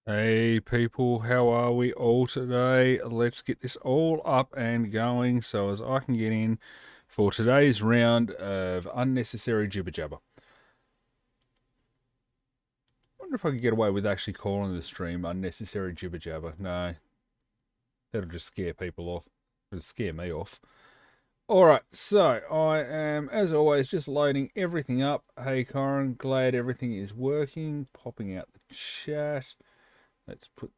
Hey people, how are we all today? Let's get this all up and going so as I can get in for today's round of unnecessary jibber jabber. Wonder if I could get away with actually calling the stream unnecessary jibber jabber. No, that'll just scare people off. It'll scare me off. Alright, so I am, as always, just loading everything up. Hey Corin, glad everything is working. Popping out the chat. Let's put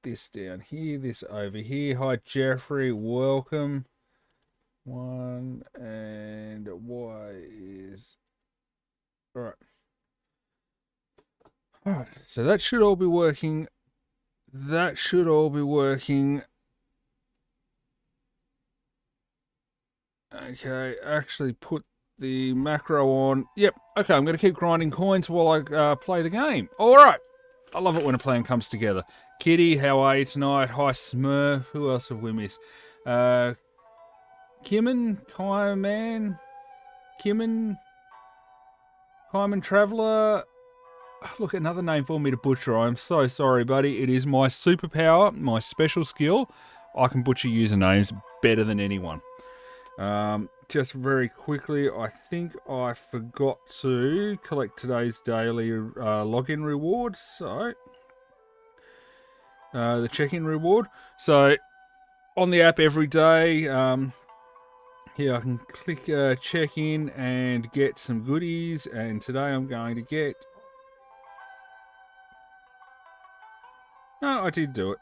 this down here, this over here. Hi Jeffrey, welcome. One and Y is alright. Alright, so that should all be working. That should all be working. Okay, actually put the macro on. Yep, okay, I'm going to keep grinding coins while I play the game. Alright, I love it when a plan comes together. Kitty, how are you tonight? Hi Smurf, who else have we missed? Kimon, Kaiman, Kaiman Traveller. Look, another name for me to butcher. I'm so sorry, buddy. It is my superpower, my special skill. I can butcher usernames better than anyone. Just very quickly, I think I forgot to collect today's daily login reward. So, the check-in reward. So, on the app every day, here I can click check in and get some goodies. And today I'm going to get... No, I did do it.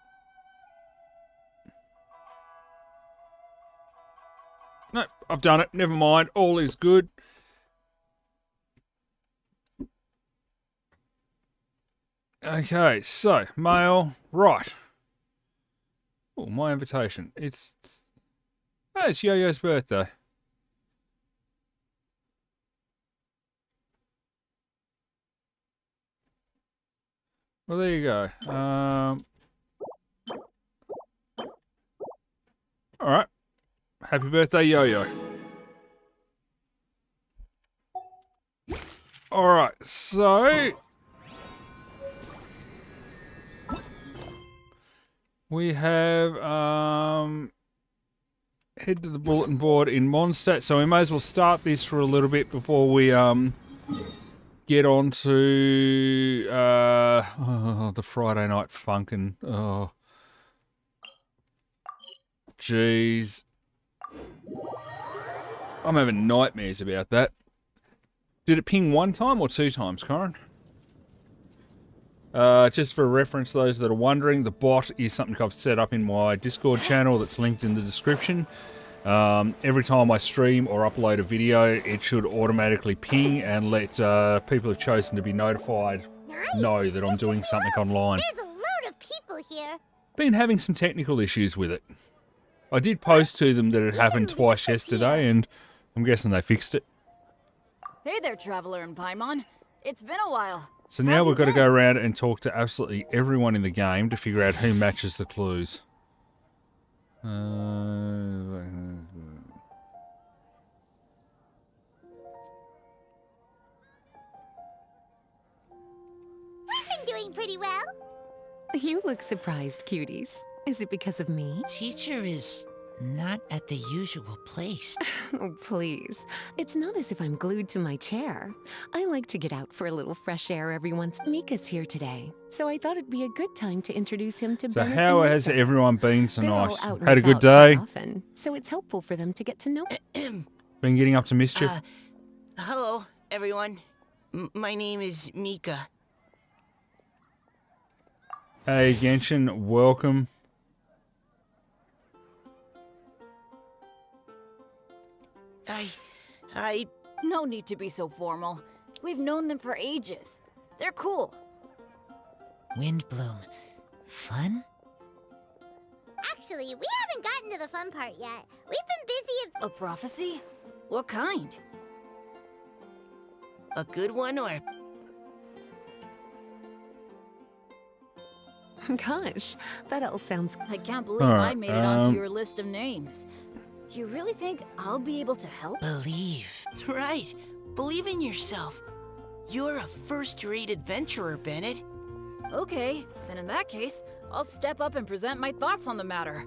No, I've done it. Never mind. All is good. Okay, so, mail. Right. Oh, my invitation. It's Yo-Yo's birthday. Well, there you go. Alright. Happy birthday, Yo-Yo. Alright, so... we have, head to the bulletin board in Mondstadt, so we may as well start this for a little bit before we, get on to, the Friday night funkin'. Oh. Jeez. I'm having nightmares about that. Did it ping one time or two times, Corin? Just for reference, those that are wondering, the bot is something I've set up in my Discord channel that's linked in the description. Every time I stream or upload a video, it should automatically ping and let people who've chosen to be notified know that I'm doing something online. There's a load of people here. Been having some technical issues with it. I did post to them that it happened twice yesterday, and I'm guessing they fixed it. Hey there, Traveler and Paimon. It's been a while. So now we've got to go around and talk to absolutely everyone in the game to figure out who matches the clues. I've been doing pretty well. You look surprised, cuties. Is it because of me? Teacher is not at the usual place. Oh, please. It's not as if I'm glued to my chair. I like to get out for a little fresh air every once. Mika's here today, so I thought it'd be a good time to introduce him to So Bennett how and has Lisa. everyone been They're all tonight? out and Had a good about quite day? often, so it's helpful for them to get to know. Been getting up to mischief? Hello, everyone. My name is Mika. Hey Genshin, welcome. I... No need to be so formal. We've known them for ages. They're cool. Windbloom. Fun? Actually, we haven't gotten to the fun part yet. We've been busy. A prophecy? What kind? A good one or... Gosh, that all sounds... I can't believe Alright, I made it onto your list of names. You really think I'll be able to help? Believe. Right. Believe in yourself. You're a first-rate adventurer, Bennett. Okay, then in that case, I'll step up and present my thoughts on the matter.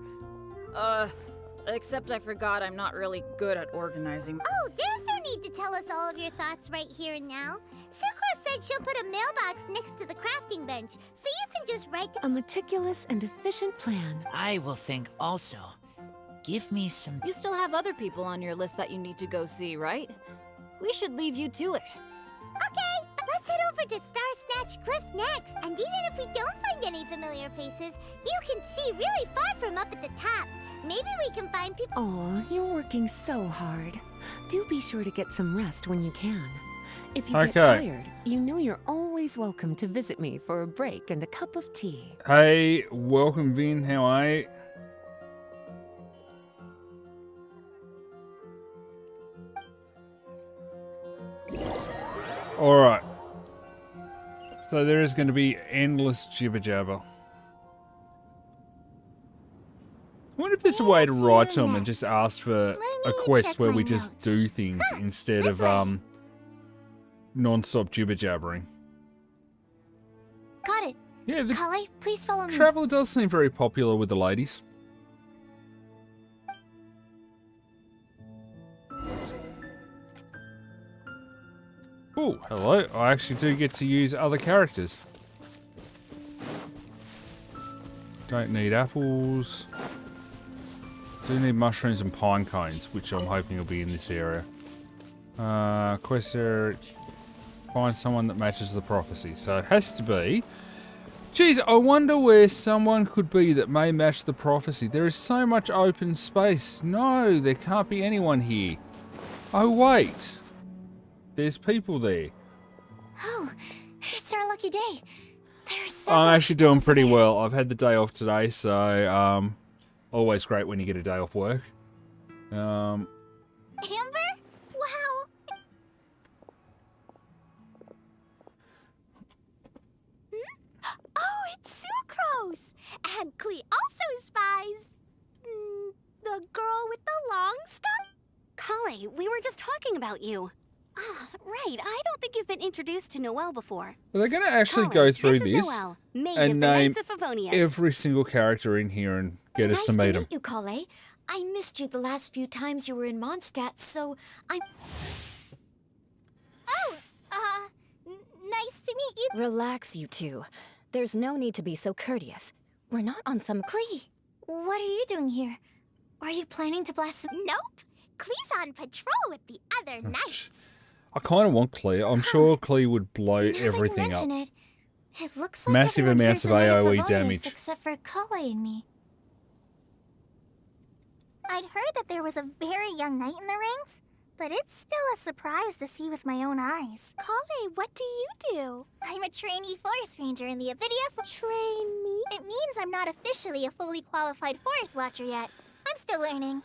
Except I forgot I'm not really good at organizing. Oh, there's no need to tell us all of your thoughts right here and now. Sucro said she'll put a mailbox next to the crafting bench, so you can just write A meticulous and efficient plan. I will think also. Give me some. You still have other people on your list that you need to go see, right? We should leave you to it. Okay, let's head over to Star Snatch Cliff next. And even if we don't find any familiar faces, you can see really far from up at the top. Maybe we can find people. Oh, you're working so hard. Do be sure to get some rest when you can. If you Okay. get tired, you know you're always welcome to visit me for a break and a cup of tea. Hey, welcome Vin, how are you? Alright. So there is going to be endless jibber jabber. I wonder if there's a way to write to them and just ask for a me quest check where my we just notes. do things instead this of way. non-stop jibber jabbering. Got it. Yeah, the Kale, please follow me. Traveller does seem very popular with the ladies. Oh, hello. I actually do get to use other characters. Don't need apples. Do need mushrooms and pine cones, which I'm hoping will be in this area. Quest area. Find someone that matches the prophecy. So it has to be. Geez, I wonder where someone could be that may match the prophecy. There is so much open space. No, there can't be anyone here. Oh, wait. There's people there. Oh, it's our lucky day. There's I'm actually doing pretty well. I've had the day off today, so always great when you get a day off work. Amber? Wow. Oh, it's Sucrose! And Klee also spies. The girl with the long scarf? Kale, we were just talking about you. Ah, right. I don't think you've been introduced to Noelle before. Are they going to actually Kale, go through this this is Noelle, maid and of the name Knights of Favonius. every single character in here and get us to Nice meet them? you, Kale. I missed you the last few times you were in Mondstadt, so I'm... Oh, nice to meet you. Relax, you two. There's no need to be so courteous. We're not on some... Klee, what are you doing here? Are you planning to blast some... Nope. Klee's on patrol with the other knights. I kind of want Clea. I'm sure Clea would blow Now that you everything up. mention it looks like Massive everyone amounts here's of a native AoE Favonius damage. except for Kale and me. I'd heard that there was a very young knight in the rings, but it's still a surprise to see with my own eyes. Kale, what do you do? I'm a trainee forest ranger in the Avidia. Trainee? It means I'm not officially a fully qualified forest watcher yet. I'm still learning.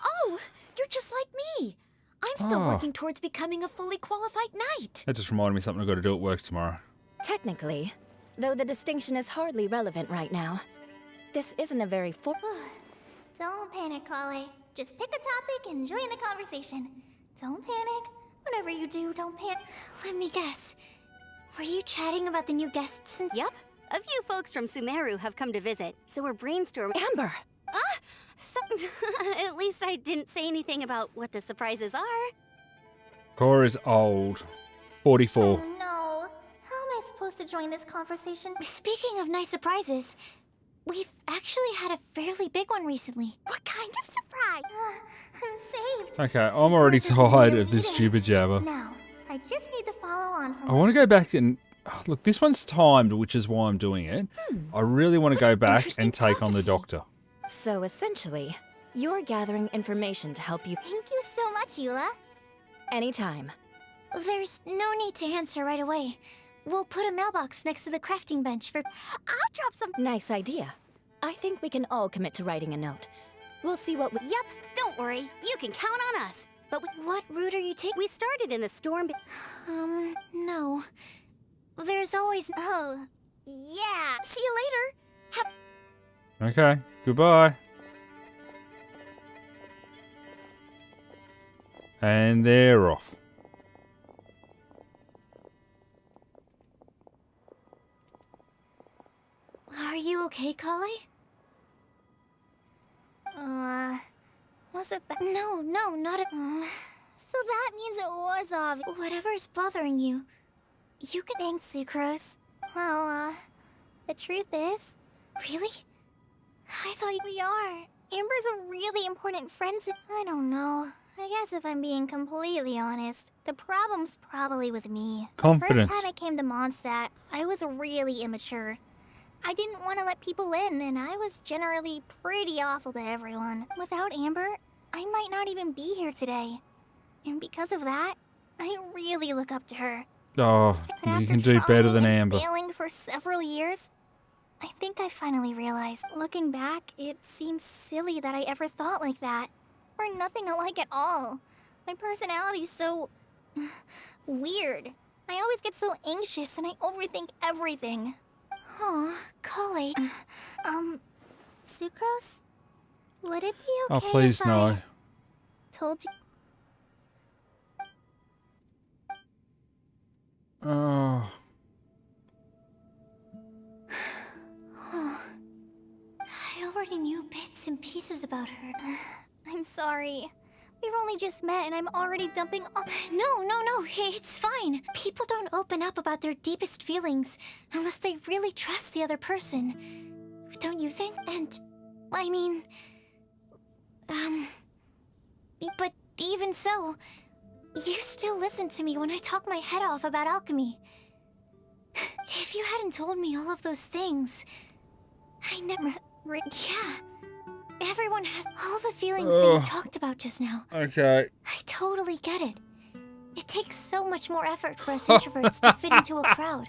Oh, you're just like me. I'm still Oh. working towards becoming a fully qualified knight. That just reminded me of something I've got to do at work tomorrow. Technically, though the distinction is hardly relevant right now. This isn't a very Don't panic, Kale. Just pick a topic and join the conversation. Don't panic. Whatever you do, don't panic. Let me guess. Were you chatting about the new guests? Yep. A few folks from Sumeru have come to visit, so we're brainstorming. Amber! So, at least I didn't say anything about what the surprises are. Cora's old. 44. Oh no. How am I supposed to join this conversation? Speaking of nice surprises, we've actually had a fairly big one recently. What kind of surprise? I'm saved. Okay, I'm already tired of this jibber jabber. Now, I just need to follow on from I want to go back and... Look, this one's timed, which is why I'm doing it. I really want to go back Interesting and take on the prophecy. doctor. So essentially, you're gathering information to help you Thank you so much, Eula. anytime. There's no need to answer right away. We'll put a mailbox next to the crafting bench for... I'll drop some. Nice idea. I think we can all commit to writing a note. We'll see what we... Yep, don't worry. You can count on us. But What route are you taking? we started in the storm. No. There's always... Oh, yeah. See you later. Okay, goodbye. And they're off. Are you okay, Kali? Was it that? No, not at... So that means it was obvious. Whatever's bothering you, you can... Thanks, Sucrose. Well, the truth is... Really? I thought We are. Amber's a really important friend to... I don't know. I guess if I'm being completely honest, the problem's probably with me. Confidence. The first time I came to Mondstadt, I was really immature. I didn't want to let people in, and I was generally pretty awful to everyone. Without Amber, I might not even be here today. And because of that, I really look up to her. Oh, But you after can do better than trying and Amber. failing for several years, I think I finally realized. Looking back, it seems silly that I ever thought like that. We're nothing alike at all. My personality's so... weird. I always get so anxious and I overthink everything. Aw, Kali. Sucrose? Would it be Oh, okay please if no. I told you? Oh, I already knew bits and pieces about her. I'm sorry. We've only just met and I'm already dumping all... No, it's fine. People don't open up about their deepest feelings unless they really trust the other person. Don't you think? And, I mean... But even so, you still listen to me when I talk my head off about alchemy. If you hadn't told me all of those things, I never... Yeah. Everyone has all the feelings that you Ugh. talked about just now. okay. I totally get it. It takes so much more effort for us introverts to fit into a crowd.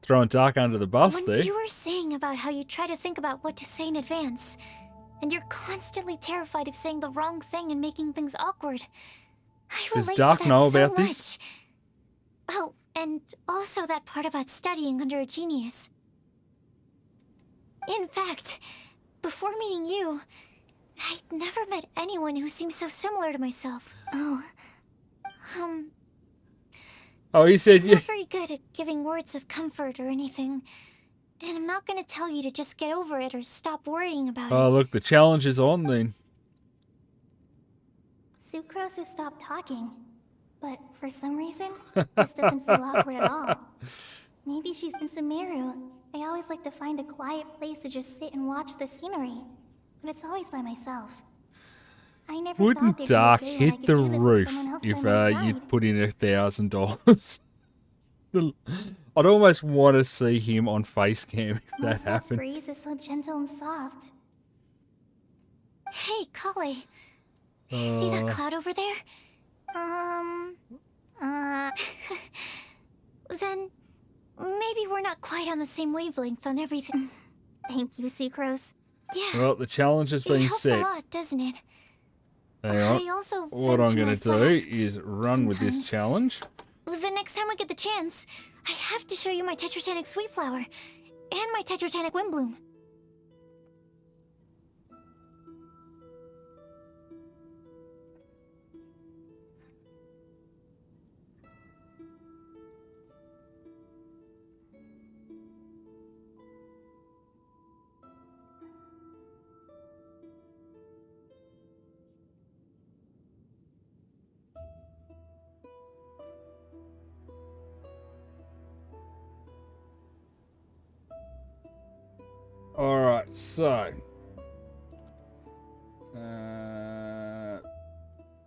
Throwing Dark under the bus When there. you were saying about how you try to think about what to say in advance, and you're constantly terrified of saying the wrong thing and making things awkward, I Does relate Dark to that know so about much. this? Oh, and also that part about studying under a genius. In fact, before meeting you, I'd never met anyone who seemed so similar to myself. Oh, Oh, he said I'm yeah. not very good at giving words of comfort or anything. And I'm not gonna tell you to just get over it or stop worrying about Oh, it. look, the challenge is on then. Sucrose has stopped talking. But for some reason, this doesn't feel awkward at all. Maybe she's in Sumeru. I always like to find a quiet place to just sit and watch the scenery. But it's always by myself. I never thought Wouldn't there'd Dark be a day when I hit could the do this with roof someone else if by my you side. put in $1,000? I'd almost want to see him on face cam if that Mondstadt's happened. breeze is so gentle and soft. Hey, Kali. See that cloud over there? Then maybe we're not quite on the same wavelength on everything. Thank you, Sucrose. Yeah, Well, the challenge has it been helps a set. lot, doesn't it? Hang I on. also What vent I'm to going my to do flasks is run with this sometimes. challenge. The next time I get the chance, I have to show you my Tetrotanic Sweet Flower and my Tetrotanic Windbloom. Alright, so.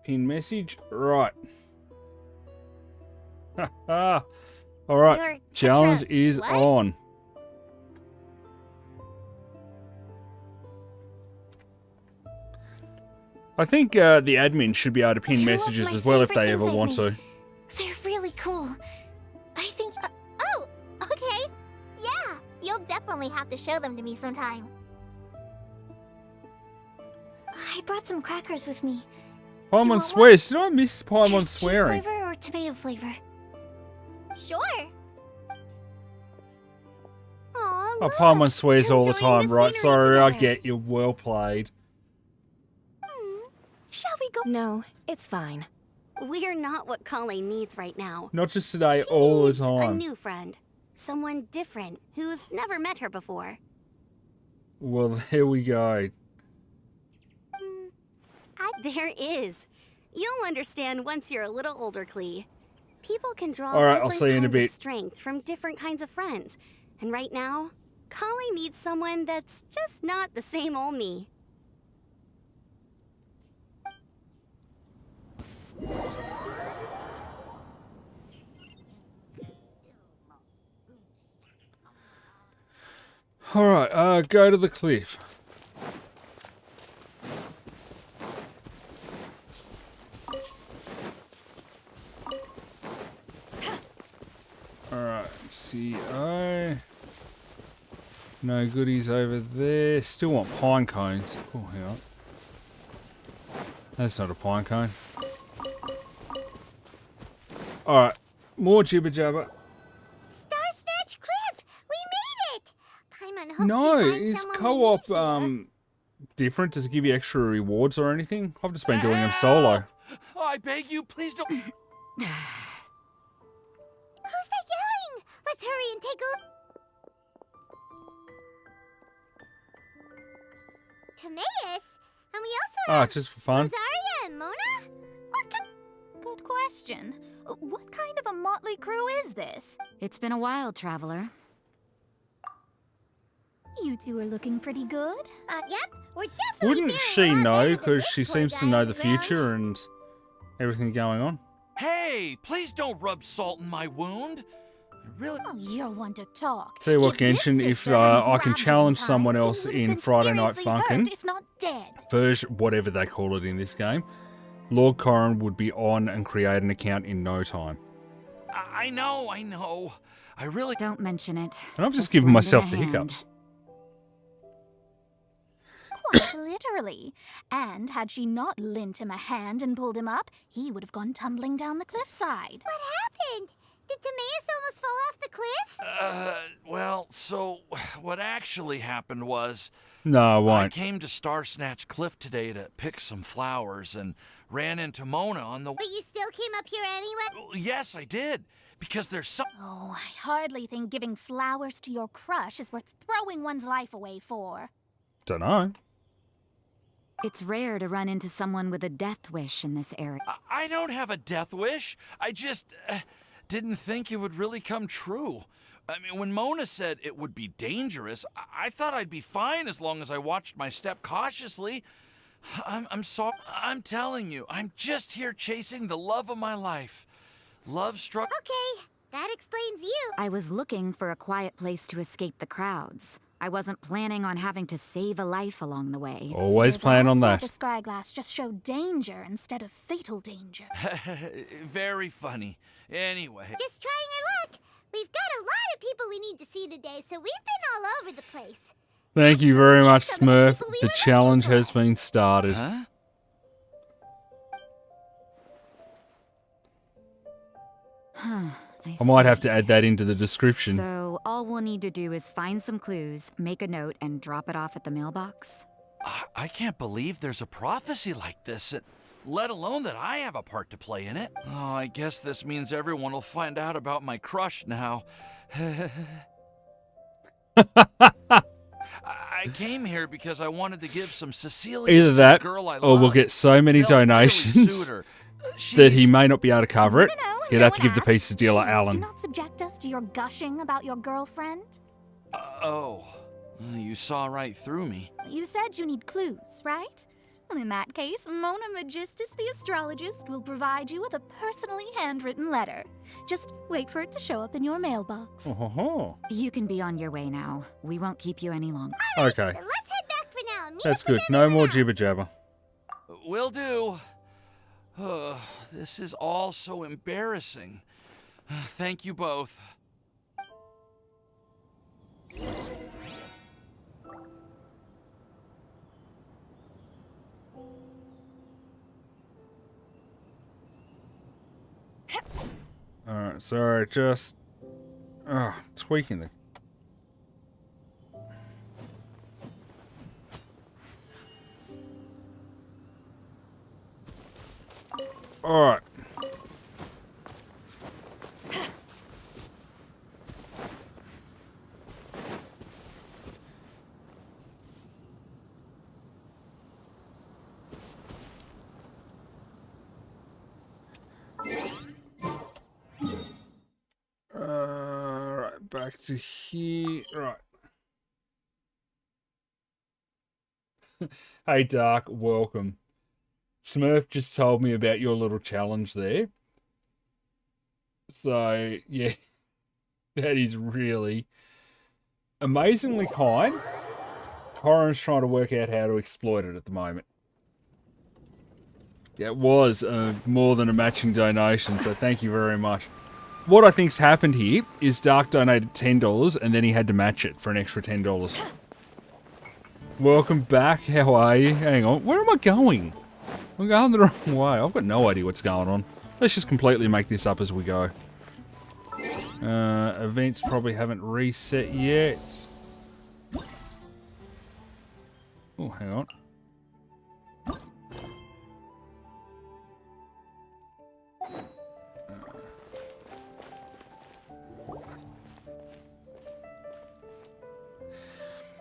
Pin message. Right. Alright, Your challenge Tetra- is what? on. I think the admin should be able to pin Two of messages my as well if favorite they ever things I've want to. made. They're really cool. I think Oh, okay. Yeah, you'll definitely have to show them to me sometime. I brought some crackers with me. Paimon want swears. Did I miss Paimon There's swearing? cheese flavor or tomato flavor? Sure. Aw, Oh, look, Paimon swears they're all the enjoying time, the right? scenery Sorry, I together. get you. Well played. Shall we go? No, it's fine. We're not what Colleen needs right now. Not just today, She all the needs a time. new friend. Someone different who's never met her before. Well, there we go. There is. You'll understand once you're a little older, Klee. People can draw All right, I'll different see you in a kinds bit. of strength from different kinds of friends. And right now, Collie needs someone that's just not the same old me. All right, go to the cliff. All right, CO. No goodies over there. Still want pine cones. Oh, hang on. That's not a pine cone. All right, more jibber jabber. Star Snatch Cliff! We made it! Paimon hopes No, we find is someone we co-op need here. different? Does it give you extra rewards or anything? I've just been doing them solo. I beg you, please don't. Who's that yelling? Let's hurry and take a look. Timaeus? And we also have Just for fun. Rosaria and Mona? Good question. What kind of a motley crew is this? It's been a while, traveler. You two are looking pretty good. Yep, we're definitely Wouldn't faring she a lot know? better than Because this she poor seems to guy know on the ground. future and everything going on. Hey, please don't rub salt in my wound. I really. Oh, you're one to talk. Tell you what, If this Genshin, if sister hadn't I can grabbed you challenge time, someone you else would have in been Friday Night seriously hurt, Funkin', if not dead. version, whatever they call it in this game, Lord Corrin would be on and create an account in no time. I know. I really. Don't mention it. And I've just Just given lend myself him the a hand. hiccups. Quite literally. And had she not lent him a hand and pulled him up, he would have gone tumbling down the cliffside. What happened? Did Timaeus almost fall off the cliff? Well, so what actually happened was No, I I won't. came to Star Snatch Cliff today to pick some flowers and ran into Mona on the. But you still came up here anyway? Well, yes, I did. Because there's some. Oh, I hardly think giving flowers to your crush is worth throwing one's life away for. Dunno. It's rare to run into someone with a death wish in this area. I don't have a death wish. I just didn't think it would really come true. I mean, when Mona said it would be dangerous, I thought I'd be fine as long as I watched my step cautiously. I'm sorry. I'm telling you, I'm just here chasing the love of my life. Love struck. Okay, that explains you. I was looking for a quiet place to escape the crowds. I wasn't planning on having to save a life along the way. Always So plan on that's that. why the Scryglass just showed danger instead of fatal danger. Very funny. Anyway. Just trying our luck. We've got a lot of people we need to see today, so we've been all over the place. Thank you very much, Some of the Smurf. people we The were looking challenge for. has been started. Huh? I might have to add that into the description. So all we'll need to do is find some clues, make a note, and drop it off at the mailbox. I can't believe there's a prophecy like this, let alone that I have a part to play in it. Oh, I guess this means everyone will find out about my crush now. I came here because I wanted to give some Cecilia Either to that, the girl I or we'll love. get so many They'll really donations suit her. that he She's- may not be able to cover it. No, He'd no have to one give the asked. piece to dealer Please, Alan. Do not subject us to your gushing about your girlfriend. Oh, you saw right through me. You said you need clues, right? Well, in that case, Mona Magistus the astrologist will provide you with a personally handwritten letter. Just wait for it to show up in your mailbox. Oh, You can be on your way now. We won't keep you any longer. okay. Then let's head back for now. and meet That's up with good. No everyone more else. jibber jabber. Will do. This is all so embarrassing. Thank you both. Alright, sorry, just tweaking the. Alright. back to here. Right. Hey, Dark, welcome. Smurf just told me about your little challenge there. So, yeah, that is really amazingly kind. Corin's trying to work out how to exploit it at the moment. Yeah, it was more than a matching donation, so thank you very much. What I think's happened here is Dark donated $10 and then he had to match it for an extra $10. Welcome back. How are you? Hang on. Where am I going? I'm going the wrong way. I've got no idea what's going on. Let's just completely make this up as we go. Events probably haven't reset yet. Oh, hang on.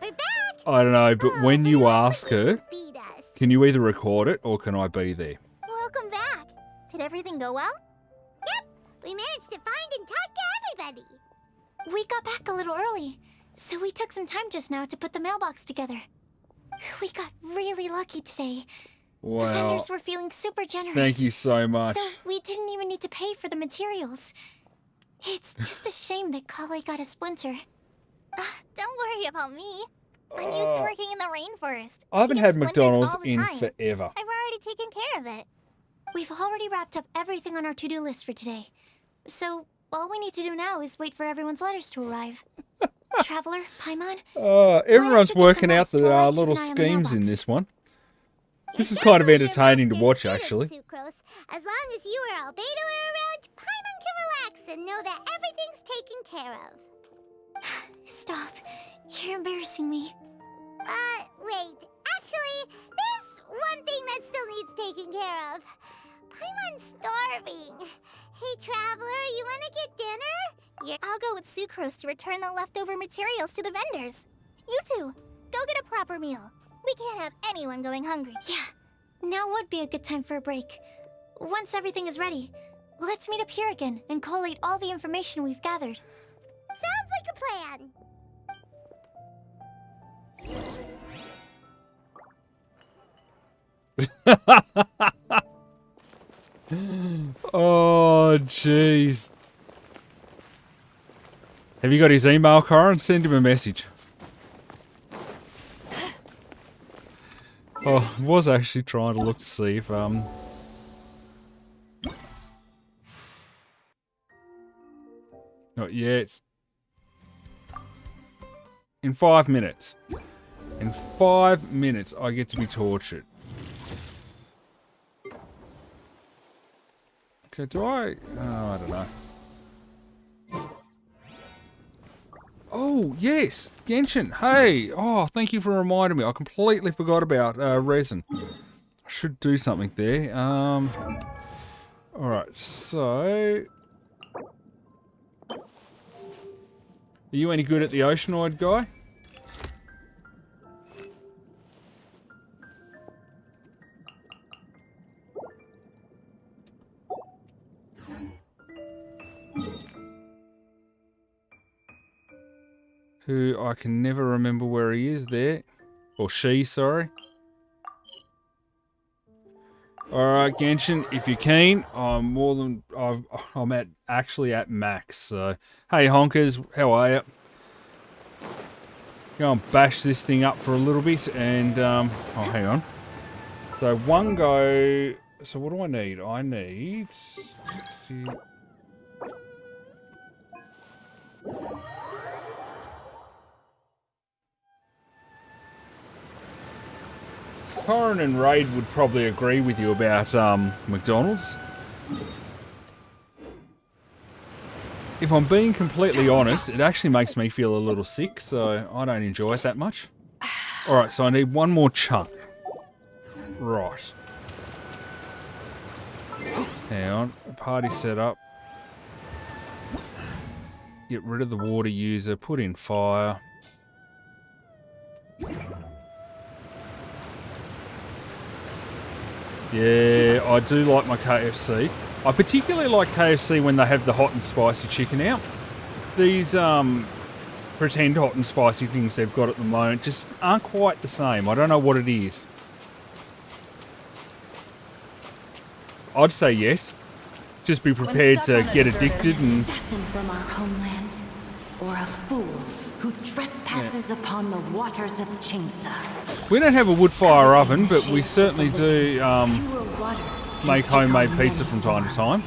We're back! I don't know, but when you ask her, Beat us. can you either record it or can I be there? Welcome back. Did everything go well? Yep. We managed to find and talk to everybody. We got back a little early, so we took some time just now to put the mailbox together. We got really lucky today. The Wow. vendors were feeling super generous. Thank you so much. So we didn't even need to pay for the materials. It's just a shame that Kale got a splinter. Don't worry about me. I'm used to working in the rainforest. I haven't get had splinters McDonald's all the in time. forever. I've already taken care of it. We've already wrapped up everything on our to-do list for today. So all we need to do now is wait for everyone's letters to arrive. Traveler, Paimon, Everyone's you get working some out rest the while I keep little an eye on the schemes in mailbox? this one. This is You're kind of definitely entertaining to master watch, student, actually. Sucrose. As long as you or Albedo are around, Paimon can relax and know that everything's taken care of. stop. You're embarrassing me. Wait. Actually, there's one thing that still needs taking care of. Paimon's starving. Hey, Traveler, you want to get dinner? Yeah, I'll go with Sucrose to return the leftover materials to the vendors. You two, go get a proper meal. We can't have anyone going hungry. Yeah, now would be a good time for a break. Once everything is ready, let's meet up here again and collate all the information we've gathered. Sounds like a plan. Oh, jeez. Have you got his email, Corin? Send him a message. Oh, I was actually trying to look to see if, Not yet. In 5 minutes. In 5 minutes, I get to be tortured. Okay, do I? Oh, I don't know. Oh, yes! Genshin! Hey! Oh, thank you for reminding me. I completely forgot about resin. I should do something there. Alright, so... Are you any good at the Oceanoid guy? Who I can never remember where he is there. Or she, sorry. Alright, Genshin, if you're keen, I'm actually at max, so... Hey, honkers, how are you? Go and bash this thing up for a little bit, and, oh, hang on. So, one go... So, what do I need? I need... Corin and Raid would probably agree with you about McDonald's. If I'm being completely honest, it actually makes me feel a little sick, so I don't enjoy it that much. Alright, so I need one more chunk. Right. Hang on. Party set up. Get rid of the water user. Put in fire. Yeah, I do like my KFC. I particularly like KFC when they have the hot and spicy chicken out. these pretend hot and spicy things they've got at the moment just aren't quite the same. I don't know what it is. I'd say yes. Just be prepared to get addicted and... Assassin from our homeland, or a fool who trespasses upon the waters of Chainsa. We don't have a wood fire oven, but we certainly do make homemade pizza from time to time.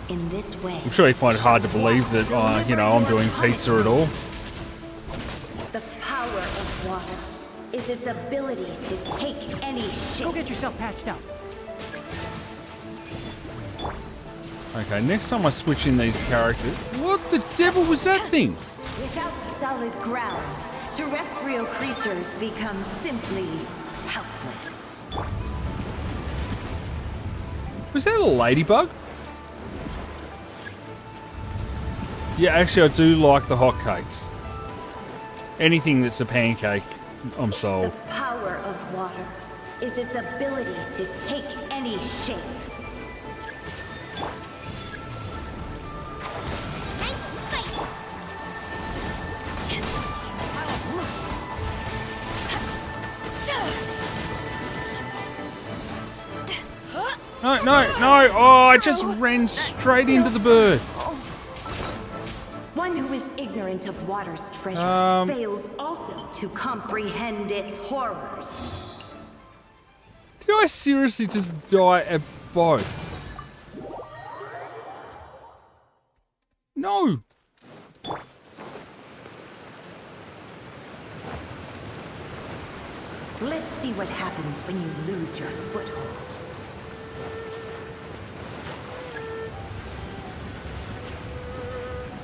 In this way, I'm sure you find it hard to believe that, you know, I'm doing pizza at all. the power of water is its ability to take any shape. Go get yourself patched up. Okay, next time I switch in these characters... What the devil was that thing? Without solid ground, terrestrial creatures become simply helpless. Was that a ladybug? Yeah, actually I do like the hotcakes. Anything that's a pancake, I'm sold. The power of water is its ability to take any shape. Nice and spicy. No, no, no! Oh, I just ran straight into the bird. One who is ignorant of water's treasures fails also to comprehend its horrors. Did I seriously just die at both? No! Let's see what happens when you lose your foothold.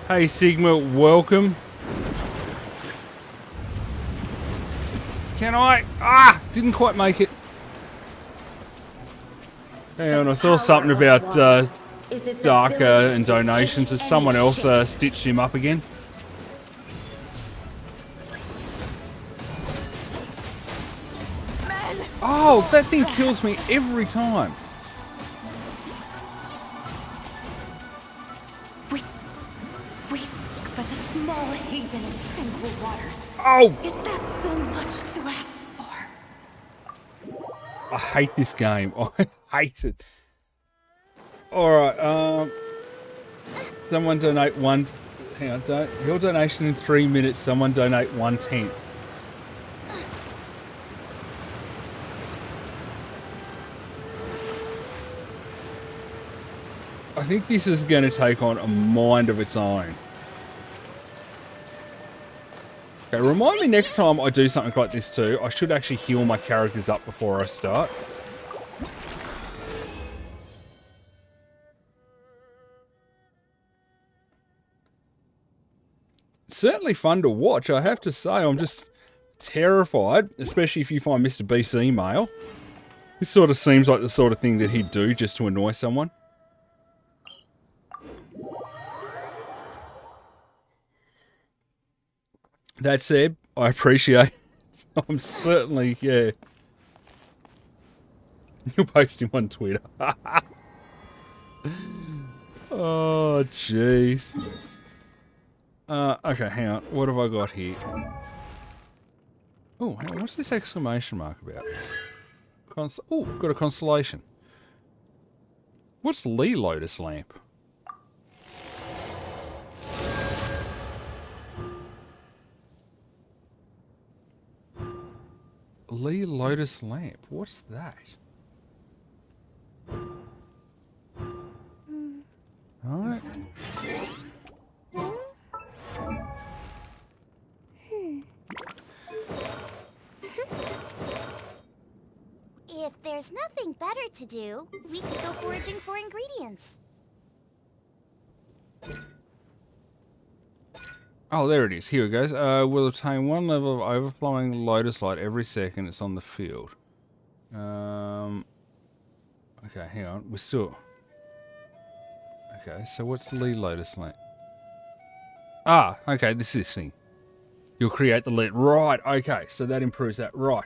Hey Sigma, welcome. Can I? Ah! Didn't quite make it. Hang on, I saw something about Darker and donations. Has someone else stitched him up again? Oh, that thing kills me every time. We seek but a small haven of tranquil waters. Oh! Is that so much to ask for? I hate this game. I hate it. Alright, someone donate one... Hang on, your donation in 3 minutes. Someone donate 1/10. I think this is going to take on a mind of its own. Okay, remind me next time I do something like this too. I should actually heal my characters up before I start. Certainly fun to watch, I have to say. I'm just terrified, especially if you find Mr. BC male. This sort of seems like the sort of thing that he'd do just to annoy someone. That said, I appreciate it. I'm certainly, yeah. You'll post him on Twitter. Oh, jeez. Okay, hang on. What have I got here? Oh, hang on. What's this exclamation mark about? Oh, got a constellation. What's Lee Lotus Lamp? Lee Lotus Lamp. What's that? Alright. If there's nothing better to do, we could go foraging for ingredients. Oh, there it is. Here it goes. We'll obtain one level of overflowing lotus light every second it's on the field. Okay, hang on. We're still... Okay, so what's the Lee Lotus Lamp? Ah, okay, this is this thing. You'll create the lit. Right, okay, so that improves that. Right.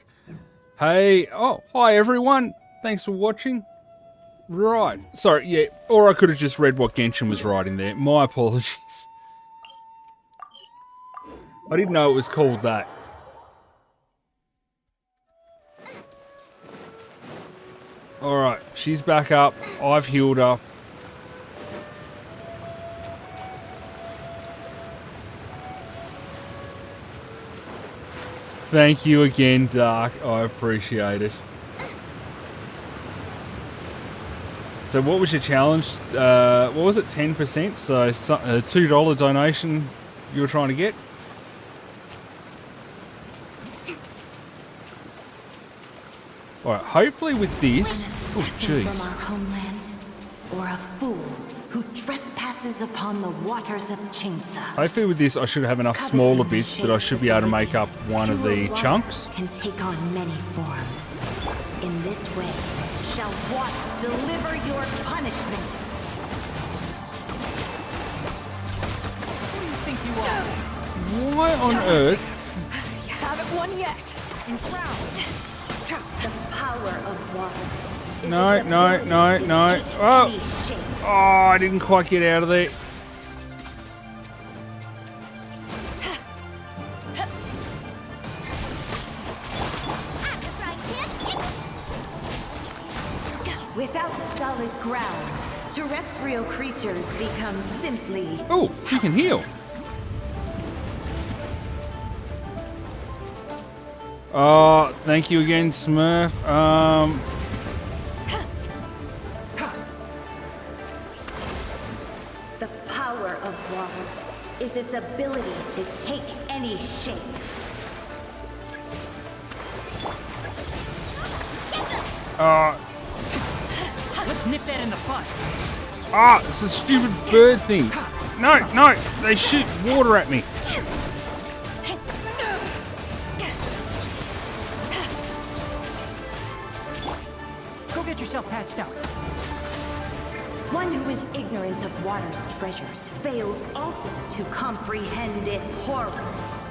Hey, oh, hi everyone. Thanks for watching. Right. Sorry, yeah, or I could have just read what Genshin was writing there. My apologies. I didn't know it was called that. Alright, she's back up. I've healed up. Thank you again, Dark. I appreciate it. So what was your challenge? What was it, 10%? So a $2 donation you were trying to get? Alright, hopefully with this... Oh, jeez. From our homeland, or a fool who trespasses upon the waters of Chainsa. Hopefully with this I should have enough smaller bits that I should be able to make up one of the chunks. Can take on many forms. In this way, shall water deliver your punishment. Who do you think you are? Why on earth? You haven't won yet. Enshroud. The power of water. No. Oh, I didn't quite get out of there. Without solid ground, terrestrial creatures become simply... Oh, you can heal. Oh, thank you again, Smurf. The power of water is its ability to take any shape. Let's nip that in the bud. Ah, it's a stupid bird thing. No, they shoot water at me. Go get yourself patched out. One who is ignorant of water's treasures fails also to comprehend its horrors.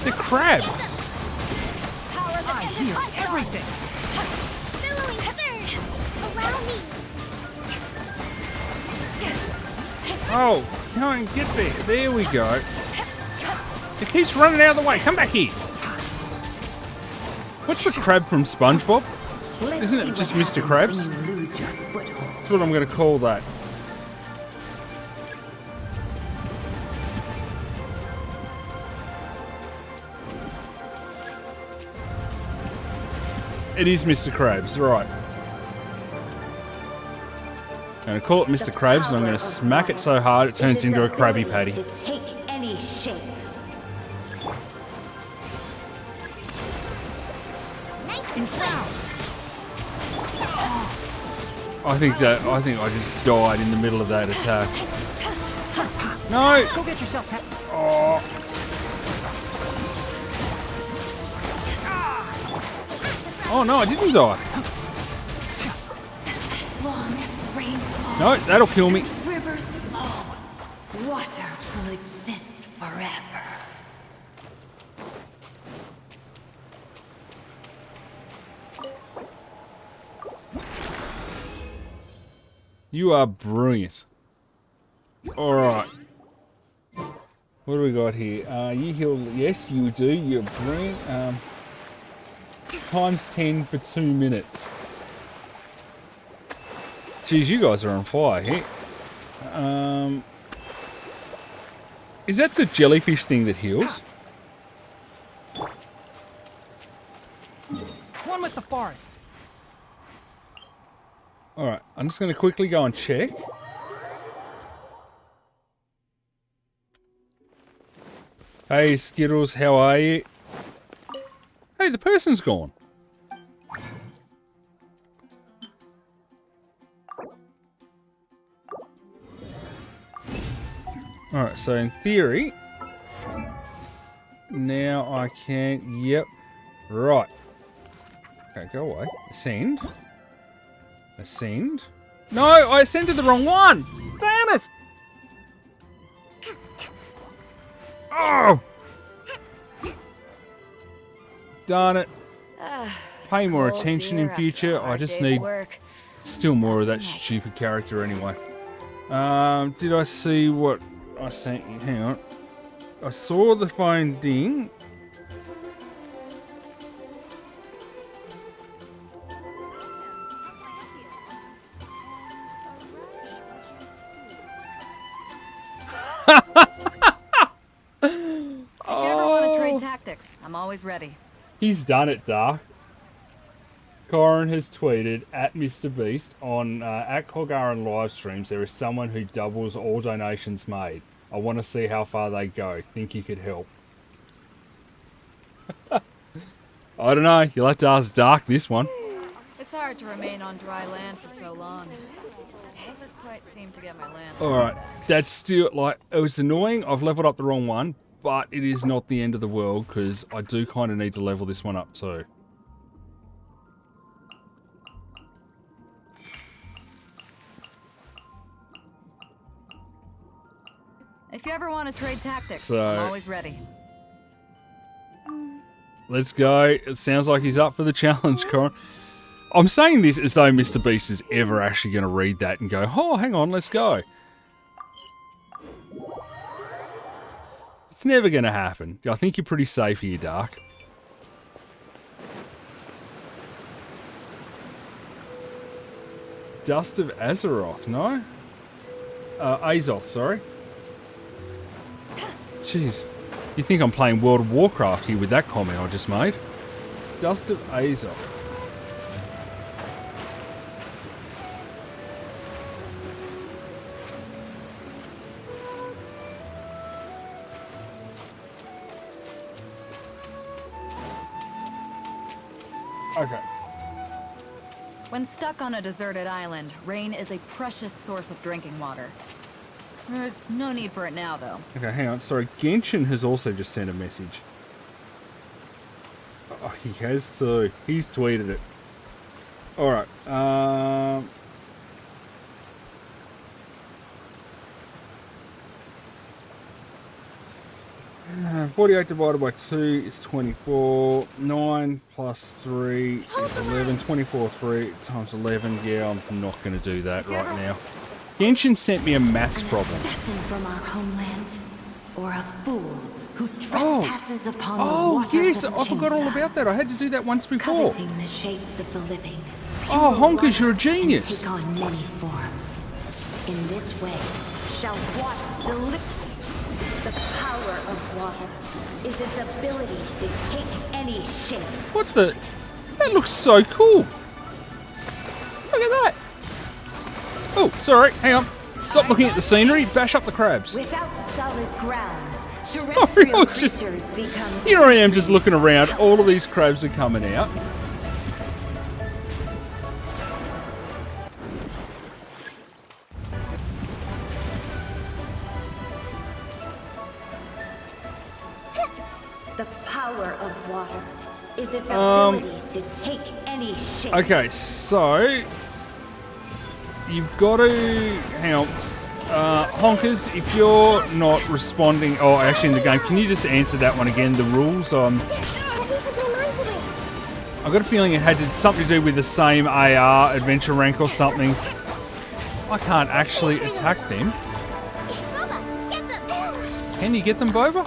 The crabs. I hear everything. Billowing surge! Allow me! Oh, can't get there. There we go. It keeps running out of the way. Come back here. What's the crab from SpongeBob? Isn't it just Mr. Krabs? That's what I'm going to call that. It is Mr. Krabs, right. I'm going to call it Mr. Krabs and I'm going to smack it so hard it turns into a Krabby Patty. To take any shape. I think I just died in the middle of that attack. No! Go get yourself patched. Oh. Oh no, I didn't die. As long as rain falls, No, that'll kill me. and rivers flow, water will exist forever. You are brilliant. Alright. What do we got here? You heal, yes you do, you're brilliant. Times 10 for 2 minutes. Geez, you guys are on fire here. Is that the jellyfish thing that heals? One with the forest. Alright, I'm just going to quickly go and check. Hey Skittles, how are you? Hey, the person's gone. Alright, so in theory, now I can, yep, right. Okay, go away. Ascend. Ascend. No, I ascended the wrong one! Damn it! Oh! Darn it. Pay more attention in future. I just need still more of that stupid character anyway. Did I see what I sent you? Hang on. I saw the phone ding. If you ever want to trade tactics, I'm always ready. He's done it, Dark. Corin has tweeted at Mr. Beast on at Colgaran live streams. There is someone who doubles all donations made. I want to see how far they go. Think you could help? I don't know. You'll have to ask Dark this one. It's hard to remain on dry land for so long. Never quite seem to get my land. All right, that's still like it was annoying. I've leveled up the wrong one, but it is not the end of the world because I do kind of need to level this one up too. If you ever want to trade tactics, So- I'm always ready. Let's go. It sounds like he's up for the challenge, Corin. I'm saying this as though Mr. Beast is ever actually going to read that and go, oh, hang on, let's go. It's never going to happen. I think you're pretty safe here, Dark. Dust of Azeroth, no? Azoth, sorry. Jeez. You think I'm playing World of Warcraft here with that comment I just made? Dust of Azoth. Okay. When stuck on a deserted island, rain is a precious source of drinking water. There's no need for it now, though. Okay, hang on. Sorry, Genshin has also just sent a message. Oh, he has too. He's tweeted it. Alright, 48 divided by 2 is 24. 9 plus 3 is 11. 24 3 times 11. Yeah, I'm not going to do that right now. Genshin sent me a maths problem. Assassin from our homeland, or a fool who trespasses upon the Oh, waters yes, of I forgot all Jinza, about that. I had to do that once before. coveting the shapes of the living. Oh, Pure Honkers, you're a water can genius. Take on many forms. In this way, shall water deliver. The power of water is its ability to take any shape. What the? That looks so cool. Look at that. Oh, sorry. Hang on. Stop looking at the scenery. Bash up the crabs. Without solid ground, Sorry, terrestrial I was just- creatures become Here I am just looking around. All of these crabs are coming out. The power of water is its ability to take any shape. Okay, so you've got to hang on. Honkers, if you're not responding, oh, actually in the game, can you just answer that one again? The rules. I've got a feeling it had something to do with the same AR adventure rank or something. I can't actually attack them. Can you get them, Boba?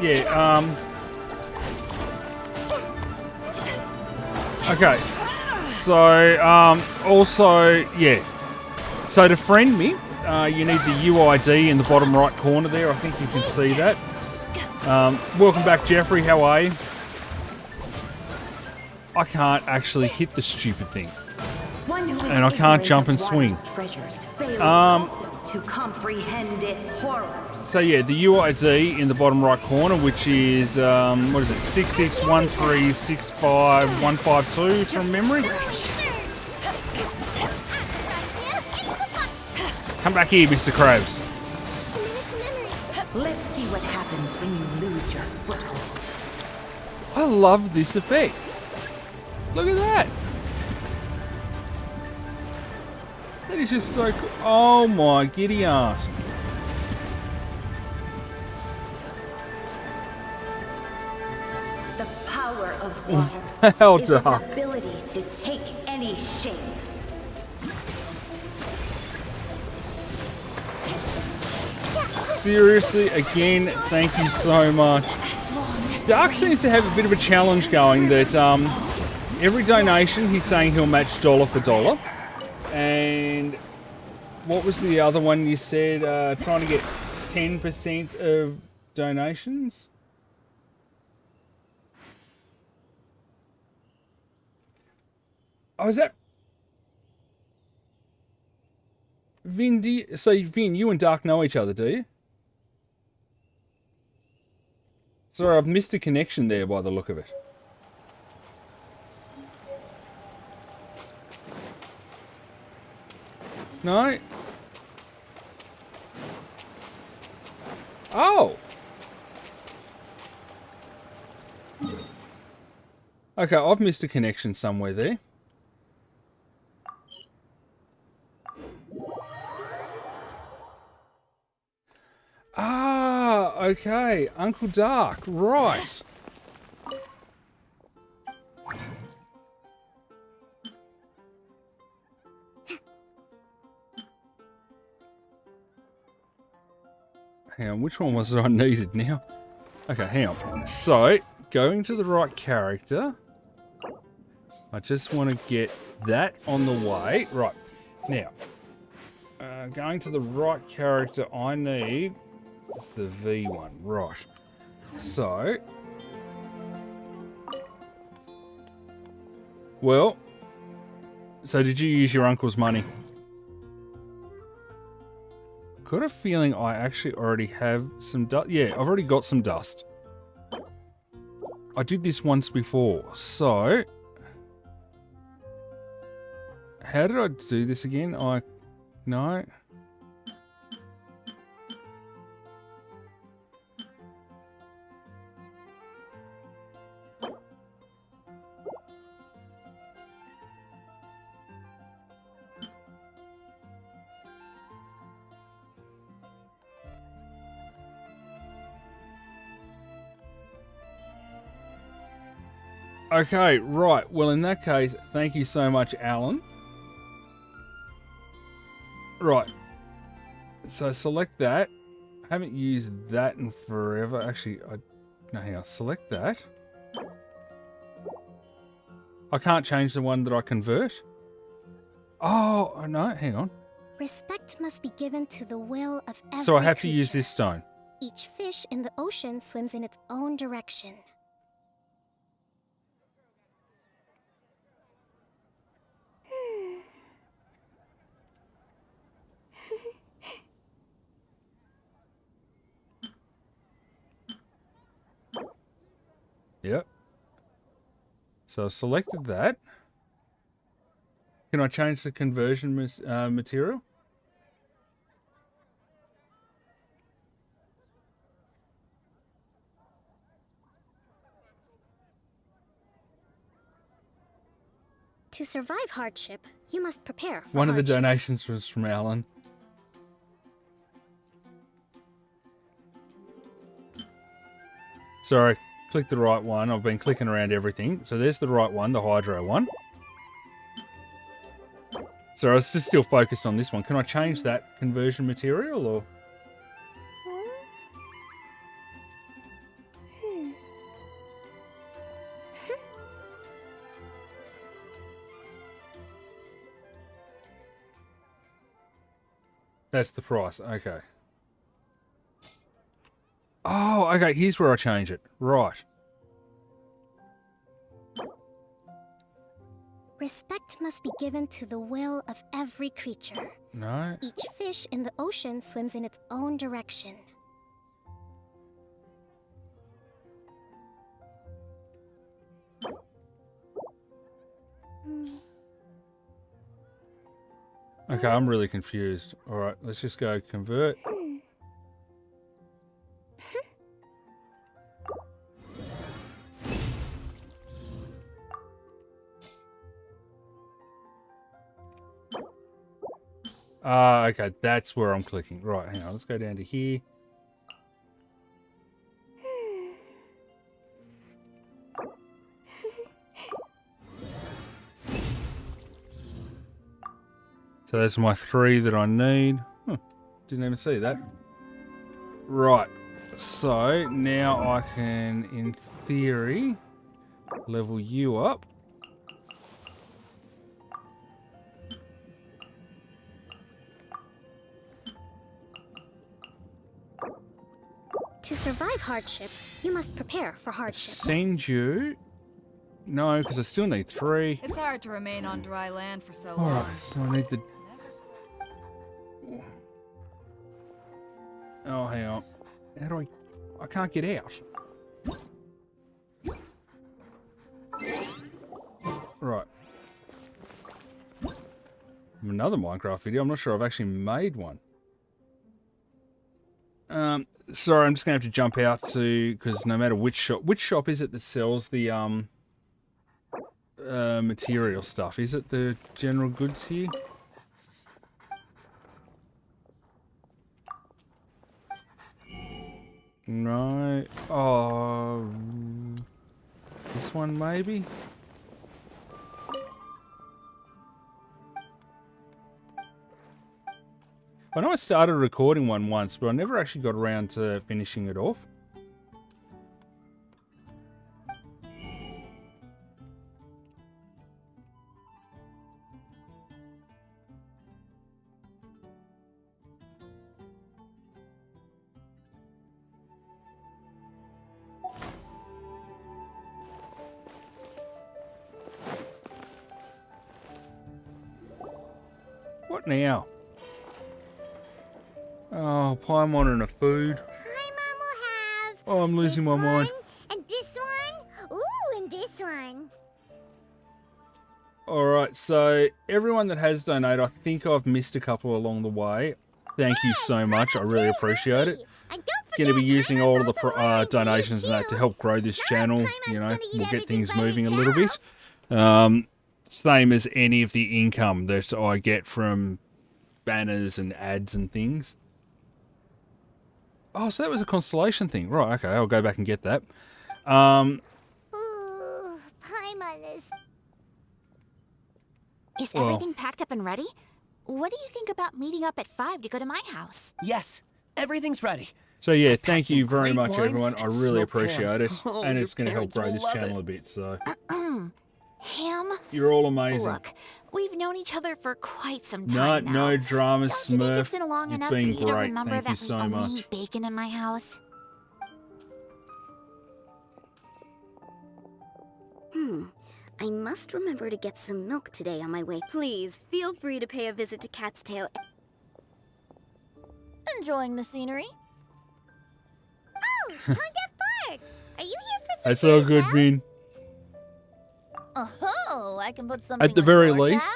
Yeah. Okay. So, also, yeah. So to friend me, you need the UID in the bottom right corner there. I think you can see that. Welcome back, Jeffrey. How are you? I can't actually hit the stupid thing. And I can't jump and swing. To comprehend its horrors. So yeah, the UID in the bottom right corner, which is what is it, 6613655152 from memory. Come back here, Mr. Krabs. Let's see what happens when you lose your foothold. I love this effect. Look at that. That is just so cool. Oh my giddy aunt. The power of water How is its dark. ability to take any shape. Seriously, again, thank you so much. Dark seems to have a bit of a challenge going that every donation he's saying he'll match dollar for dollar. And what was the other one you said? Trying to get 10% of donations? Oh, is that... Vin, Vin, you and Dark know each other, do you? Sorry, I've missed a connection there by the look of it. No? Oh! Okay, I've missed a connection somewhere there. Ah, okay. Uncle Dark, right. Hang on, which one was it I needed now? Okay, hang on. So, going to the right character. I just want to get that on the way. Right, now. Going to the right character I need... It's the V one, right. So... Well... So did you use your uncle's money? Got a feeling I actually already have some dust. Yeah, I've already got some dust. I did this once before, so... How did I do this again? No. Okay, right. Well, in that case, thank you so much, Alan. Right. So select that. I haven't used that in forever. Actually, no, hang on. Select that. I can't change the one that I convert. Oh, no, hang on. Respect must be given to the will of every So I have to creature. use this stone. Each fish in the ocean swims in its own direction. Yep. So I've selected that. Can I change the conversion material? To survive hardship, you must prepare for One of the hardship. donations was from Alan. Sorry, click the right one. I've been clicking around everything. So there's the right one, the hydro one. So I was just still focused on this one. Can I change that conversion material or? That's the price. Okay. Oh, okay. Here's where I change it. Right. Respect must be given to the will of every creature. No. Each fish in the ocean swims in its own direction. Okay, I'm really confused. All right, let's just go convert. Okay, that's where I'm clicking. Right, hang on, let's go down to here. So that's my 3 that I need. Didn't even see that. Right. So now I can, in theory, level you up. To survive hardship, you must prepare for hardship. Send you. No, because I still need 3. It's hard to remain on dry land for so All long. right, so I need the. Oh, hang on. How do I can't get out. Right. Another Minecraft video. I'm not sure I've actually made one. Sorry, I'm just gonna have to jump out to, because no matter which shop is it that sells the material stuff? Is it the general goods here? No. Oh, this one maybe. I know I started recording one once, but I never actually got around to finishing it off. What now? Oh, Paimon and a food. Paimon will have. Oh, I'm losing my mind. And this one. Ooh, and this one. Alright, so everyone that has donated, I think I've missed a couple along the way. Thank you so much. I really appreciate it. Going to be using all of the donations and that to help grow this channel. You know, we'll get things moving a little bit. Same as any of the income that I get from banners and ads and things. Oh, so that was a constellation thing. Right, okay, I'll go back and get that. Ooh, Paimon is. Is everything packed up and ready? What do you think about meeting up at 5 to go to my house? Yes, everything's ready. So yeah, I've thank packed you some very great much, wine everyone. I and really smoked appreciate ham. it, Oh, and your it's going to help parents grow will this love channel it. a bit. So Ham? you're all amazing. Look, we've known each other for quite some No, time now. no dramas, Don't you think Smurf. it's been long You've enough been for you to great. remember Thank that you so we only much. eat bacon in my house? I must remember to get some milk today on my way. Please, feel free to pay a visit to Cat's Tail. Enjoying the scenery? Oh, Tongue Deaf Bard! Are you here for some That's all food good, as well? Min. Oh, I can put something At the on very your least,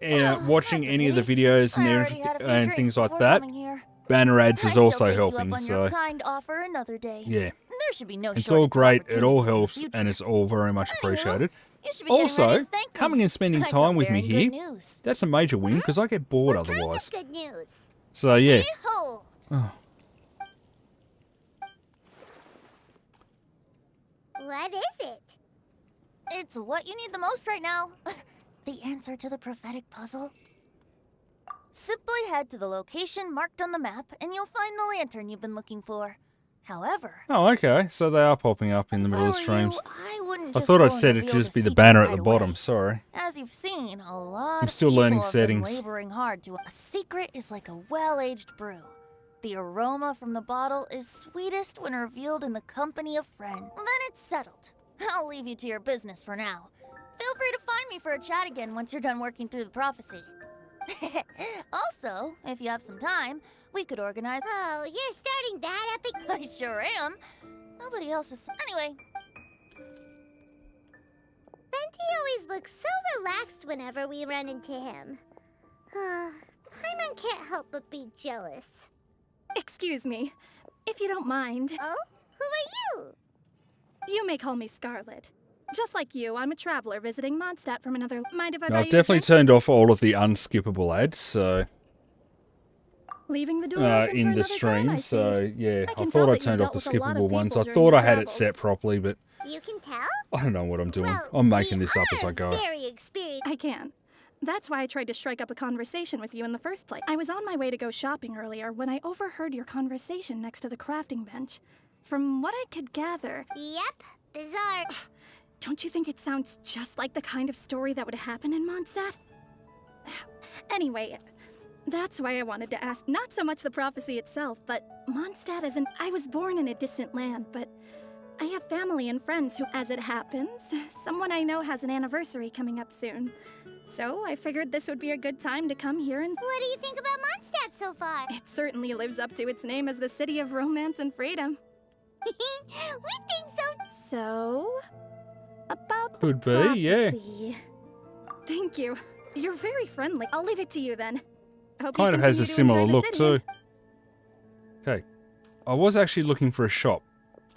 tab? watching that's a any of the pity. videos and I already everything had a few and drinks things like before that, coming here. banner ads I is shall also take you up helping. on So your kind offer another day. yeah, There should be no it's shortage all of great. It all opportunities in the helps, future. and it's all very much Anywho, appreciated. you should be getting ready Also, to thank me. coming and spending I time come with me bearing here, good news. that's a major win because I get bored What kind otherwise. of good news? So yeah. Behold! Oh. What is it? It's what you need the most right now. The answer to the prophetic puzzle. Simply head to the location marked on the map, and you'll find the lantern you've been looking for. However, Oh, okay. So they are popping up in the middle of the if I were you, streams. I wouldn't I just thought go I and said it'd reveal just be the secret banner at right the bottom. away. Sorry. As you've seen, a lot I'm of still people learning have settings. been laboring hard to. A secret is like a well-aged brew. The aroma from the bottle is sweetest when revealed in the company of friends. Then it's settled. I'll leave you to your business for now. Feel free to find me for a chat again once you're done working through the prophecy. Also, if you have some time, we could organize. Oh, you're starting that epic. I sure am. Nobody else is. Anyway, Venti always looks so relaxed whenever we run into him. Paimon can't help but be jealous. Excuse me, if you don't mind. Oh? Who are you? You may call me Scarlet. Just like you, I'm a traveler visiting Mondstadt from another. Mind if I No, buy I've you a definitely drink? turned off all of the unskippable ads. So Leaving the door open in for the another stream. time, I see. So yeah, I I can thought tell I that you turned off the dealt with a lot of skippable ones. people I during thought your I had it travels. set properly, but You can tell? I don't know what I'm doing. Well, I'm making we this up as are I go. very experienced. I can. That's why I tried to strike up a conversation with you in the first place. I was on my way to go shopping earlier when I overheard your conversation next to the crafting bench. From what I could gather... Yep, bizarre. Don't you think it sounds just like the kind of story that would happen in Mondstadt? Anyway, that's why I wanted to ask not so much the prophecy itself, but Mondstadt isn't... I was born in a distant land, but I have family and friends who, as it happens, someone I know has an anniversary coming up soon. So I figured this would be a good time to come here and... What do you think about Mondstadt so far? It certainly lives up to its name as the city of romance and freedom. We think so. So... about Could the be, yeah. prophecy. Thank you. You're very friendly. I'll leave it to you then. Hope Kind you of has a continue to similar enjoy the look city too. and- Okay. I was actually looking for a shop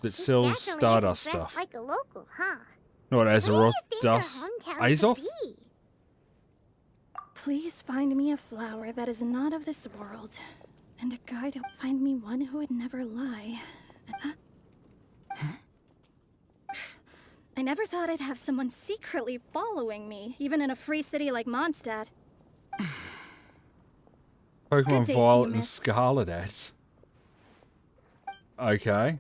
that sells Definitely Stardust isn't dressed stuff. like a local, huh? Not Where do you Azeroth, think our Dust, hometown could Azoth? be? Please find me a flower that is not of this world, and a guide who find me one who would never lie. I never thought I'd have someone secretly following me, even in a free city like Mondstadt. Good Pokemon day to Violet you, and miss. Scarlet ads. Okay.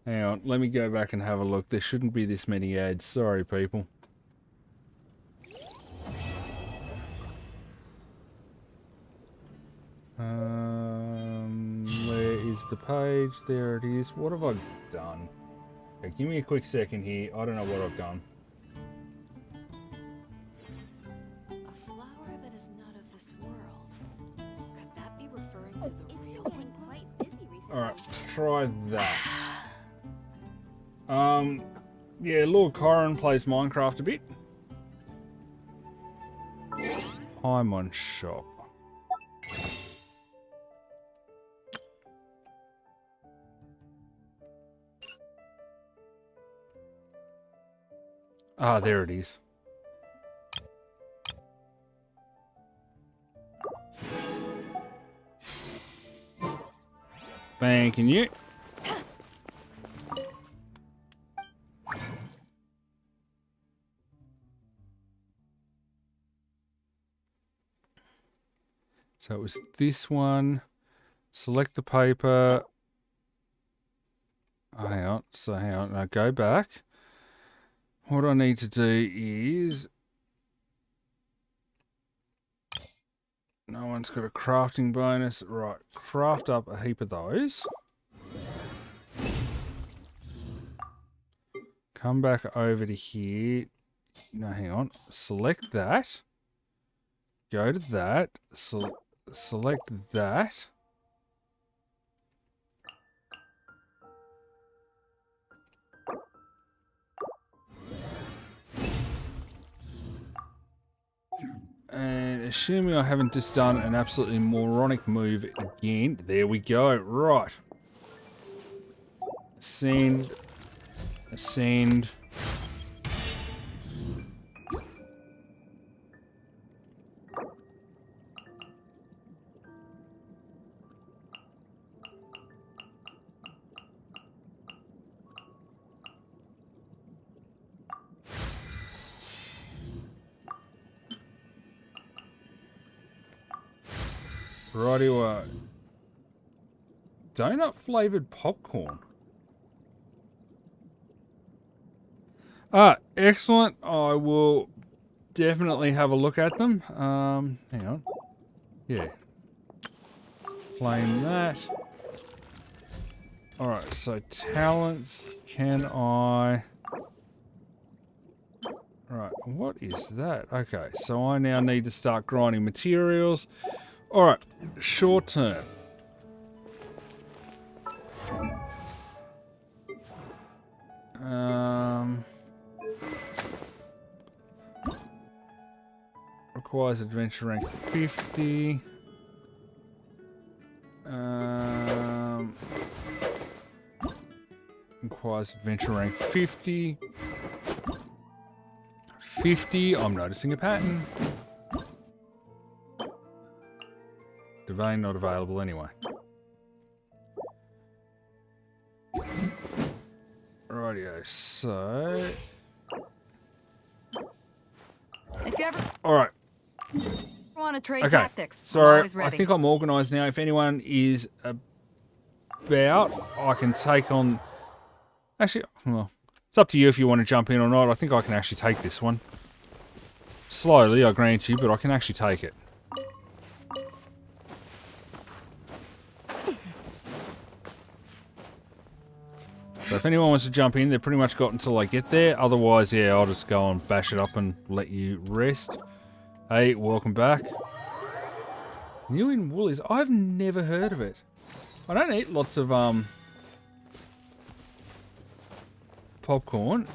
Hang on, let me go back and have a look. There shouldn't be this many ads. Sorry, people. Where is the page? There it is. What have I done? Okay, give me a quick second here. I don't know what I've done. A flower that is not of this world. Could that be referring to the It's real been getting quite busy recently. Alright, try that. Yeah, Lord Chiron plays Minecraft a bit. Paimon shop. Ah, there it is. Thanking you. So it was this one. Select the paper. Oh, hang on. So hang on. Now go back. What I need to do is... No one's got a crafting bonus. Right. Craft up a heap of those. Come back over to here. No, hang on. Select that. Go to that. Select that. And assuming I haven't just done an absolutely moronic move again. There we go. Right. Ascend. Ascend. Rightio. Donut flavored popcorn. Ah, excellent. I will definitely have a look at them. Hang on. Yeah. Claim that. Alright, so talents. Can I... Right, what is that? Okay, so I now need to start grinding materials. Alright, short term. Requires adventure rank 50. Requires adventure rank 50. 50. I'm noticing a pattern. Divine not available anyway. Rightio, so... If you ever All right. want to trade Okay. tactics, I'm Sorry, always I ready. think I'm organised now. If anyone is about, I can take on... Actually, well, it's up to you if you want to jump in or not. I think I can actually take this one. Slowly, I grant you, but I can actually take it. So if anyone wants to jump in, they've pretty much got until I get there. Otherwise, yeah, I'll just go and bash it up and let you rest. Hey, welcome back. New in Woolies. I've never heard of it. I don't eat lots of popcorn.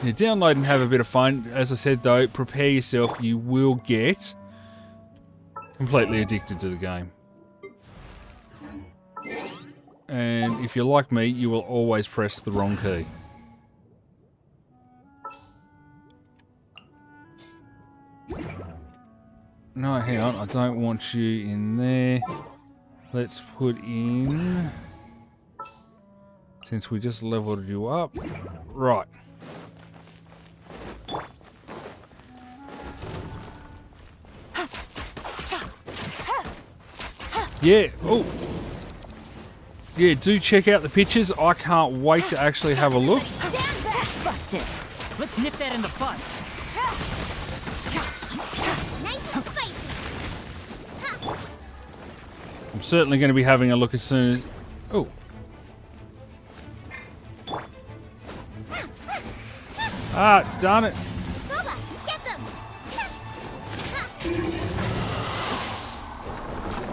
Yeah, download and have a bit of fun. As I said though, prepare yourself. You will get completely addicted to the game. And if you're like me, you will always press the wrong key. No, hang on. I don't want you in there. Let's put in... Since we just leveled you up. Right. Yeah. Oh. Yeah, do check out the pictures. I can't wait to actually have a look. Busted. Let's nip that in the bud. Nice and spicy. I'm certainly going to be having a look as soon as... Oh. Ah, darn it. Booba, get them.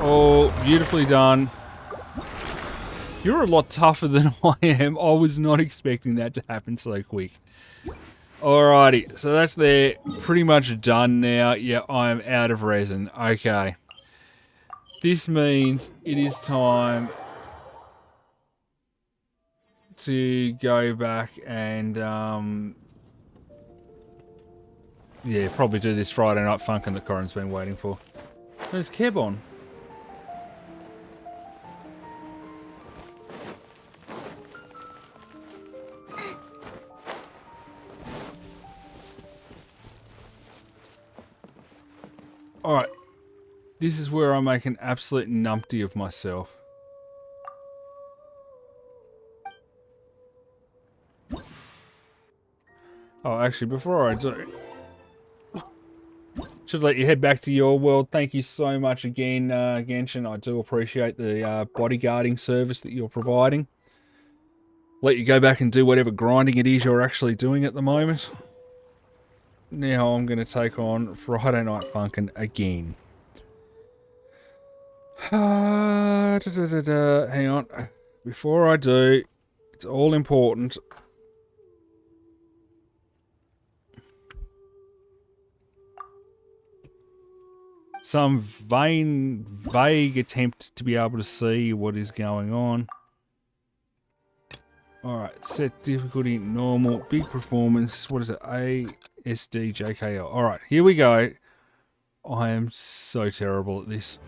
Oh, beautifully done. You're a lot tougher than I am. I was not expecting that to happen so quick. Alrighty, so that's there. Pretty much done now. Yeah, I am out of resin. Okay. This means it is time to go back and, yeah, probably do this Friday Night Funkin' that Corin's been waiting for. There's Kebon. Alright, this is where I make an absolute numpty of myself. Oh, actually, before I do... Should let you head back to your world. Thank you so much again, Genshin. I do appreciate the bodyguarding service that you're providing. Let you go back and do whatever grinding it is you're actually doing at the moment. Now I'm going to take on Friday Night Funkin' again. Hang on. Before I do, it's all important. Some vague attempt to be able to see what is going on. Alright, set difficulty, normal, big performance. What is it? ASDJKL. Alright, here we go. I am so terrible at this.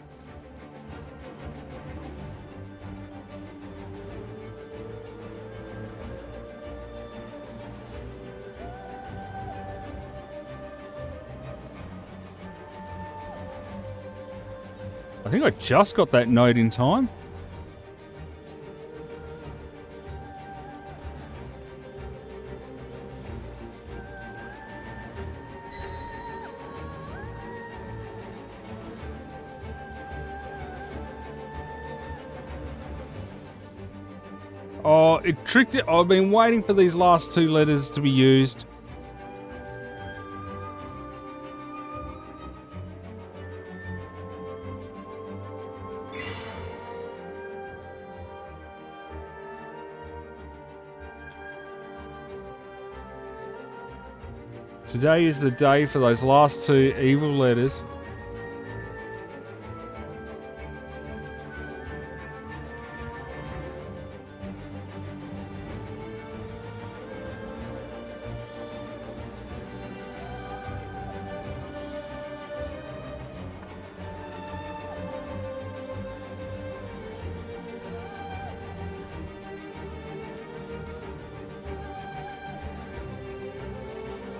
I think I just got that note in time. Oh, it tricked it. I've been waiting for these last two letters to be used. Today is the day for those last two evil letters.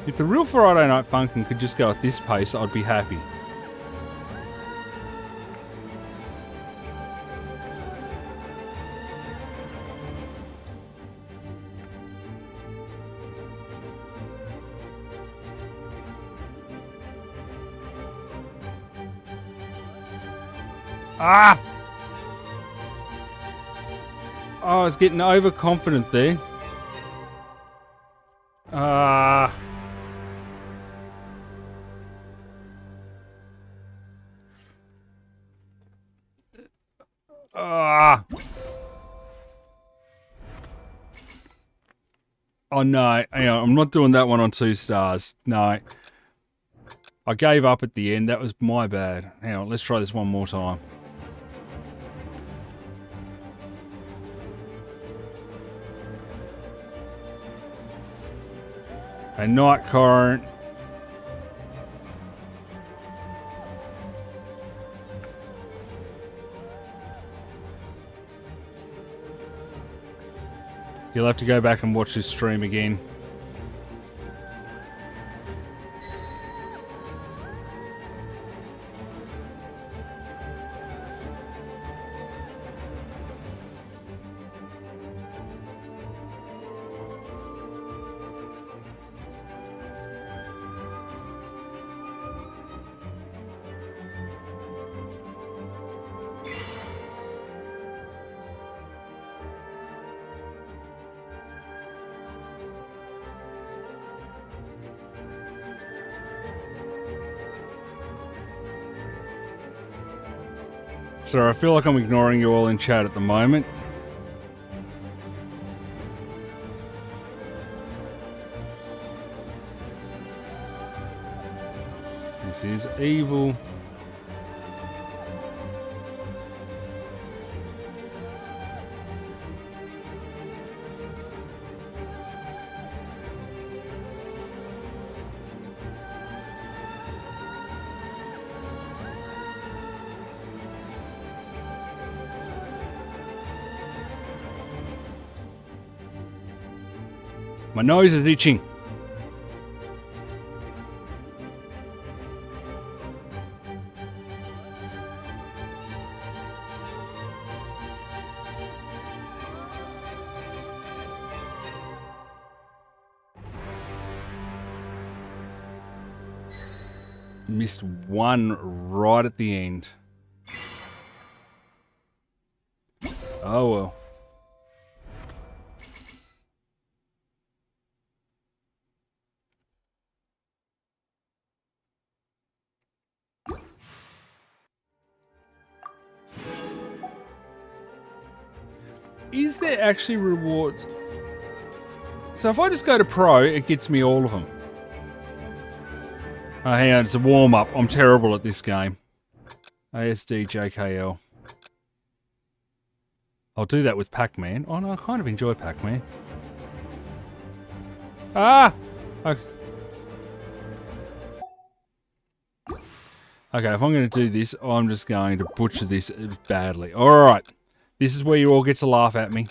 If the real Friday Night Funkin' could just go at this pace, I'd be happy. Ah! Oh, I was getting overconfident there. Ah. Ah. Oh no, hang on, I'm not doing that one on 2 stars. No. I gave up at the end. That was my bad. Hang on, let's try this one more time. A night current. You'll have to go back and watch this stream again. So I feel like I'm ignoring you all in chat at the moment. This is evil. My nose is itching. Missed one right at the end. Oh well. Is there actually rewards? So if I just go to Pro, it gets me all of them. Oh, hang on, it's a warm-up. I'm terrible at this game. ASD, JKL. I'll do that with Pac-Man. Oh no, I kind of enjoy Pac-Man. Ah! Okay. Okay, if I'm going to do this, I'm just going to butcher this badly. Alright. This is where you all get to laugh at me.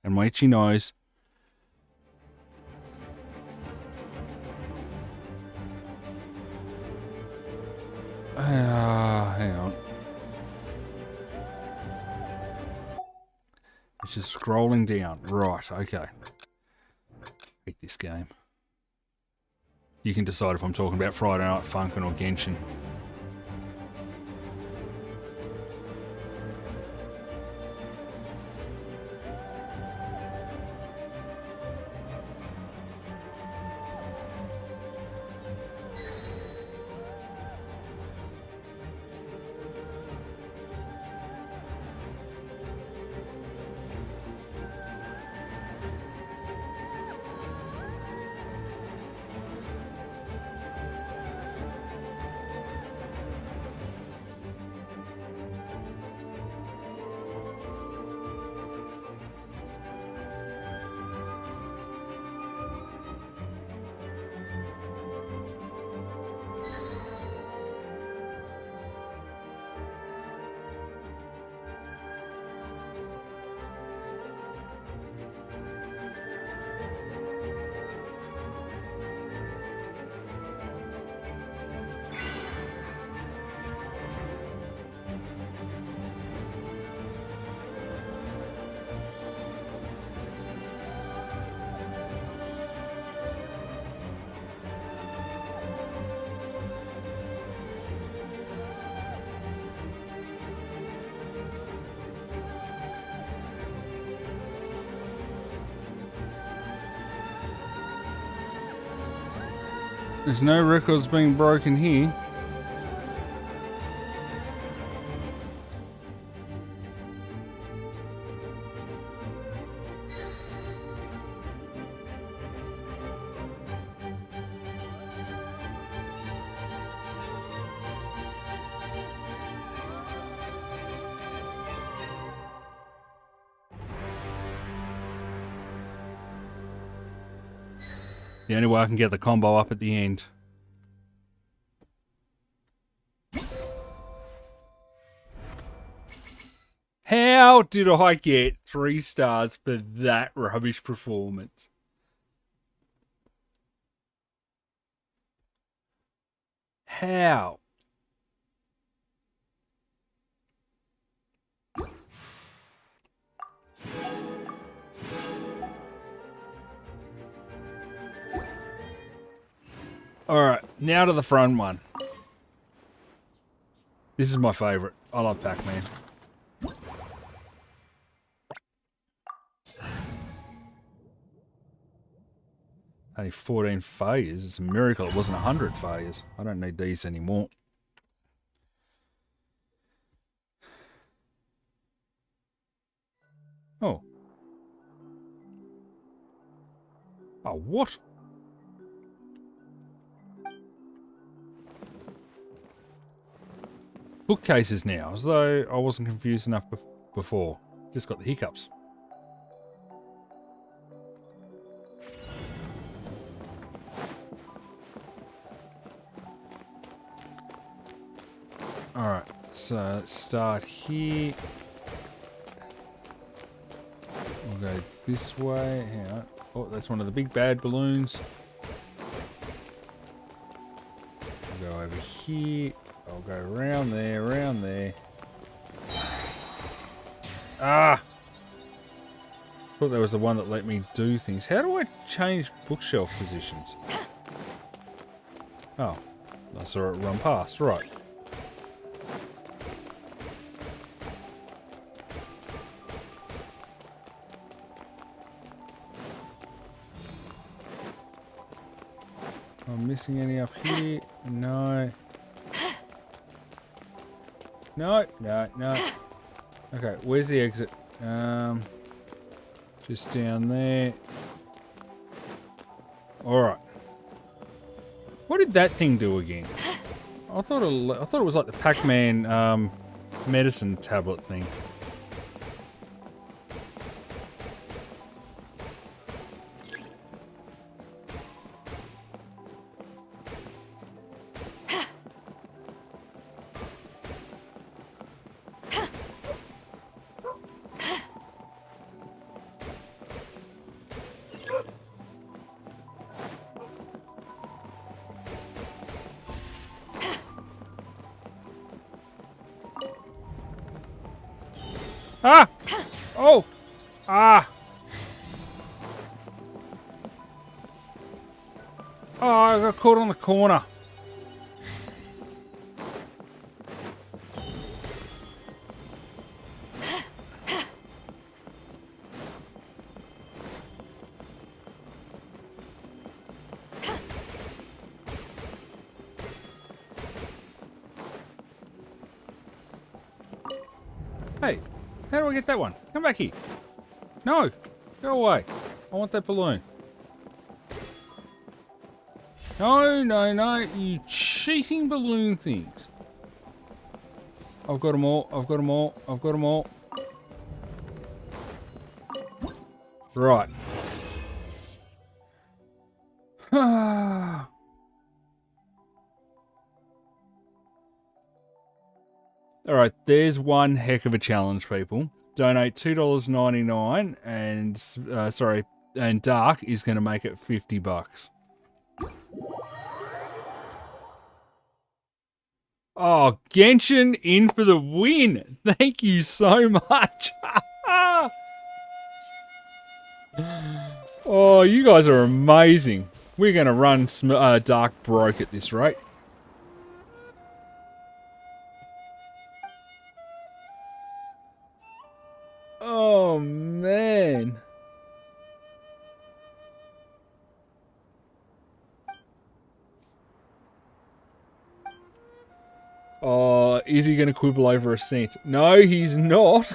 And my itchy nose. Hang on. It's just scrolling down. Right, okay. Hate this game. You can decide if I'm talking about Friday Night Funkin' or Genshin. There's no records being broken here. The only way I can get the combo up at the end. How did I get 3 stars for that rubbish performance? How? Alright, now to the front one. This is my favourite. I love Pac-Man. Only 14 failures. It's a miracle it wasn't 100 failures. I don't need these anymore. Oh. Oh, what? Bookcases now, as though I wasn't confused enough before. Just got the hiccups. Alright, so let's start here. We'll go this way. Hang on. Oh, that's one of the big bad balloons. We'll go over here. I'll go around there, around there. Ah! Thought there was the one that let me do things. How do I change bookshelf positions? Oh, I saw it run past. Right. Am I missing any up here? No. No, no, no. Okay, where's the exit? Just down there. Alright. What did that thing do again? I thought it was like the Pac-Man medicine tablet thing. Ah! Oh! Ah! Oh, I got caught on the corner. Hey, how do I get that one? Come back here. No, go away. I want that balloon. No, no, no, you cheating balloon things. I've got them all, I've got them all, I've got them all. Right. Alright, there's one heck of a challenge, people. Donate $2.99 and, and Dark is going to make it $50. Oh, Genshin in for the win. Thank you so much. Oh, you guys are amazing. We're going to run Dark broke at this rate. Oh, man. Oh, is he going to quibble over a cent? No, he's not.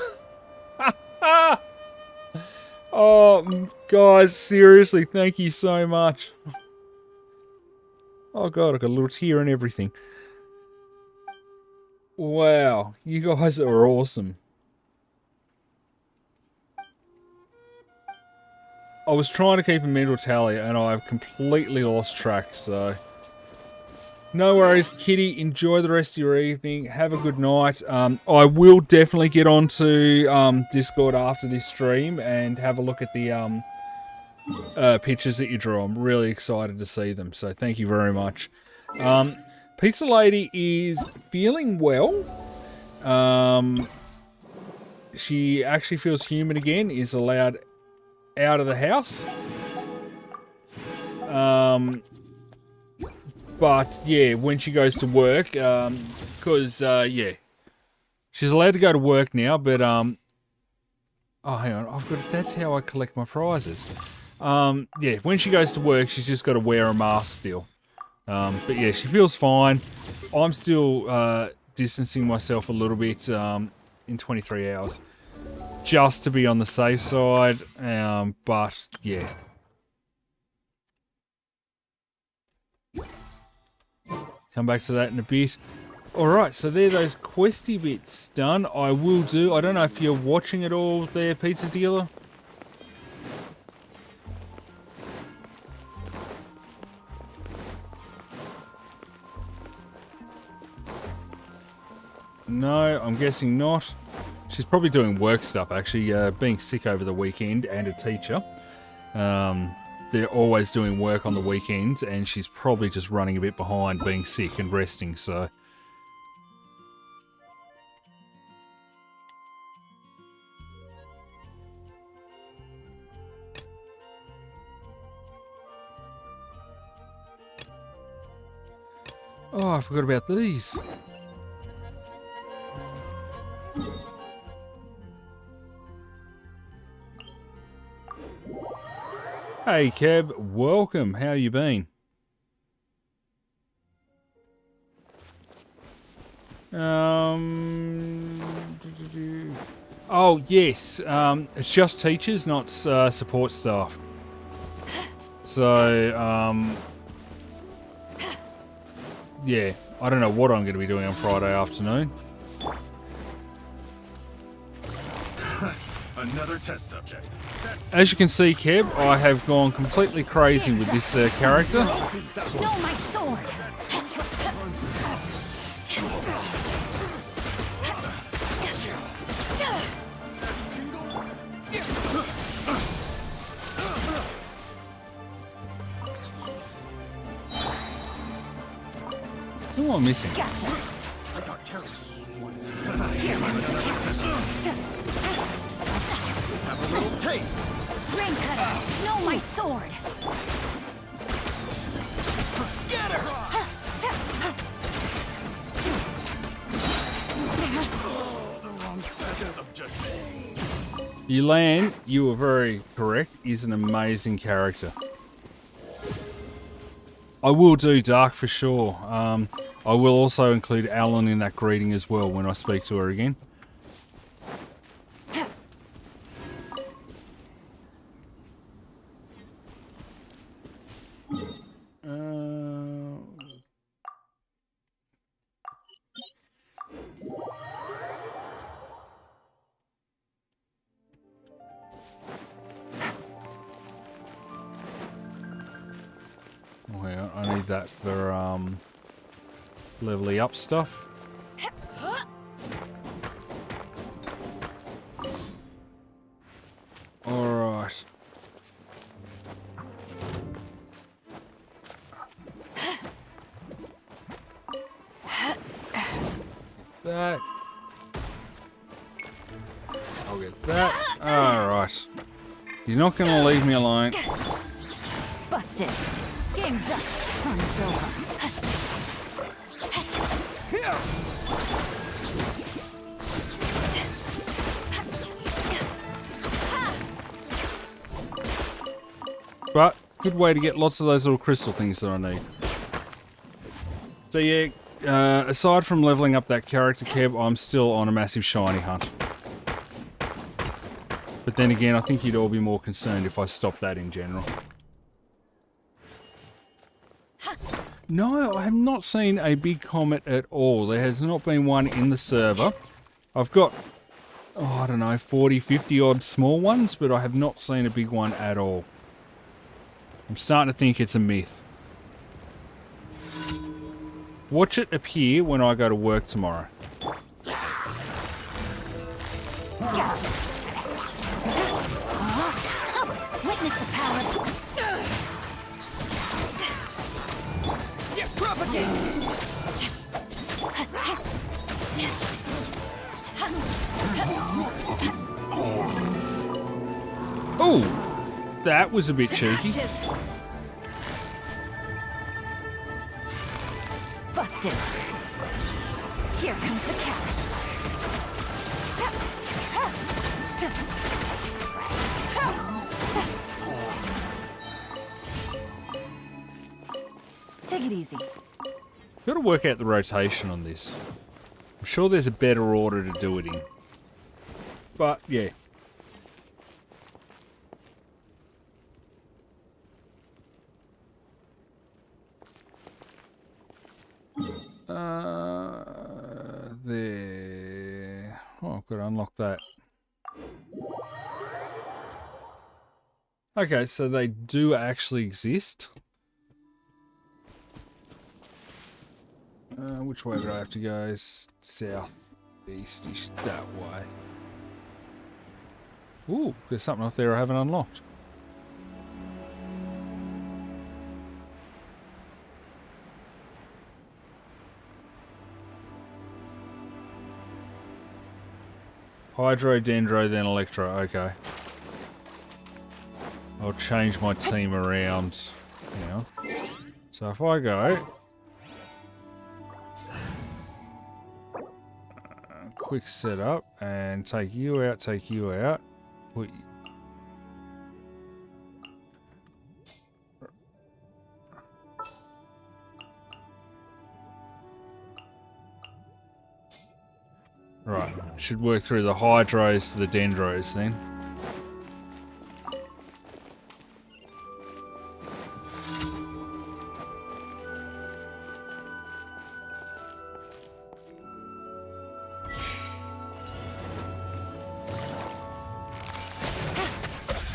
Oh, guys, seriously, thank you so much. Oh, God, I've got a little tear and everything. Wow, you guys are awesome. I was trying to keep a mental tally, and I've completely lost track, so... No worries, Kitty. Enjoy the rest of your evening. Have a good night. I will definitely get onto Discord after this stream and have a look at the pictures that you drew. I'm really excited to see them, so thank you very much. Pizza Lady is feeling well. She actually feels human again, is allowed out of the house. But, yeah, when she goes to work, because, yeah, she's allowed to go to work now, but, oh, hang on, that's how I collect my prizes. Yeah, when she goes to work, she's just got to wear a mask still. But, yeah, she feels fine. I'm still, distancing myself a little bit, in 23 hours, just to be on the safe side, but, yeah. Come back to that in a bit. Alright, so there those questy bits done. I will do. I don't know if you're watching it all there, Pizza Dealer. No, I'm guessing not. She's probably doing work stuff, actually. Being sick over the weekend and a teacher. They're always doing work on the weekends, and she's probably just running a bit behind being sick and resting, so... Oh, I forgot about these. Hey, Keb, welcome. How you been? Oh, yes. It's just teachers, not support staff. So, yeah. I don't know what I'm going to be doing on Friday afternoon. Another test subject. As you can see, Keb, I have gone completely crazy with this character. No, my sword! Who am I missing? Gotcha. I got careless. Have a little taste. Rain cutter! No, my sword! Scatter! Elan, you were very correct, is an amazing character. I will do Dark for sure. I will also include Alan in that greeting as well when I speak to her again. Well, I need that for leveling up stuff. Alright. That. I'll get that. Alright. You're not going to leave me alone. Busted. Game's up. Fun's over. But, good way to get lots of those little crystal things that I need. So yeah, aside from leveling up that character, Kev, I'm still on a massive shiny hunt. But then again, I think you'd all be more concerned if I stopped that in general. No, I have not seen a big comet at all. There has not been one in the server. I've got, oh, I don't know, 40, 50 odd small ones, but I have not seen a big one at all. I'm starting to think it's a myth. Watch it appear when I go to work tomorrow. Gotcha. Witness the power. Propagate. Oh, that was a bit cheeky. Busted. Here comes the cash. Take it easy. Got to work out the rotation on this. I'm sure there's a better order to do it in. But, yeah. There. Oh, I've got to unlock that. Okay, so they do actually exist. Which way do I have to go? South, east-ish, that way. Ooh, there's something up there I haven't unlocked. Hydro, Dendro, then Electro. Okay. I'll change my team around now. So if I go... quick setup and take you out, Put right, should work through the Hydros to the Dendros then.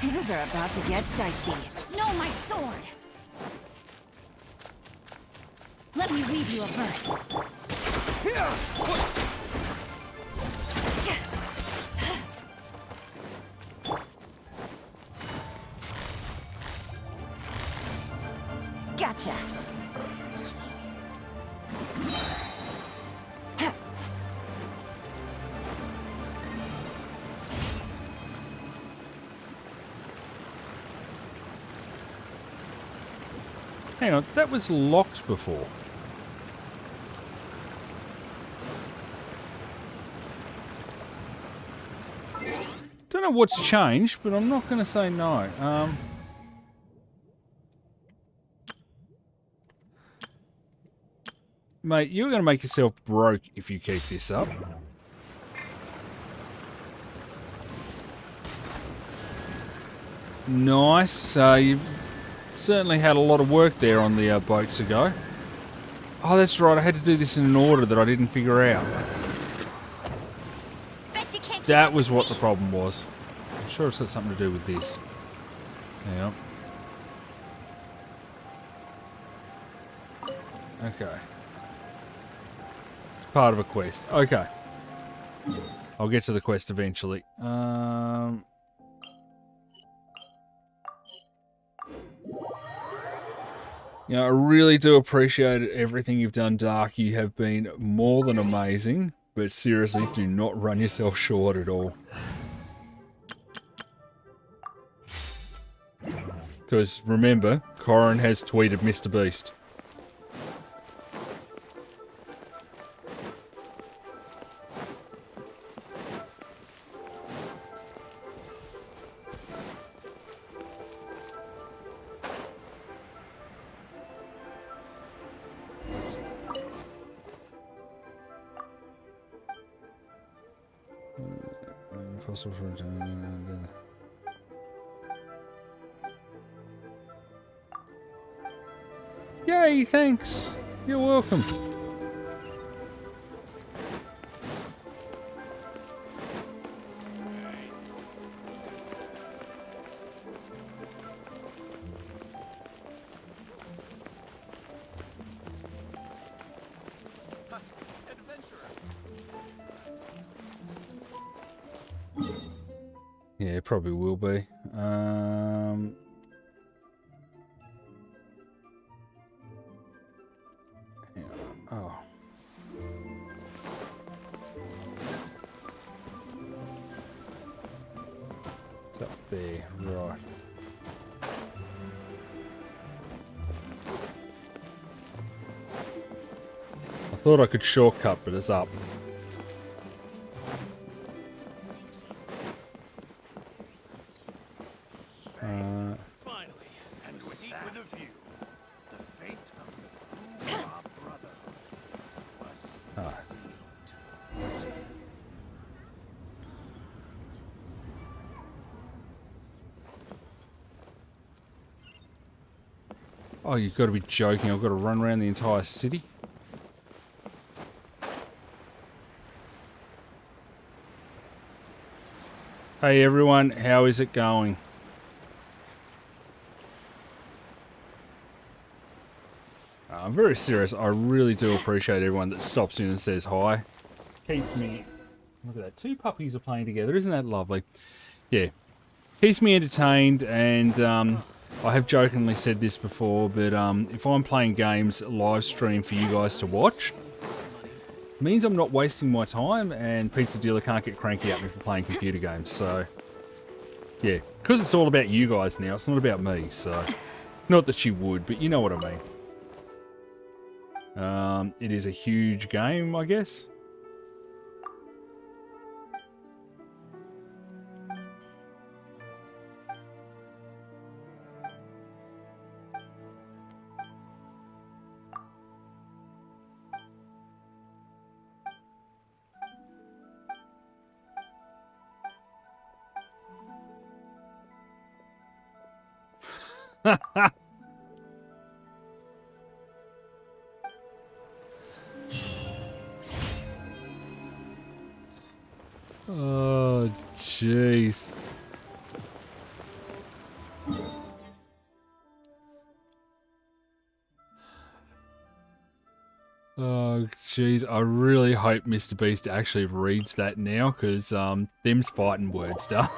Things are about to get dicey. No, my sword! Let me read you a verse. Gotcha. Hang on, that was locked before. Don't know what's changed, but I'm not going to say no. Mate, you're going to make yourself broke if you keep this up. Nice. You've certainly had a lot of work there on the boats ago. Oh, that's right. I had to do this in an order that I didn't figure out. That was what the problem was. I'm sure it's got something to do with this. Yeah. Okay. It's part of a quest. Okay. I'll get to the quest eventually. You know, I really do appreciate everything you've done, Dark. You have been more than amazing, but seriously, do not run yourself short at all. Because remember, Corin has tweeted Mr. Beast. Possible for Yay, thanks. You're welcome. Yeah, it probably will be. Hang on. Oh. It's up there, right. I thought I could shortcut, but it's up. Finally, and with a view, the fate of the Boo-Bob brother was sealed. Oh, you've got to be joking. I've got to run around the entire city? Hey everyone, how is it going? I'm very serious. I really do appreciate everyone that stops in and says hi. Keeps me... Look at that. 2 puppies are playing together. Isn't that lovely? Yeah. Keeps me entertained, and I have jokingly said this before, but if I'm playing games live stream for you guys to watch, it means I'm not wasting my time, and Pizza Dealer can't get cranky at me for playing computer games. So, yeah. Because it's all about you guys now. It's not about me, so... Not that you would, but you know what I mean. It is a huge game, I guess. Oh, jeez. Oh, jeez. I really hope Mr. Beast actually reads that now, because them's fighting words, stuff.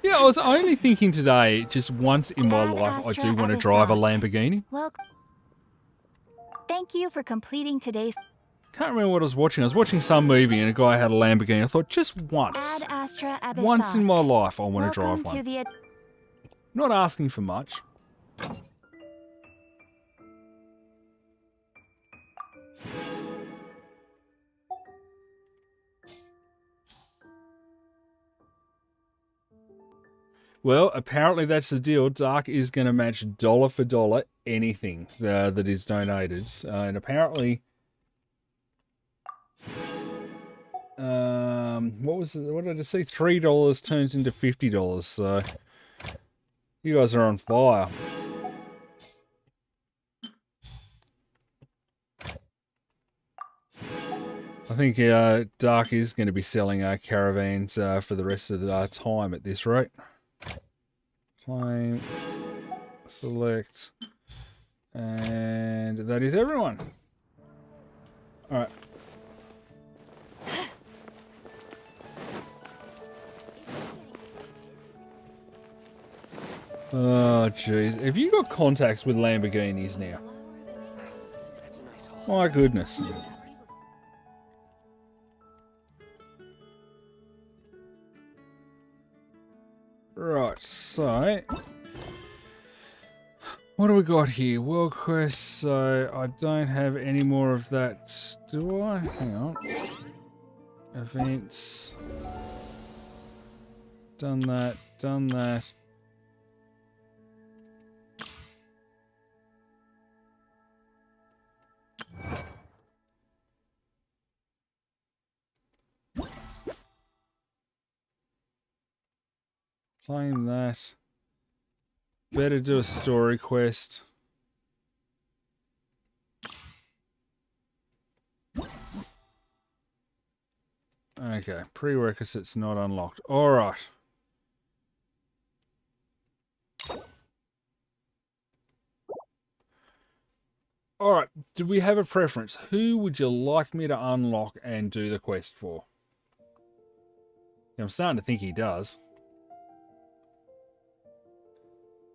Yeah, I was only thinking today, just once in my life, I do want to drive a Lamborghini. Well, thank you for completing today's... Can't remember what I was watching. I was watching some movie and a guy had a Lamborghini. I thought, just once. Ad Astra Once in my life, I want to drive Welcome one. to the... Not asking for much. Well, apparently that's the deal. Dark is going to match dollar for dollar anything that is donated. And apparently... what did I say? $3 turns into $50. So you guys are on fire. I think Dark is going to be selling caravans for the rest of the time at this rate. Claim, select, and that is everyone. All right. Oh, jeez. Have you got contacts with Lamborghinis now? My goodness. Right, so... What do we got here? World Quest, so I don't have any more of that, do I? Hang on. Events. Done that, done that. Claim that. Better do a story quest. Okay, prerequisites not unlocked. Alright. Alright, do we have a preference? Who would you like me to unlock and do the quest for? Yeah, I'm starting to think he does.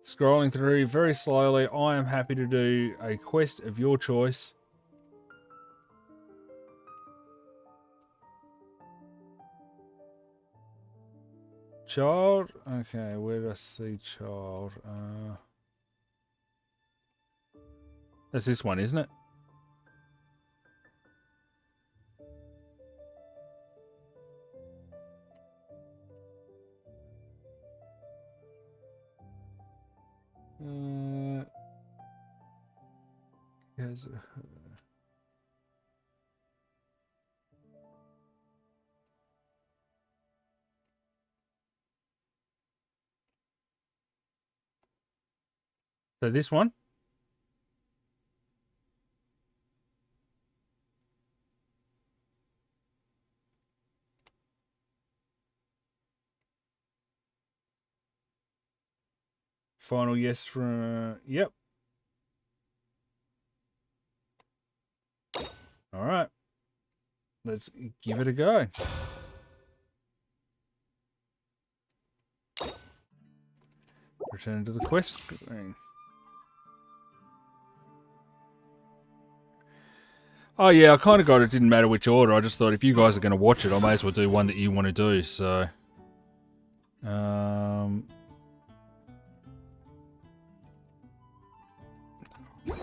Scrolling through very slowly, I am happy to do a quest of your choice. Child? Okay, where do I see child? That's this one, isn't it? Yes. So this one? Final yes from... Yep. Alright. Let's give it a go. Return to the quest screen. Oh yeah, I kind of got it. Didn't matter which order. I just thought if you guys are going to watch it, I may as well do one that you want to do. So,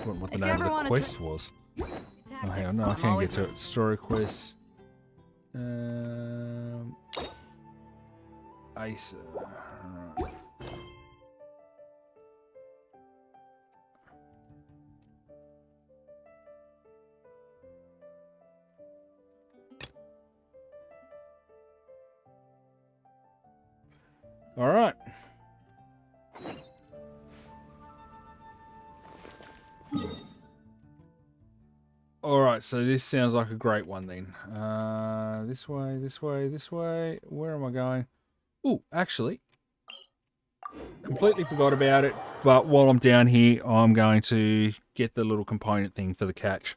what the name of the quest was? Oh, hang on, no, I can't get to it. Story quest. Ace. All right. All right, so this sounds like a great one then. This way, this way, this way. Where am I going? Oh, actually, completely forgot about it. But while I'm down here, I'm going to get the little component thing for the catch.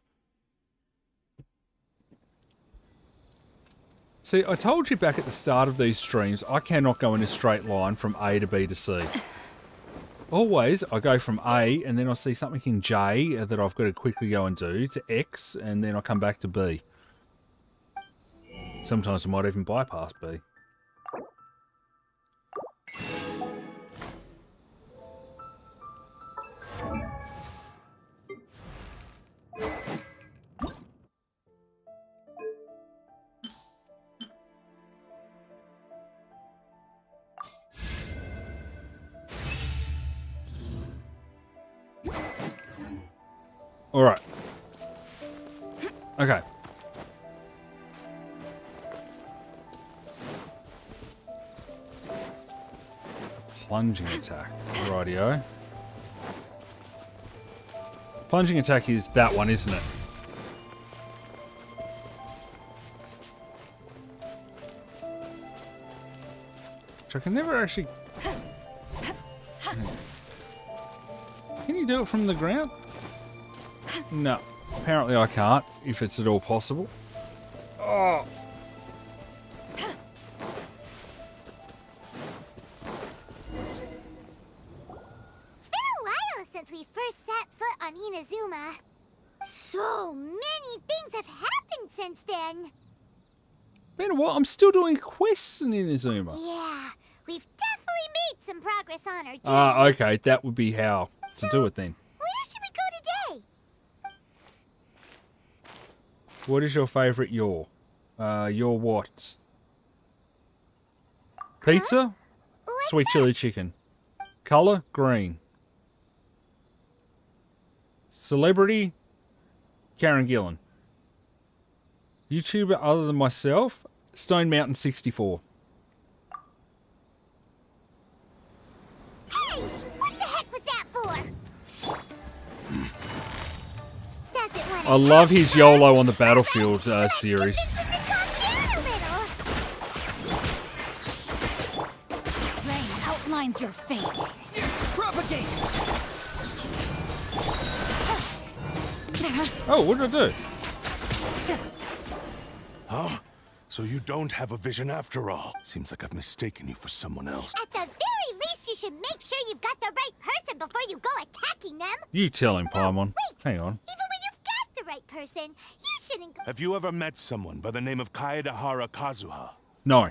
See, I told you back at the start of these streams, I cannot go in a straight line from A to B to C. Always, I go from A, and then I see something in J that I've got to quickly go and do, to X, and then I come back to B. Sometimes I might even bypass B. Alright. Okay. Plunging attack. Rightio. Plunging attack is that one, isn't it? Which I can never actually... Can you do it from the ground? No, apparently I can't, if it's at all possible. Oh. It's been a while since we first set foot on Inazuma. So many things have happened since then. Been a while. I'm still doing quests in Inazuma. Yeah, we've definitely made some progress on our journey. Ah, okay, that would be how to do it then. Where should we go today? What is your favourite your? Your what? Pizza? Sweet chili chicken. Colour? Green. Celebrity? Karen Gillan. YouTuber other than myself? Stone Mountain 64. I love his YOLO on the battlefield series. Rain outlines your fate. Propagate! Oh, what did I do? Huh? So you don't have a vision after all. Seems like I've mistaken you for someone else. At the very least, you should make sure you've got the right person before you go attacking them. You tell him, Paimon. Hang on. Even when you've got the right person, you shouldn't go. Have you ever met someone by the name of Kaedahara Kazuha? No.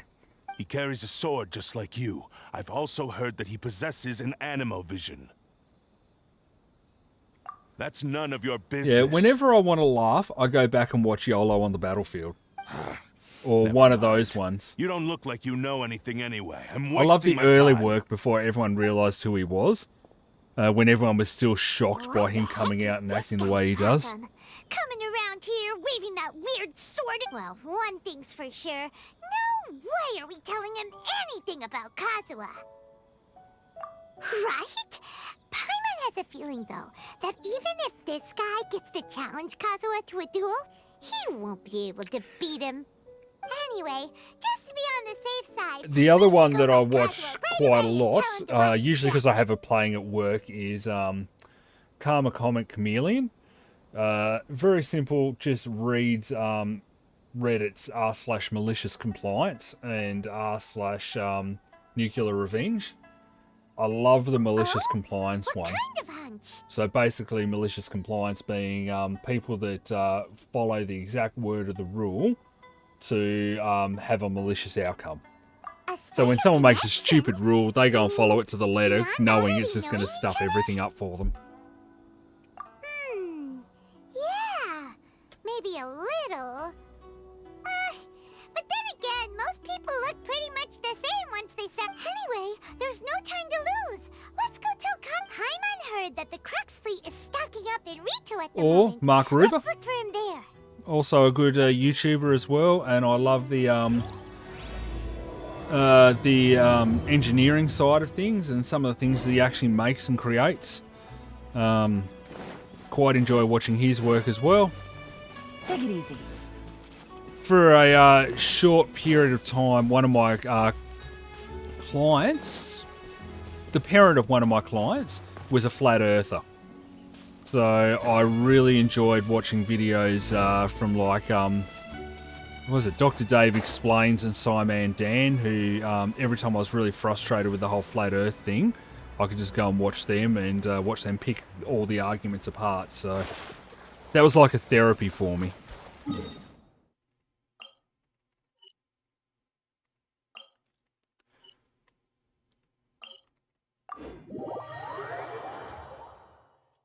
He carries a sword just like you. I've also heard that he possesses an animo vision. That's none of your business. Yeah, whenever I want to laugh, I go back and watch YOLO on the battlefield. Or one of those ones. You don't look like you know anything anyway. I love the early work before everyone realised who he was. When everyone was still shocked by him coming out and acting the way he does. Coming around here, waving that weird sword. Well, one thing's for sure. No way are we telling him anything about Kazuha. Right? Paimon has a feeling, though, that even if this guy gets to challenge Kazuha to a duel, he won't be able to beat him. Anyway, just to be on the safe side... The other one that I watch quite a lot, usually because I have her playing at work, is Karma Comic Chameleon. Very simple, just reads Reddit's r/malicious compliance and r/nuclear revenge. I love the malicious compliance one. So basically malicious compliance being people that follow the exact word of the rule to have a malicious outcome. So when someone makes a stupid rule, they go and follow it to the letter, knowing it's just going to stuff everything up for them. Yeah, maybe a little. But then again, most people look pretty much the same once they start. Anyway, there's no time to lose. Let's go tell Paimon heard that the Crux fleet is stocking up in Rito at the moment. Or Mark Ruber. Let's look for him there. Also a good YouTuber as well, and I love the engineering side of things and some of the things that he actually makes and creates. Quite enjoy watching his work as well. Take it easy. For a short period of time, one of my clients, the parent of one of my clients, was a flat earther. So I really enjoyed watching videos from like, what was it, Dr. Dave Explains and Simon Dan, who every time I was really frustrated with the whole flat earth thing, I could just go and watch them and watch them pick all the arguments apart. So that was like a therapy for me.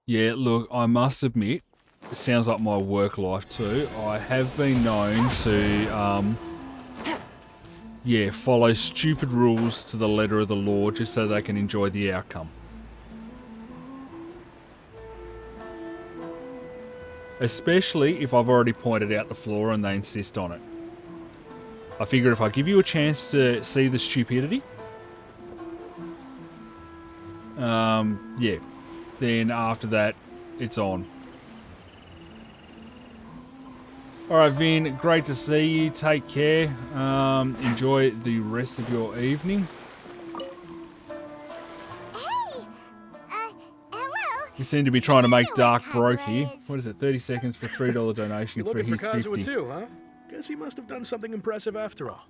Yeah, look, I must admit, it sounds like my work life too. I have been known to, follow stupid rules to the letter of the law just so they can enjoy the outcome. Especially if I've already pointed out the flaw and they insist on it. I figure if I give you a chance to see the stupidity, then after that, it's on. Alright, Vin, great to see you. Take care. Enjoy the rest of your evening. You seem to be trying to make Dark broke here. What is it, 30 seconds for $3 donation for his 50. Too, huh? Guess he must have done something impressive after all.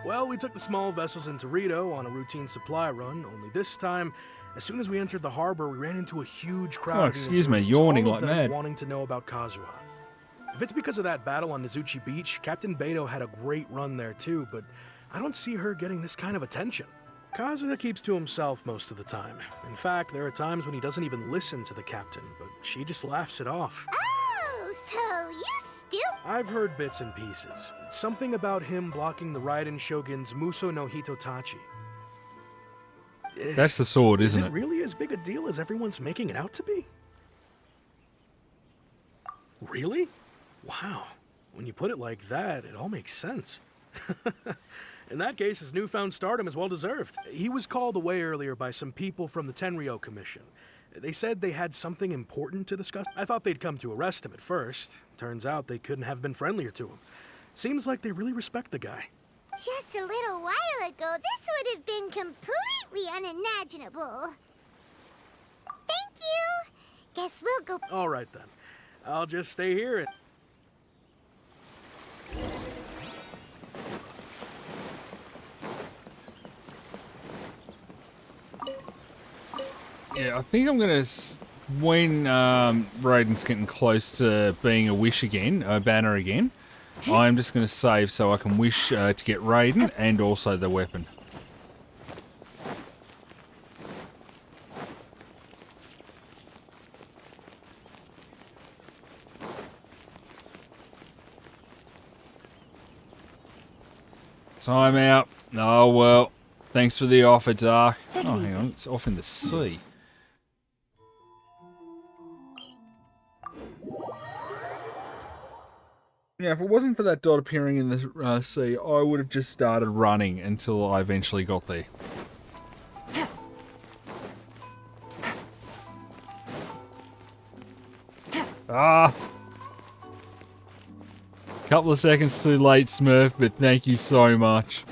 Well, we took the small vessels into Rito on a routine supply run, only this time, as soon as we entered the harbor, we ran into a huge crowd. Oh, excuse me, yawning like mad. Wanting to know about Kazuha. If it's because of that battle on Nizuchi Beach, Captain Beto had a great run there too, but I don't see her getting this kind of attention. Kazuha keeps to himself most of the time. In fact, there are times when he doesn't even listen to the captain, but she just laughs it off. Oh, so you still... I've heard bits and pieces. It's something about him blocking the Raiden Shogun's Muso no Hitotachi. That's the sword, isn't it? Is it really as big a deal as everyone's making it out to be? Really? Wow. When you put it like that, it all makes sense. In that case, his newfound stardom is well deserved. He was called away earlier by some people from the Tenryo Commission. They said they had something important to discuss. I thought they'd come to arrest him at first. Turns out they couldn't have been friendlier to him. Seems like they really respect the guy. Just a little while ago, this would have been completely unimaginable. Thank you. Guess we'll go. All right then. I'll just stay here and... Yeah, I think I'm gonna when Raiden's getting close to being a wish again, a banner again. I'm just gonna save so I can wish to get Raiden and also the weapon. Time out. Oh well. Thanks for the offer, Dark. Oh, hang on. It's off in the sea. Yeah, if it wasn't for that dot appearing in the sea, I would have just started running until I eventually got there. Ah! Couple of seconds too late, Smurf, but thank you so much.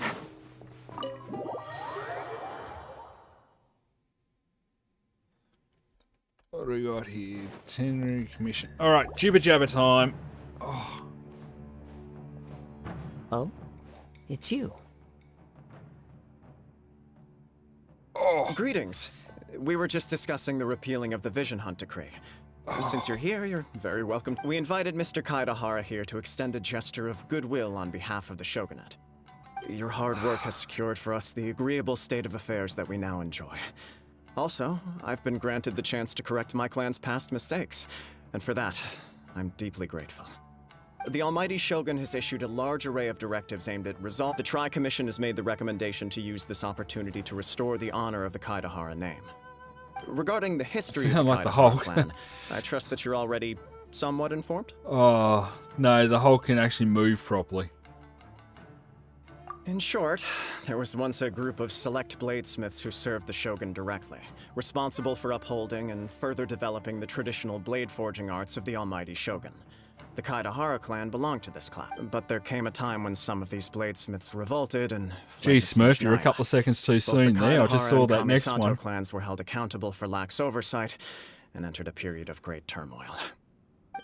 What do we got here? Tenry commission. Alright, jibber jabber time. Oh, it's you. Greetings. We were just discussing the repealing of the Vision Hunt Decree. Since you're here, you're very welcome. We invited Mr. Kaidahara here to extend a gesture of goodwill on behalf of the Shogunate. Your hard work has secured for us the agreeable state of affairs that we now enjoy. Also, I've been granted the chance to correct my clan's past mistakes, and for that, I'm deeply grateful. The Almighty Shogun has issued a large array of directives aimed at resolve. The Tri-Commission has made the recommendation to use this opportunity to restore the honor of the Kaidahara name. Regarding the history of the like the Kaidahara Hulk. clan, I trust that you're already somewhat informed? Oh, no, the Hulk can actually move properly. In short, there was once a group of select bladesmiths who served the Shogun directly, responsible for upholding and further developing the traditional blade forging arts of the Almighty Shogun. The Kaidahara clan belonged to this class, but there came a time when some of these bladesmiths revolted and fled Gee, to Smurf, you're a Snaya. couple of seconds too Both soon the there. I just Kaidahara saw and that next Kamisato one. clans were held accountable for lax oversight and entered a period of great turmoil.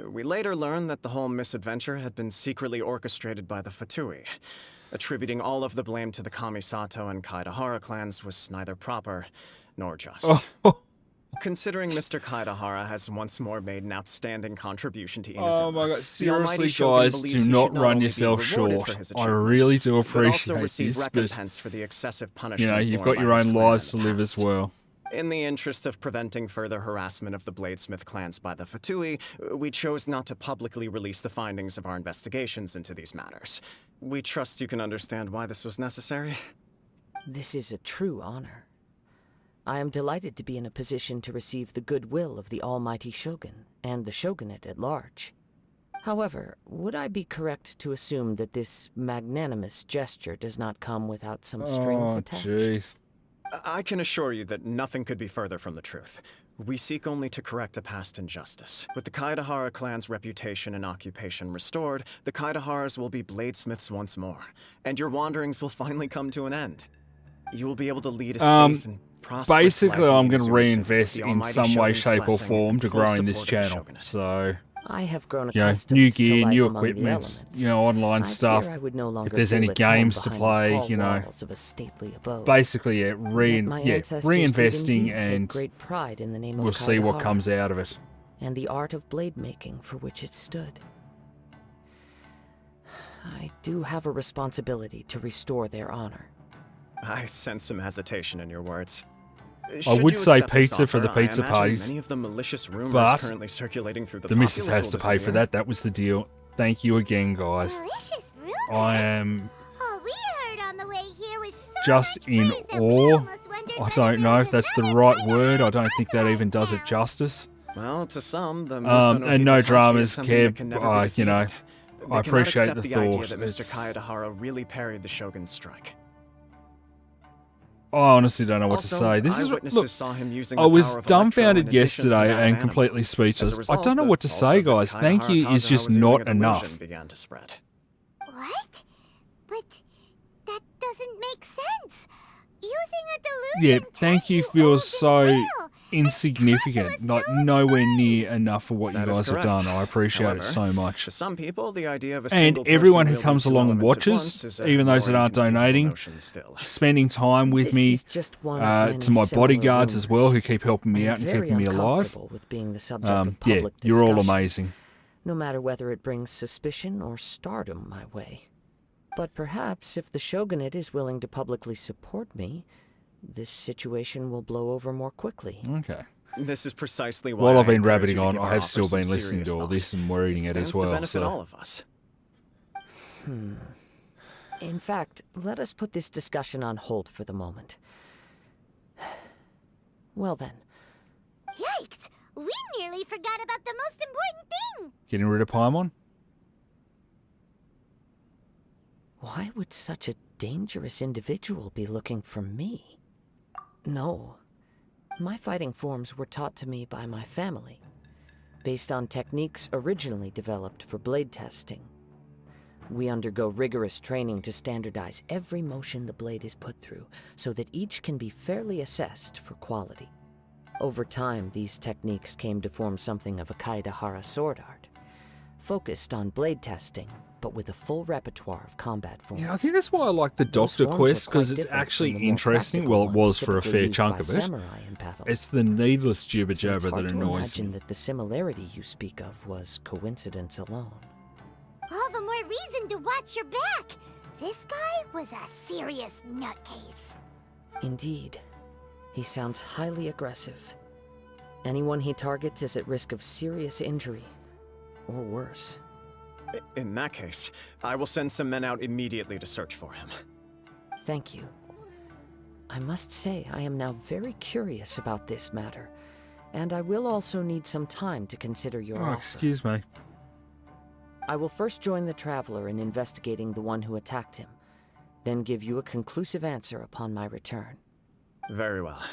We later learned that the whole misadventure had been secretly orchestrated by the Fatui. Attributing all of the blame to the Kamisato and Kaidahara clans was neither proper nor just. Considering Mr. Kaidahara has once more made an outstanding contribution to Inazuma, Oh my god, the Almighty seriously Shogun guys, believes do he not should not run only be yourself rewarded short. for his I achievements, really do but also appreciate receive this, but recompense for the excessive punishment you know, you've borne got your by his own clan lives to in the live as past. well. In the interest of preventing further harassment of the Bladesmith clans by the Fatui, we chose not to publicly release the findings of our investigations into these matters. We trust you can understand why this was necessary. This is a true honor. I am delighted to be in a position to receive the goodwill of the Almighty Shogun and the Shogunate at large. However, would I be correct to assume that this magnanimous gesture does not come without some strings attached? Jeez. I can assure you that nothing could be further from the truth. We seek only to correct a past injustice. With the Kaidahara clan's reputation and occupation restored, the Kaidaharas will be bladesmiths once more, and your wanderings will finally come to an end. You will be able to lead a safe and prosperous Basically, life in I'm going to Inazuma reinvest with the in Almighty some way, Shogun's shape, or blessing form and to full growing this support of the channel. Shogunate. So, I have grown you know, accustomed new to gear, life new among the equipment, elements. you know, online I stuff. fear I would no longer If there's feel any at home games to behind the play, tall you know, walls of a stately abode. basically, yeah, Yet my ancestors did reinvesting indeed take and great pride in the name we'll of see what Kaidahara comes out of it. and the art of blade making for which it stood. I do have a responsibility to restore their honor. I sense some hesitation in your words. I would say pizza for the pizza parties, many of the malicious rumors but currently circulating through the missus populace has will to pay for disappear. that. That was the deal. Thank you again, guys. Delicious rumors. I am All we heard on the way here was so just much in praise that we awe. almost wondered I whether don't there know was if that's the right word. I don't think that even does it justice. Well, to some, the And no dramas, Kev. Kev. You know, I appreciate the the idea thought. that Mr. It's- Kaidahara really parried the Shogun's strike. I honestly don't know what to Also, say. This is eyewitnesses look. saw him using I the was power of dumbfounded electro in addition to yesterday that of and animal. completely As a speechless. I result, don't know the what to say, falsehood that guys. Thank Kaidahara you is Kazuha just was using not a delusion enough. began to spread. What? But that doesn't make sense. Using a delusion. Yeah, thank you feels so insignificant, like nowhere near enough for what you That is guys have correct. done. I appreciate However, it so much. To some people, the idea of a And single person everyone who wielding comes two along and elements at once watches, is a even those more that aren't inconceivable donating, notion still. spending time with This me, is just one of many to my similar bodyguards as well, who rumors. keep helping me I'm out and very keeping me alive. uncomfortable with being the subject of Yeah, public you're all discussion, amazing. no matter whether it brings suspicion or stardom my way. But perhaps if the Shogunate is willing to publicly support me, this situation will blow over more quickly. Okay. This is precisely why While I've I been encourage rabbiting you to on, give I our have offer still some been listening serious to all thought. this and reading it as stands to well. benefit So. all of us. In fact, let us put this discussion on hold for the moment. Well then, Yikes! We nearly forgot about the most important thing. Getting rid of Paimon? why would such a dangerous individual be looking for me? No. My fighting forms were taught to me by my family, based on techniques originally developed for blade testing. We undergo rigorous training to standardize every motion the blade is put through, so that each can be fairly assessed for quality. Over time, these techniques came to form something of a Kaidahara sword art, focused on blade testing, but with a full repertoire of combat forms. Yeah, I think that's why I like the Those Doctor forms are quest, because quite it's different actually from the more interesting. practical Well, it was ones for a typically fair used chunk by of it. samurai in battle. It's the needless jibber So it's jabber hard that to annoys imagine me. that the similarity you speak of was coincidence alone. All the more reason to watch your back. This guy was a serious nutcase. Indeed. He sounds highly aggressive. Anyone he targets is at risk of serious injury, or worse. In that case, I will send some men out immediately to search for him. Thank you. I must say I am now very curious about this matter, and I will also need some time to consider your Oh, offer. excuse me. I will first join the Traveler in investigating the one who attacked him, then give you a conclusive answer upon my return. Very well.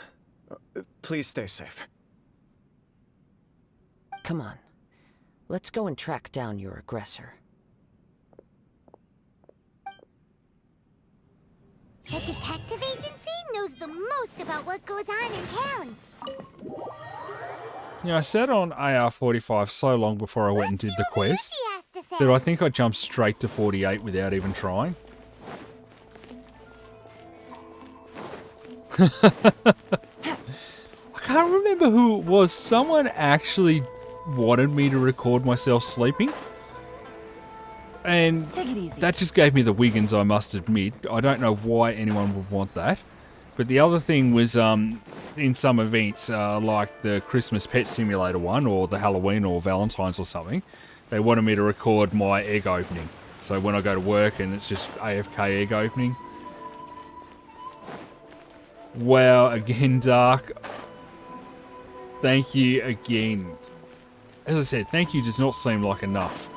Please stay safe. Come on. Let's go and track down your aggressor. The detective agency knows the most about what goes on in town. Yeah, I sat on AR-45 so long before I went and did the quest that I think I jumped straight to 48 without even trying. I can't remember who it was. Someone actually wanted me to record myself sleeping. And Take it easy. that just gave me the Wiggins, I must admit. I don't know why anyone would want that. But the other thing was, in some events, like the Christmas Pet Simulator one, or the Halloween or Valentine's or something, they wanted me to record my egg opening. So when I go to work and it's just AFK egg opening. Wow, again, Dark. Thank you again. As I said, thank you does not seem like enough.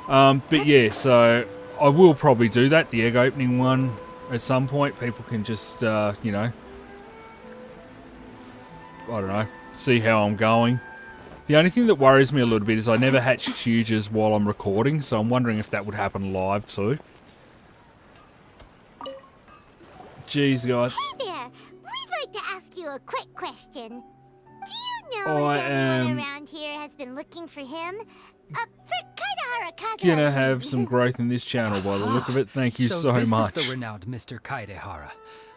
But yeah, so I will probably do that, the egg opening one, at some point. People can just, you know, I don't know, see how I'm going. The only thing that worries me a little bit is I never hatch huges while I'm recording, so I'm wondering if that would happen live too. Jeez, guys. Hey there! We'd like to ask you a quick question. Do you know I if anyone am around here has been looking for him? For Kaidahara Kazuha. gonna have some growth in this channel by the look of it. Thank you so this much. is the renowned Mr. Kaidahara.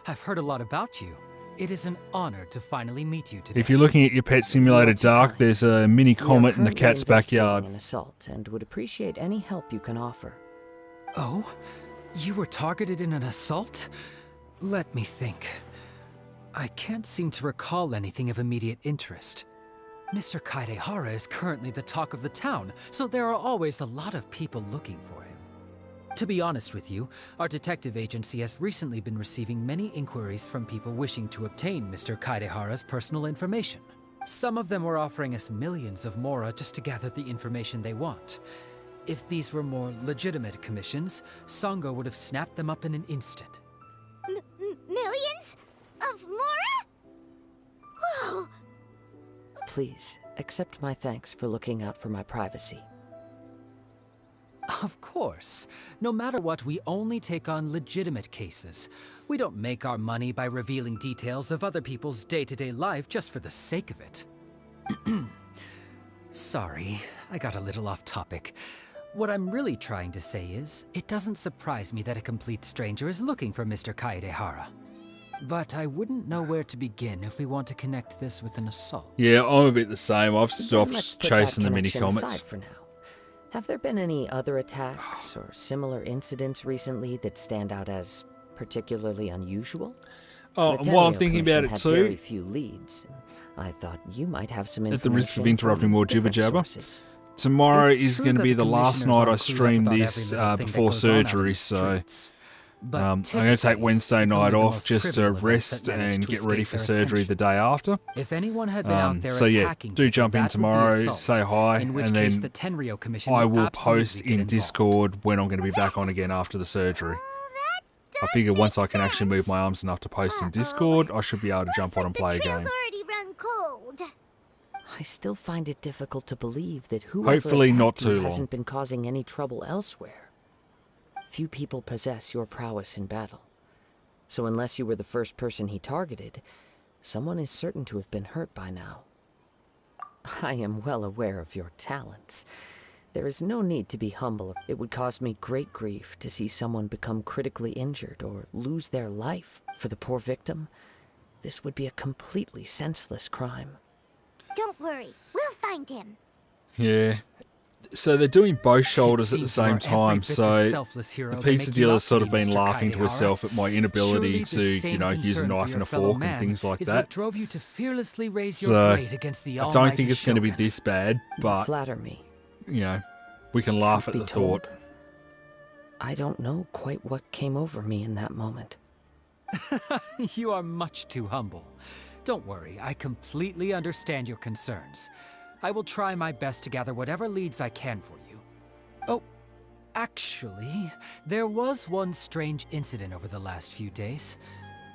I've heard a lot about you. It is an honor to finally meet you today. If you're looking at your Pet Simulator Dark, there's a mini We are comet in the currently cat's backyard. investigating an assault and would appreciate any help you can offer. Oh? You were targeted in an assault? Let me think. I can't seem to recall anything of immediate interest. Mr. Kaidahara is currently the talk of the town, so there are always a lot of people looking for him. To be honest with you, our detective agency has recently been receiving many inquiries from people wishing to obtain Mr. Kaidahara's personal information. Some of them were offering us millions of mora just to gather the information they want. If these were more legitimate commissions, Sango would have snapped them up in an instant. Millions? please, accept my thanks for looking out for my privacy. Of course. No matter what, we only take on legitimate cases. We don't make our money by revealing details of other people's day-to-day life just for the sake of it. Sorry, I got a little off topic. What I'm really trying to say is, it doesn't surprise me that a complete stranger is looking for Mr. Kaedehara. But I wouldn't know where to begin if we want to connect this with an assault. Yeah, I'm a bit the same. I've Then let's stopped put chasing that the mini connection comics. aside for now. Have there been any other attacks or similar incidents recently that stand out as particularly unusual? Oh, The while I'm Tenryo thinking about Commission it had too, very few leads. I thought you might have some information. at the risk of interrupting from more jibber different jabber, sources. tomorrow It's is true going to that be the the last commissioners night I aren't clued up stream about this every little thing that before goes on out in surgery, the so streets. But I'm going to take typically, Wednesday it's night only the off most just to trivial events rest that manage and to get ready escape for their surgery attention. the day after. If anyone had been out there So yeah, attacking do people, jump in that would be tomorrow, assault, say hi, in which and case then the Tenryo Commission I would will absolutely post get in involved. Discord when I'm going to be back on again after the surgery. I figure once I can actually move my arms enough to post in Discord, I should be able to jump on and play a game. Already run cold. I still find it difficult to believe that whoever Hopefully attacked not you too long. hasn't been causing any trouble elsewhere. Few people possess your prowess in battle. So unless you were the first person he targeted, someone is certain to have been hurt by now. I am well aware of your talents. There is no need to be humble. It would cause me great grief to see someone become critically injured or lose their life. For the poor victim, this would be a completely senseless crime. Don't worry, we'll find him. Yeah. So they're doing both shoulders at the same time, so the pizza dealer's sort of been laughing to herself at my inability to, you know, use a knife and a fork and things like that. Drove you to fearlessly raise your So blade against the I don't think it's going to be this bad, You but, flatter me. you know, we can laugh at Truth the be thought. told, I don't know quite what came over me in that moment. You are much too humble. Don't worry, I completely understand your concerns. I will try my best to gather whatever leads I can for you. Oh, actually, there was one strange incident over the last few days.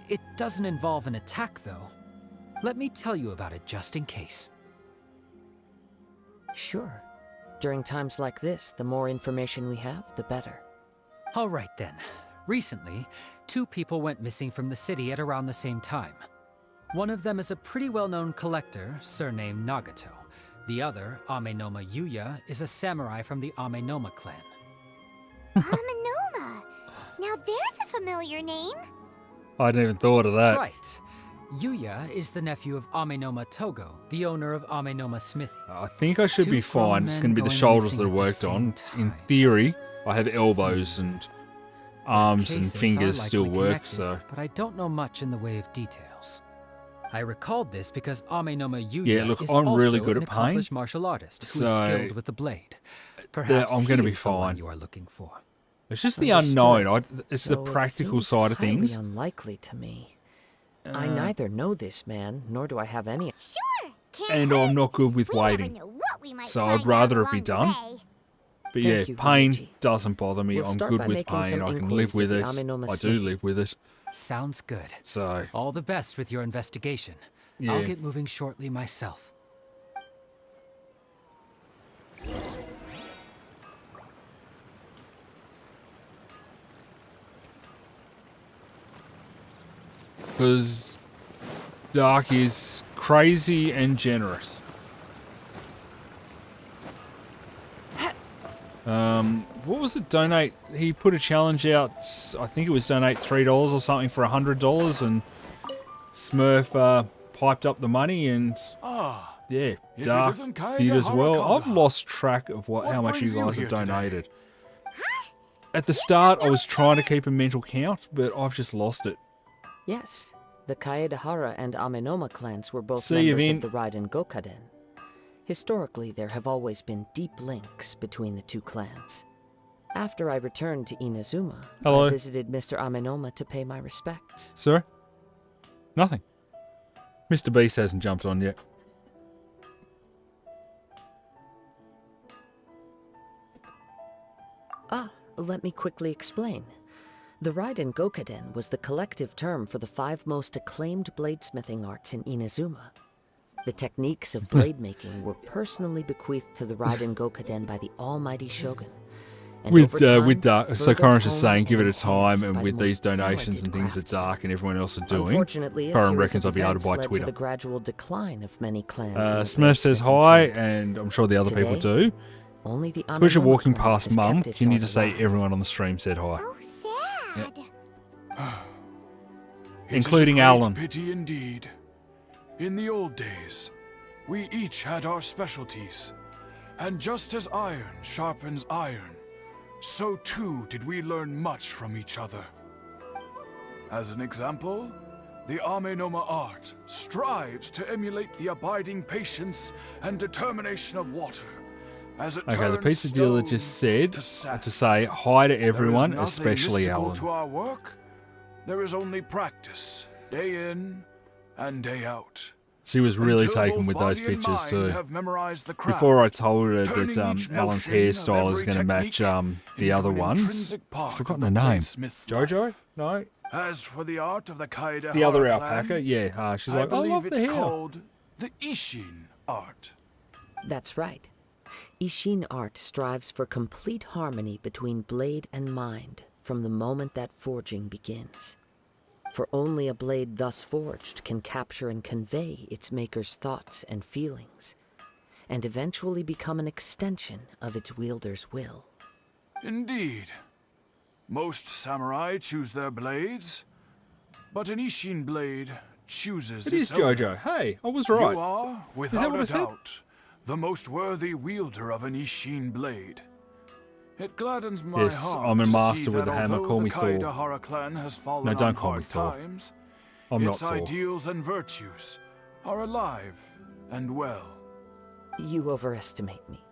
It doesn't involve an attack, though. Let me tell you about it just in case. Sure. During times like this, the more information we have, the better. All right then. Recently, 2 people went missing from the city at around the same time. One of them is a pretty well-known collector, surnamed Nagato. The other, Amenoma Yuya, is a samurai from the Amenoma clan. Amenoma. Now there's a familiar name. I hadn't even thought of that. Right. Yuya is the nephew of Amenoma Togo, the owner of Amenoma Smithy. I think I should 2 be fine. grown It's men going to be the going shoulders missing that are at the worked same on. time. In theory, I have elbows and arms and Cases are fingers still likely work, connected, so... but I don't know much in the way of details. I recalled this because Amenoma Yuya Yeah, look, is I'm also really good an at pain, accomplished martial artist who is so skilled with the blade. Perhaps I'm going to he be is the one fine. you are looking for. It's just the Understood. unknown. It's the Though it practical seems side of highly things. unlikely to me. I Uh, neither know this man, nor do I have any. Sure. Can't And hurt. I'm not good with We never waiting. know what we might So find I'd rather out it be along the done. way. But Thank yeah, you, pain Luigi. doesn't bother me. We'll I'm start good by with making pain. some I can inquiries live with at it. the Amenoma I do Smithy. live with it. Sounds good. So, All the best with your investigation. yeah. I'll get moving shortly myself. Because Dark is crazy and generous. What was it? Donate. He put a challenge out. I think it was donate $3 or something for $100, and Smurf piped up the money, and Ah, yeah, if it Dark isn't Kaida did as well. Harakaza. I've lost track of What how much you brings you guys here have today? donated. At the start, I was trying to keep a mental count, but I've just lost it. Yes, the Kaedehara and Amenoma clans were both See you, members Vin. of the Raiden Gokaden. Historically, there have always been deep links between the 2 clans. After I returned to Inazuma, Hello. I visited Mr. Amenoma to pay my respects. Sir? Nothing. Mr. Beast hasn't jumped on yet. Let me quickly explain. The Raiden Gokaden was the collective term for the 5 most acclaimed bladesmithing arts in Inazuma. The techniques of blade making were personally bequeathed to the Raiden Gokaden by the almighty Shogun. And With over time, Dark, so further Corin's just honed saying, give it a and time, enhanced and by with the these most donations and talented things that craftsmen. Dark and everyone else are doing, Unfortunately, a Corin series reckons of I'll be able to events buy led Twitter. to the gradual decline of many clans. in the Smurf says blade-smithing hi, trade. and I'm sure the other people Today, do. only the Twitch are Ananoma walking clan past has Mum. kept its Can you art just say alive. everyone on the stream said hi? Sad. Including It is a great Alan. pity indeed. In the old days, we each had our specialties. And just as iron sharpens iron, so too did we learn much from each other. As an example, the Amenoma art strives to emulate the abiding patience and determination of water, as it Okay, the turns pizza dealer stone just said to sand. to say hi to everyone, There is nothing especially mystical Alan. to our work. There is only practice, day in and day out. She was really Until taken both with those body and pictures mind too. have memorized the craft, Before I told her turning that each Alan's motion of hairstyle is every going to match technique the into other an ones. intrinsic I've part forgotten of her the name. bladesmith's Jojo? life. No. As for the art of the Kaede The other Hara alpaca? clan, Yeah. She's I like, I believe love the it's hair. called the Ishin art. That's right. Ishin art strives for complete harmony between blade and mind from the moment that forging begins. For only a blade thus forged can capture and convey its maker's thoughts and feelings, and eventually become an extension of its wielder's will. Indeed. Most samurai choose their blades, but an Ishin blade chooses It its is owner. Jojo. Hey, I was right. You are, Is that without what I a said? doubt, the most worthy wielder of an Ishin blade. It gladdens my Yes, heart I'm a to master see with that a hammer. although Call the me Thor. Kaede Hara clan has fallen No, don't on call me hard Thor. times, I'm not its Thor. ideals and virtues are alive and well. You overestimate me.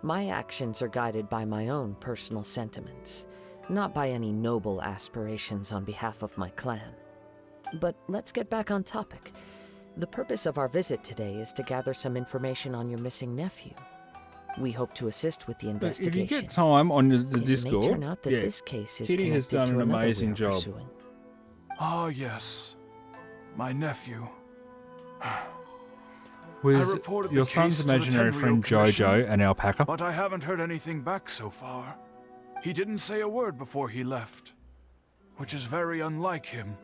My actions are guided by my own personal sentiments, not by any noble aspirations on behalf of my clan. But let's get back on topic. The purpose of our visit today is to gather some information on your missing nephew. We hope to assist with the But if investigation. you get time on the It Discord, may turn out that yeah, this case is Kitty has connected done to an another amazing we are job. pursuing. Ah, yes. My nephew. Was reported the your case son's to the imaginary Tenryou friend Commission, Jojo an alpaca? But I haven't heard anything back so far. He didn't say a word before he left, which is very unlike him.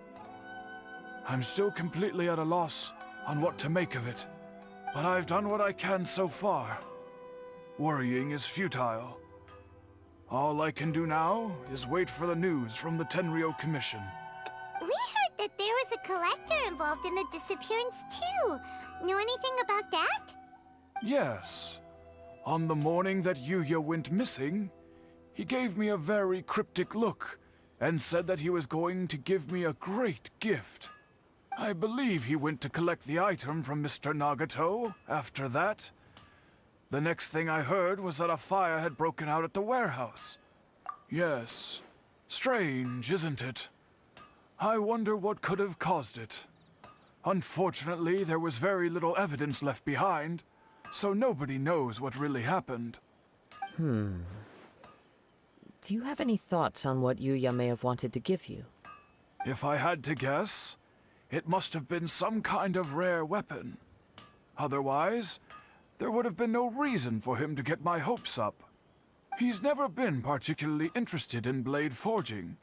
I'm still completely at a loss on what to make of it, but I've done what I can so far. Worrying is futile. All I can do now is wait for the news from the Tenryou Commission. We heard that there was a collector involved in the disappearance too. Know anything about that? Yes. On the morning that Yuya went missing, he gave me a very cryptic look and said that he was going to give me a great gift. I believe he went to collect the item from Mr. Nagato after that. The next thing I heard was that a fire had broken out at the warehouse. Yes. Strange, isn't it? I wonder what could have caused it. Unfortunately, there was very little evidence left behind, so nobody knows what really happened. Do you have any thoughts on what Yuya may have wanted to give you? If I had to guess, it must have been some kind of rare weapon. Otherwise, there would have been no reason for him to get my hopes up. He's never been particularly interested in blade forging,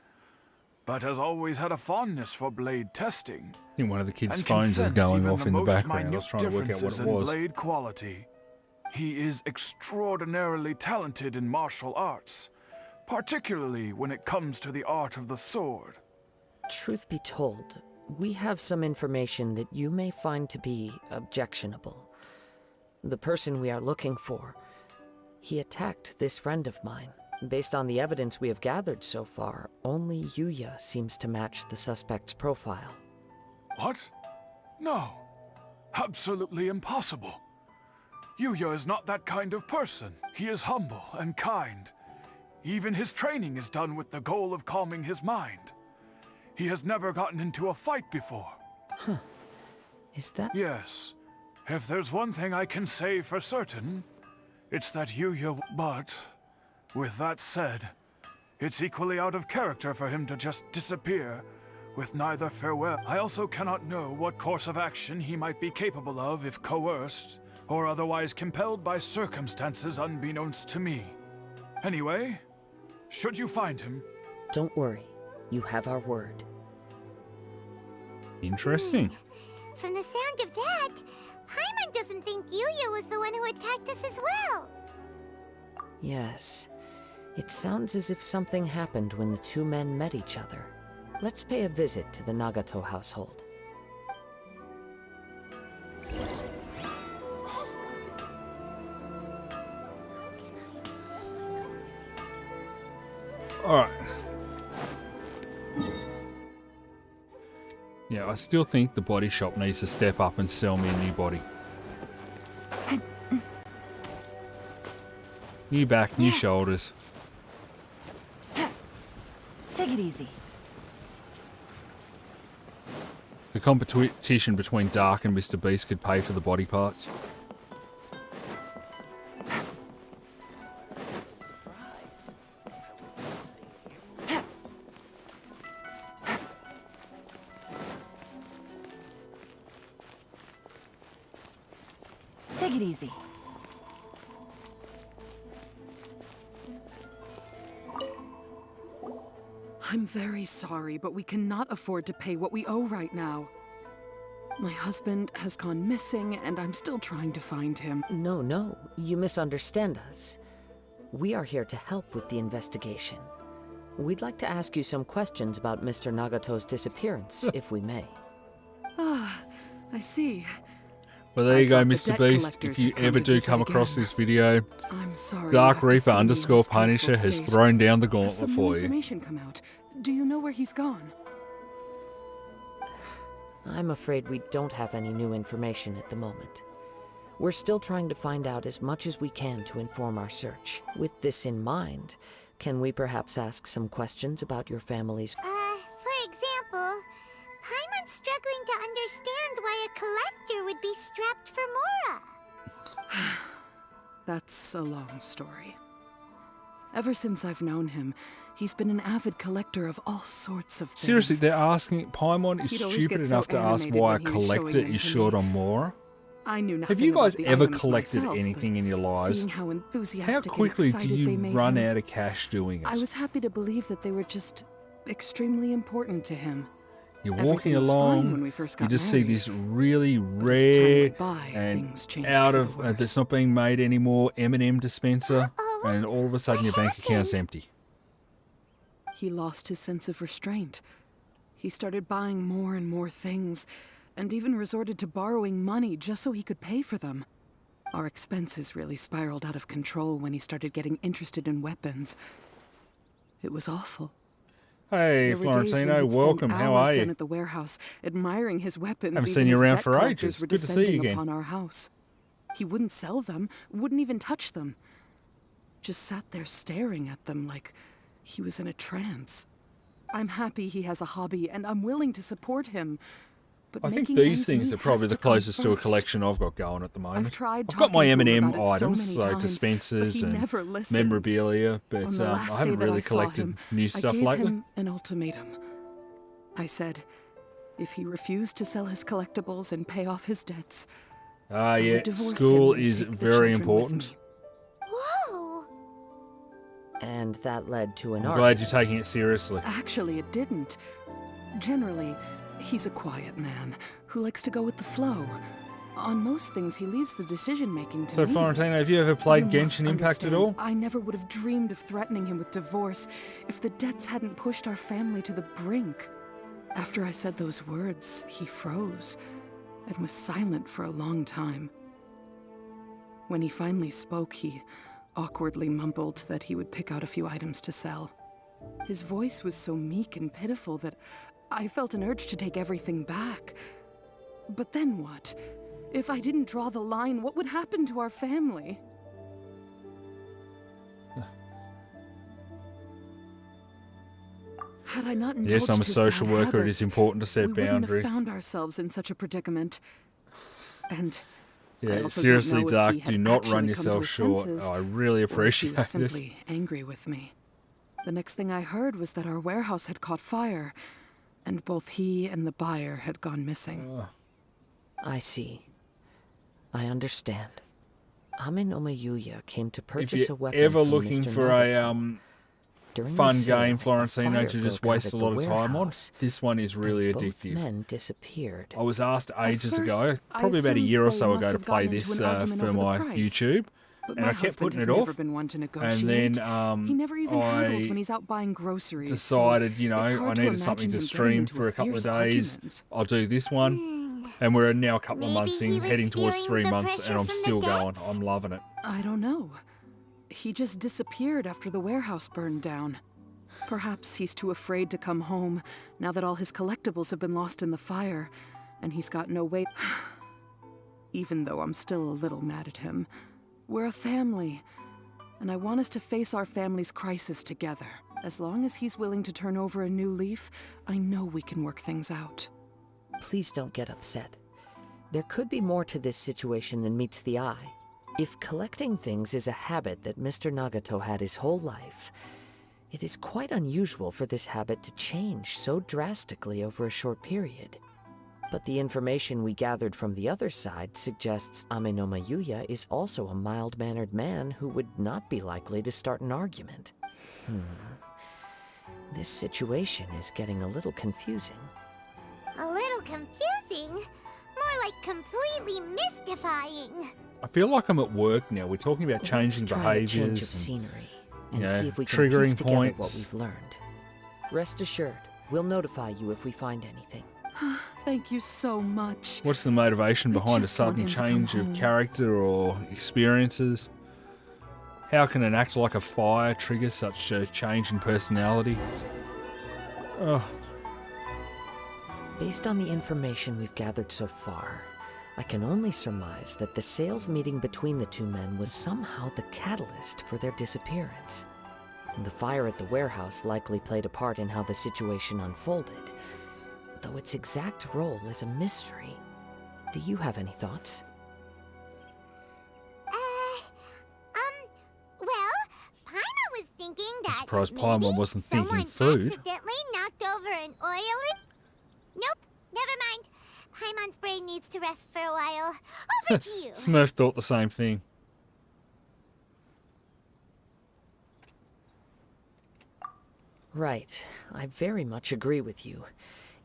but has always had a fondness for blade testing. I think one of the kids' and phones is can sense going even off in the most background. I was minute trying to work out what differences it in was. blade quality. He is extraordinarily talented in martial arts, particularly when it comes to the art of the sword. Truth be told, we have some information that you may find to be objectionable. The person we are looking for, he attacked this friend of mine. Based on the evidence we have gathered so far, only Yuya seems to match the suspect's profile. What? No. Absolutely impossible. Yuya is not that kind of person. He is humble and kind. Even his training is done with the goal of calming his mind. He has never gotten into a fight before. Huh. Is that... Yes. If there's one thing I can say for certain, it's that Yuya... But, with that said, it's equally out of character for him to just disappear with neither farewell. I also cannot know what course of action he might be capable of if coerced, or otherwise compelled by circumstances unbeknownst to me. Anyway, should you find him... Don't worry. You have our word. Interesting. From the sound of that, Paimon doesn't think Yuya was the one who attacked us as well. Yes. It sounds as if something happened when the two men met each other. Let's pay a visit to the Nagato household. Alright. Yeah, I still think the body shop needs to step up and sell me a new body. New back, new shoulders. Take it easy. The competition between Dark and Mr. Beast could pay for the body parts. Take it easy. I'm very sorry, but we cannot afford to pay what we owe right now. My husband has gone missing, and I'm still trying to find him. No, you misunderstand us. We are here to help with the investigation. We'd like to ask you some questions about Mr. Nagato's disappearance, if we may. Ah, I see. Well, there you go, thought the Mr. debt Beast. collectors If you had come ever to do visit come across again. this video, I'm sorry Dark you have to Reaper see me in _ this Punisher dreadful has state. thrown down the Has gauntlet some for more you. information come out? Do you know where he's gone? I'm afraid we don't have any new information at the moment. We're still trying to find out as much as we can to inform our search. With this in mind, can we perhaps ask some questions about your family's... For example, Paimon's struggling to understand why a collector would be strapped for Mora. That's a long story. Ever since I've known him, he's been an avid collector of all sorts of things. Seriously, they're asking... Paimon is He'd always stupid get so enough to ask animated why a when he was showing collector them is to short me. on Mora. I knew Have nothing you about guys the ever items collected myself, anything in your lives? seeing how How enthusiastic quickly and do excited they you made run him, out of cash doing it? I was happy to believe that they were just extremely important to him. You're Everything walking was fine along, when we first you got just see married. this really as time rare went by, and things changed out for of the worse. that's not being made anymore M&M dispenser, and all of a sudden your bank account's empty. He lost his sense of restraint. He started buying more and more things, and even resorted to borrowing money just so he could pay for them. Our expenses really spiraled out of control when he started getting interested in weapons. It was awful. Hey, There were days when Florentino, he'd spend welcome. How hours are down you? at the warehouse, admiring his weapons. Haven't even seen you as around debt for collectors ages. were Good to see you descending again. upon our house. He wouldn't sell them, wouldn't even touch them. Just sat there staring at them like he was in a trance. I'm happy he has a hobby, and I'm willing to support him. But I think making these ends things meet are probably has the to come closest to a first. collection I've got going at the moment. tried I've got my talking to him M&M about it so items, many so times, but dispensers he and never listens. memorabilia, but On the I last day haven't that really I saw collected him, new stuff I gave lately. him an ultimatum. I said, if he refused to sell his collectibles and pay off his debts, Ah, I yeah, would divorce school him and is take the very children with important. me. Whoa! And that led to an I'm argument. glad you're taking it seriously. Actually, it didn't. Generally, he's a quiet man who likes to go with the flow. On most things, he leaves the decision-making to So, me. Florentino, have you ever played You must Genshin Impact at understand, all? I never would have dreamed of threatening him with divorce if the debts hadn't pushed our family to the brink. After I said those words, he froze and was silent for a long time. When he finally spoke, he awkwardly mumbled that he would pick out a few items to sell. His voice was so meek and pitiful that I felt an urge to take everything back. But then what? If I didn't draw the line, what would happen to our family? Had I not indulged Yes, I'm a his social bad worker. It habits, is important to set we wouldn't boundaries. have found ourselves in such a predicament. And I Yeah, also seriously, don't know if Dark, he had do not actually run come to yourself his short. senses, Oh, I really or if he appreciate was this. simply angry with me. The next thing I heard was that our warehouse had caught fire, and both he and the buyer had gone missing. I see. I understand. Amenoma Yuya came to If purchase a you're weapon ever from looking Mr. for Nagato. a During the fun sale, game, a Florentino, fire to just broke out waste at a the lot of time on, warehouse, this one is really and both addictive. men disappeared. I was asked ages At ago, first, I probably about a assumed year or they so must ago, to have play gotten into this an argument for over the my price. YouTube, But and my I kept husband putting has it never off. been one to And negotiate. then he never even haggles I when he's out buying groceries. decided, you know, it's I hard to needed something imagine to him getting stream into for a couple of fierce days. argument. I'll do this one, and we're now a couple of months in, heading towards 3 months, and I'm still going. I'm loving it. I don't know. He just disappeared after the warehouse burned down. Perhaps he's too afraid to come home now that all his collectibles have been lost in the fire, and he's got no way. Even though I'm still a little mad at him, we're a family, and I want us to face our family's crisis together. As long as he's willing to turn over a new leaf, I know we can work things out. Please don't get upset. There could be more to this situation than meets the eye. If collecting things is a habit that Mr. Nagato had his whole life, it is quite unusual for this habit to change so drastically over a short period. But the information we gathered from the other side suggests Amenoma Yuya is also a mild-mannered man who would not be likely to start an argument. This situation is getting a little confusing. A little confusing? More like completely mystifying. I feel like I'm at work now. We're talking about changing Let's try behaviours. a change of scenery and you know, see if we can triggering piece together what points. we've learned. Rest assured, we'll notify you if we find anything. Thank you so much. What's the motivation behind a just want sudden him to come change of home. character or experiences? How can an act like a fire trigger such a change in personality? Oh, Based on the information we've gathered so far, I can only surmise that the sales meeting between the two men was somehow the catalyst for their disappearance. The fire at the warehouse likely played a part in how the situation unfolded, though its exact role is a mystery. Do you have any thoughts? Well, Paimon was thinking that surprised maybe Paimon wasn't thinking someone food. accidentally knocked over an oil. Nope, never mind. Paimon's brain needs to rest for a while. Over to you. Smurf thought the same thing. Right. I very much agree with you.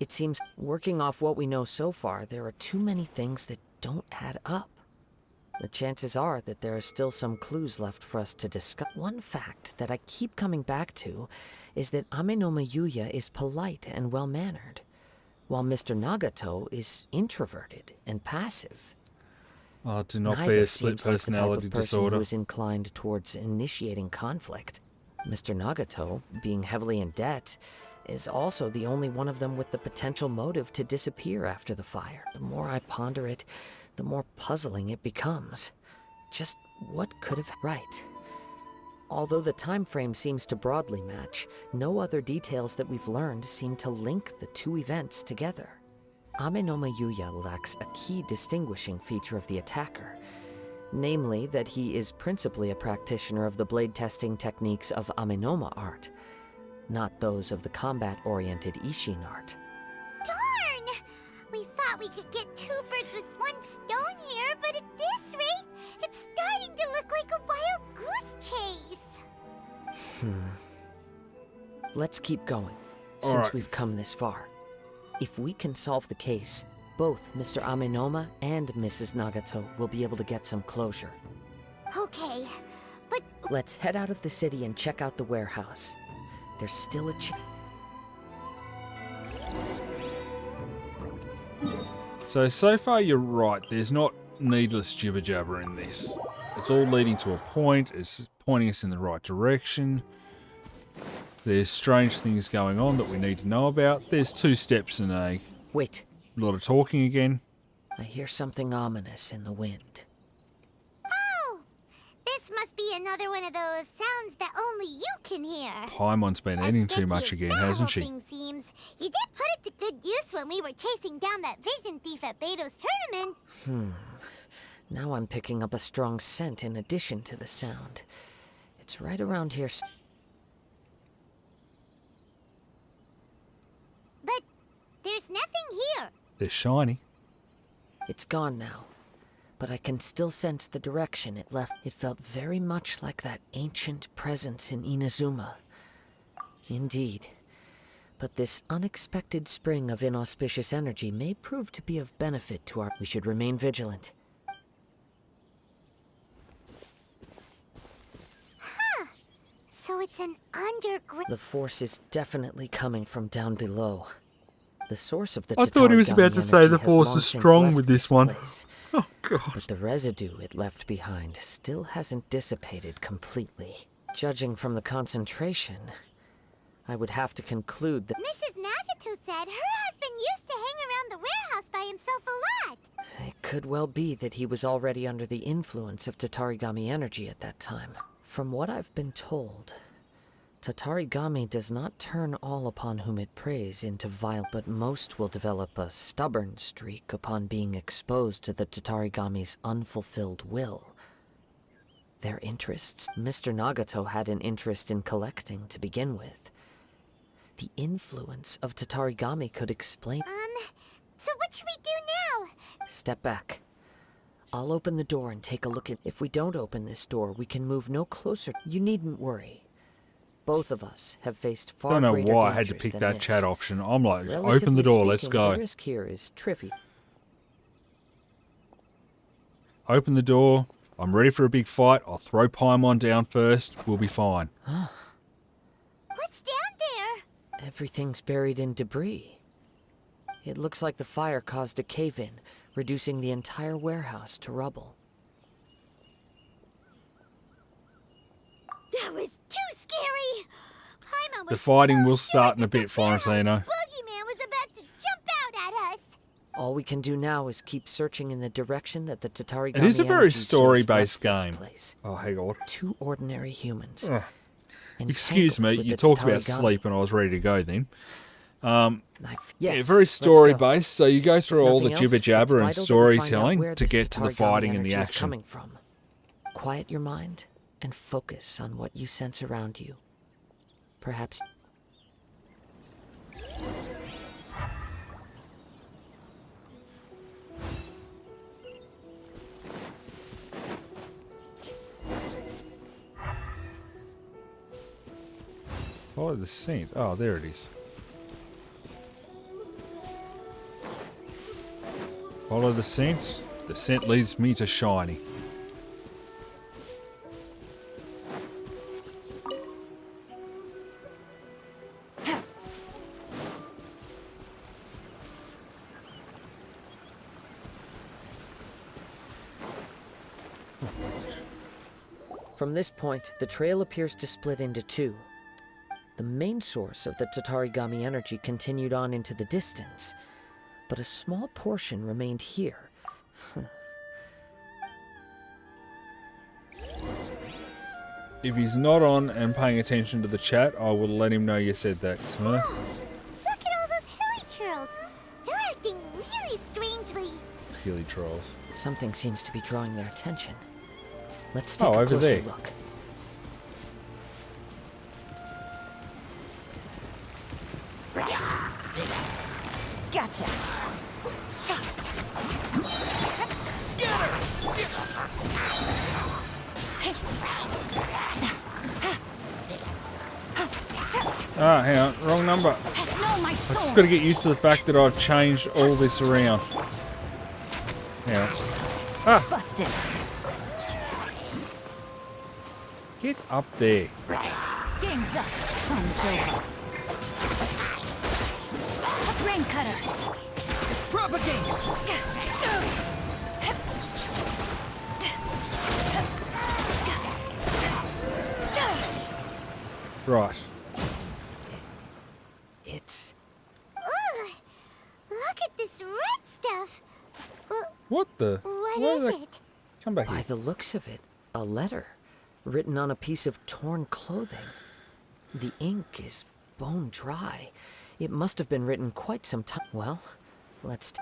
It seems, working off what we know so far, there are too many things that don't add up. The chances are that there are still some clues left for us to discuss. One fact that I keep coming back to is that Amenoma Yuya is polite and well-mannered, while Mr. Nagato is introverted and passive. Oh, do not Neither be a split seems like the type personality of person disorder. who is inclined towards initiating conflict. Mr. Nagato, being heavily in debt, is also the only one of them with the potential motive to disappear after the fire. The more I ponder it, the more puzzling it becomes. Just what could have... Right. Although the time frame seems to broadly match, no other details that we've learned seem to link the two events together. Amenoma Yuya lacks a key distinguishing feature of the attacker, namely that he is principally a practitioner of the blade testing techniques of Amenoma art, not those of the combat-oriented Ishin art. Darn! We thought we could get two birds with one stone here, but at this rate, it's starting to look like a wild goose chase. Let's keep going, All since right. we've come this far. If we can solve the case, both Mr. Amenoma and Mrs. Nagato will be able to get some closure. Okay, but Let's head out of the city and check out the warehouse. There's still a chance. So far you're right. There's not needless jibber jabber in this. It's all leading to a point. It's pointing us in the right direction. There's strange things going on that we need to know about. There's 2 steps and a Wait, lot of talking again. I hear something ominous in the wind. oh, this must be another one of those sounds that only you can hear. Paimon's been eating too much again, hasn't she? Thing seems. You did put it to good use when we were chasing down that vision thief at Beto's tournament. Now I'm picking up a strong scent in addition to the sound. It's right around here. But They're shiny. It's gone now, but I can still sense the direction it left. It felt very much like that ancient presence in Inazuma. Indeed. But this unexpected spring of inauspicious energy may prove to be of benefit to our... We should remain vigilant. Huh. So it's an underground... The force is definitely coming from down below. The source of the I thought he was about to say the force is strong with this one. Oh, God. But the residue it left behind still hasn't dissipated completely. Judging from the concentration, I would have to conclude that... Mrs. Nagato said her husband used to hang around the warehouse by himself a lot. It could well be that he was already under the influence of Tatarigami energy at that time. From what I've been told, Tatarigami does not turn all upon whom it preys into vile, but most will develop a stubborn streak upon being exposed to the Tatarigami's unfulfilled will. Their interests... Mr. Nagato had an interest in collecting to begin with. The influence of Tatarigami could explain... So what should we do now? Step back. I'll open the door and take a look at... If we don't open this door, we can move no closer. You needn't worry. Both of us have faced far Don't know greater why I had to dangers pick than that this. chat option. I'm like, open the Relatively door, let's speaking, go. The risk here is trivial. Open the door. I'm ready for a big fight. I'll throw Paimon down first. We'll be fine. What's down there? Everything's buried in debris. It looks like the fire caused a cave-in, reducing the entire warehouse to rubble. That was too scary. Paimon was The fighting so will sure start in that a bit, the warehouse Florentino. boogeyman was about to jump out at us. All we can do now is keep searching in the direction that the Tatarigami It is a very energy source story-based left this game. place. Oh, hang on. Two ordinary humans. Ugh. Excuse me, entangled with you the talked about Tatarigami. sleep and I was ready to go then. Yeah, Yes, very let's go. story-based, so you go through If all the nothing else, jibber-jabber it's and vital that we find out storytelling where to this get to the Tatarigami fighting and the energy is action. coming from. Quiet your mind and focus on what you sense around you. Perhaps... Follow the scent. Oh, there it is. Follow the scent. The scent leads me to shiny. From this point, the trail appears to split into two. The main source of the Tatarigami energy continued on into the distance, but a small portion remained here. If he's not on and paying attention to the chat, I will let him know you said that, Smurf. Look at all those hilly churls. They're acting really strangely. Hilly trolls. Something seems to be drawing their attention. Let's take Oh, a over closer there. look. Gotcha. Ah, hang on. Wrong number. No, my I've just got to get used to the fact that I've changed all this around. Hang on. Ah! Busted. Get up there. Game's up. Fun's over. Rain cutter. Propagate. Right. It's... Ugh. Look at this red stuff. What the? What Why is did I- it? Come back By here. the looks of it, a letter written on a piece of torn clothing. The ink is bone dry. It must have been written quite some time. Well, let's...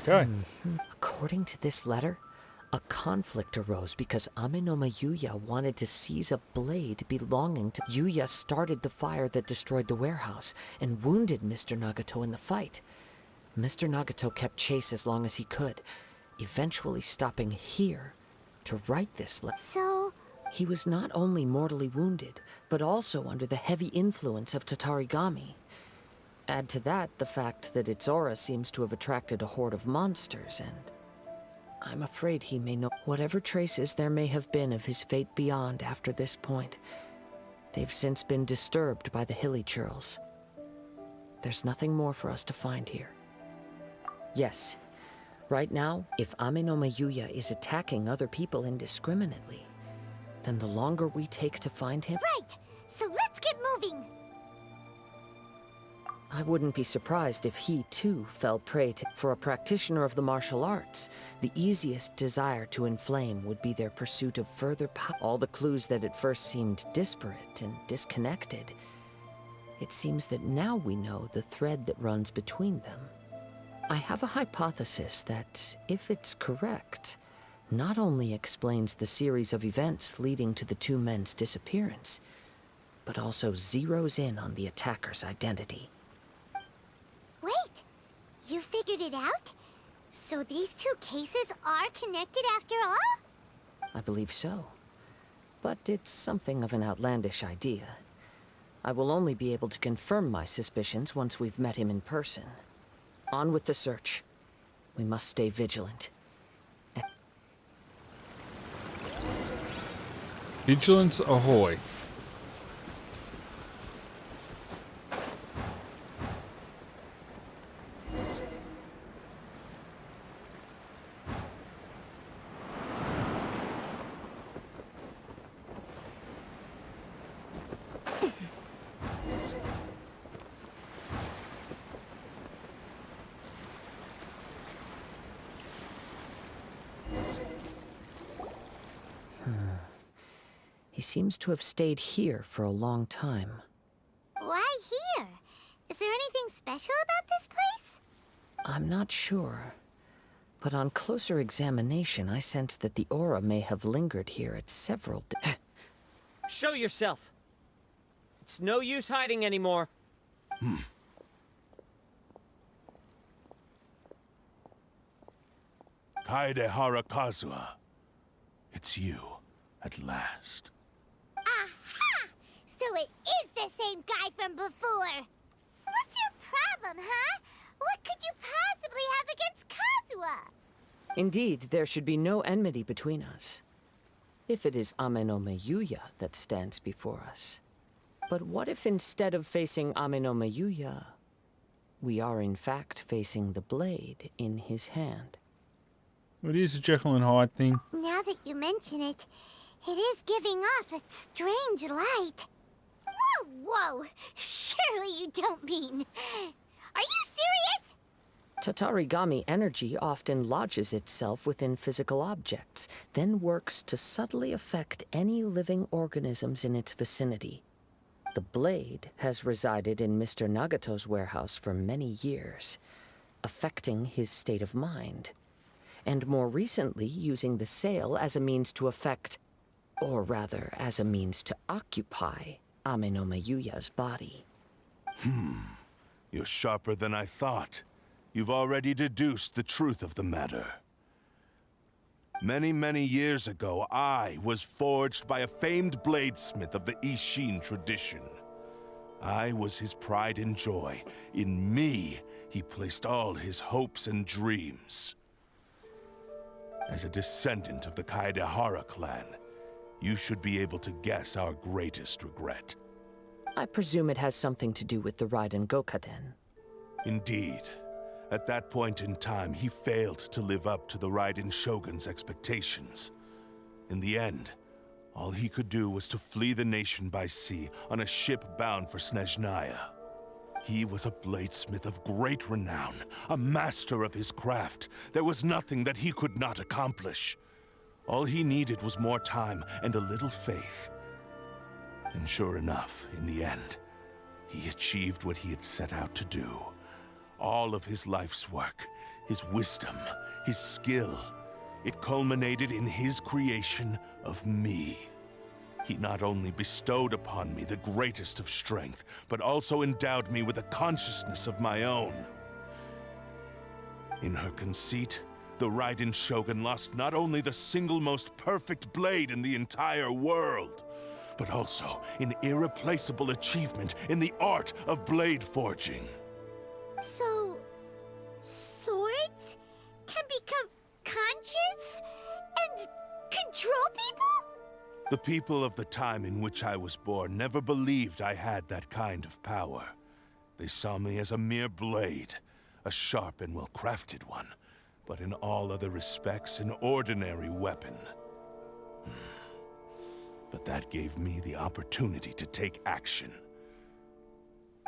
Okay. According to this letter, a conflict arose because Amenoma Yuya wanted to seize a blade belonging to... Yuya started the fire that destroyed the warehouse and wounded Mr. Nagato in the fight. Mr. Nagato kept chase as long as he could, eventually stopping here to write this letter. So... He was not only mortally wounded, but also under the heavy influence of Tatarigami. Add to that the fact that its aura seems to have attracted a horde of monsters, and I'm afraid he may know whatever traces there may have been of his fate beyond after this point. They've since been disturbed by the hilly churls. There's nothing more for us to find here. Yes, right now, if Amenoma Yuya is attacking other people indiscriminately, then the longer we take to find him... Right! So let's get moving! I wouldn't be surprised if he, too, fell prey to... For a practitioner of the martial arts, the easiest desire to inflame would be their pursuit of further power. All the clues that at first seemed disparate and disconnected, it seems that now we know the thread that runs between them. I have a hypothesis that, if it's correct, not only explains the series of events leading to the two men's disappearance, but also zeroes in on the attacker's identity. Wait! You figured it out? So these two cases are connected after all? I believe so. But it's something of an outlandish idea. I will only be able to confirm my suspicions once we've met him in person. On with the search. We must stay vigilant. Vigilance ahoy. He seems to have stayed here for a long time. Why here? Is there anything special about this place? I'm not sure. But on closer examination, I sense that the aura may have lingered here at several... Show yourself! It's no use hiding anymore. Kaedehara Kazuha. It's you, at last. Aha! So it is the same guy from before! What's your problem, huh? What could you possibly have against Kazuha? Indeed, there should be no enmity between us. If it is Amenoma Yuya that stands before us. But what if instead of facing Amenoma Yuya, we are in fact facing the blade in his hand? It is a Jekyll and Hyde thing. Now that you mention it, it is giving off a strange light. Whoa, whoa! Surely you don't mean... Are you serious? Tatarigami energy often lodges itself within physical objects, then works to subtly affect any living organisms in its vicinity. The blade has resided in Mr. Nagato's warehouse for many years, affecting his state of mind, and more recently using the sale as a means to affect, or rather as a means to occupy, Amenoma Yuya's body. You're sharper than I thought. You've already deduced the truth of the matter. Many, many years ago, I was forged by a famed bladesmith of the Ishin tradition. I was his pride and joy. In me, he placed all his hopes and dreams. As a descendant of the Kaedehara clan, you should be able to guess our greatest regret. I presume it has something to do with the Raiden Gokaden. Indeed. At that point in time, he failed to live up to the Raiden Shogun's expectations. In the end, all he could do was to flee the nation by sea on a ship bound for Snezhnaya. He was a bladesmith of great renown, a master of his craft. There was nothing that he could not accomplish. All he needed was more time and a little faith. And sure enough, in the end, he achieved what he had set out to do. All of his life's work, his wisdom, his skill. It culminated in his creation of me. He not only bestowed upon me the greatest of strength, but also endowed me with a consciousness of my own. In her conceit, the Raiden Shogun lost not only the single most perfect blade in the entire world, but also an irreplaceable achievement in the art of blade forging. So, swords can become conscious and control people? The people of the time in which I was born never believed I had that kind of power. They saw me as a mere blade, a sharp and well-crafted one, but in all other respects an ordinary weapon. But that gave me the opportunity to take action.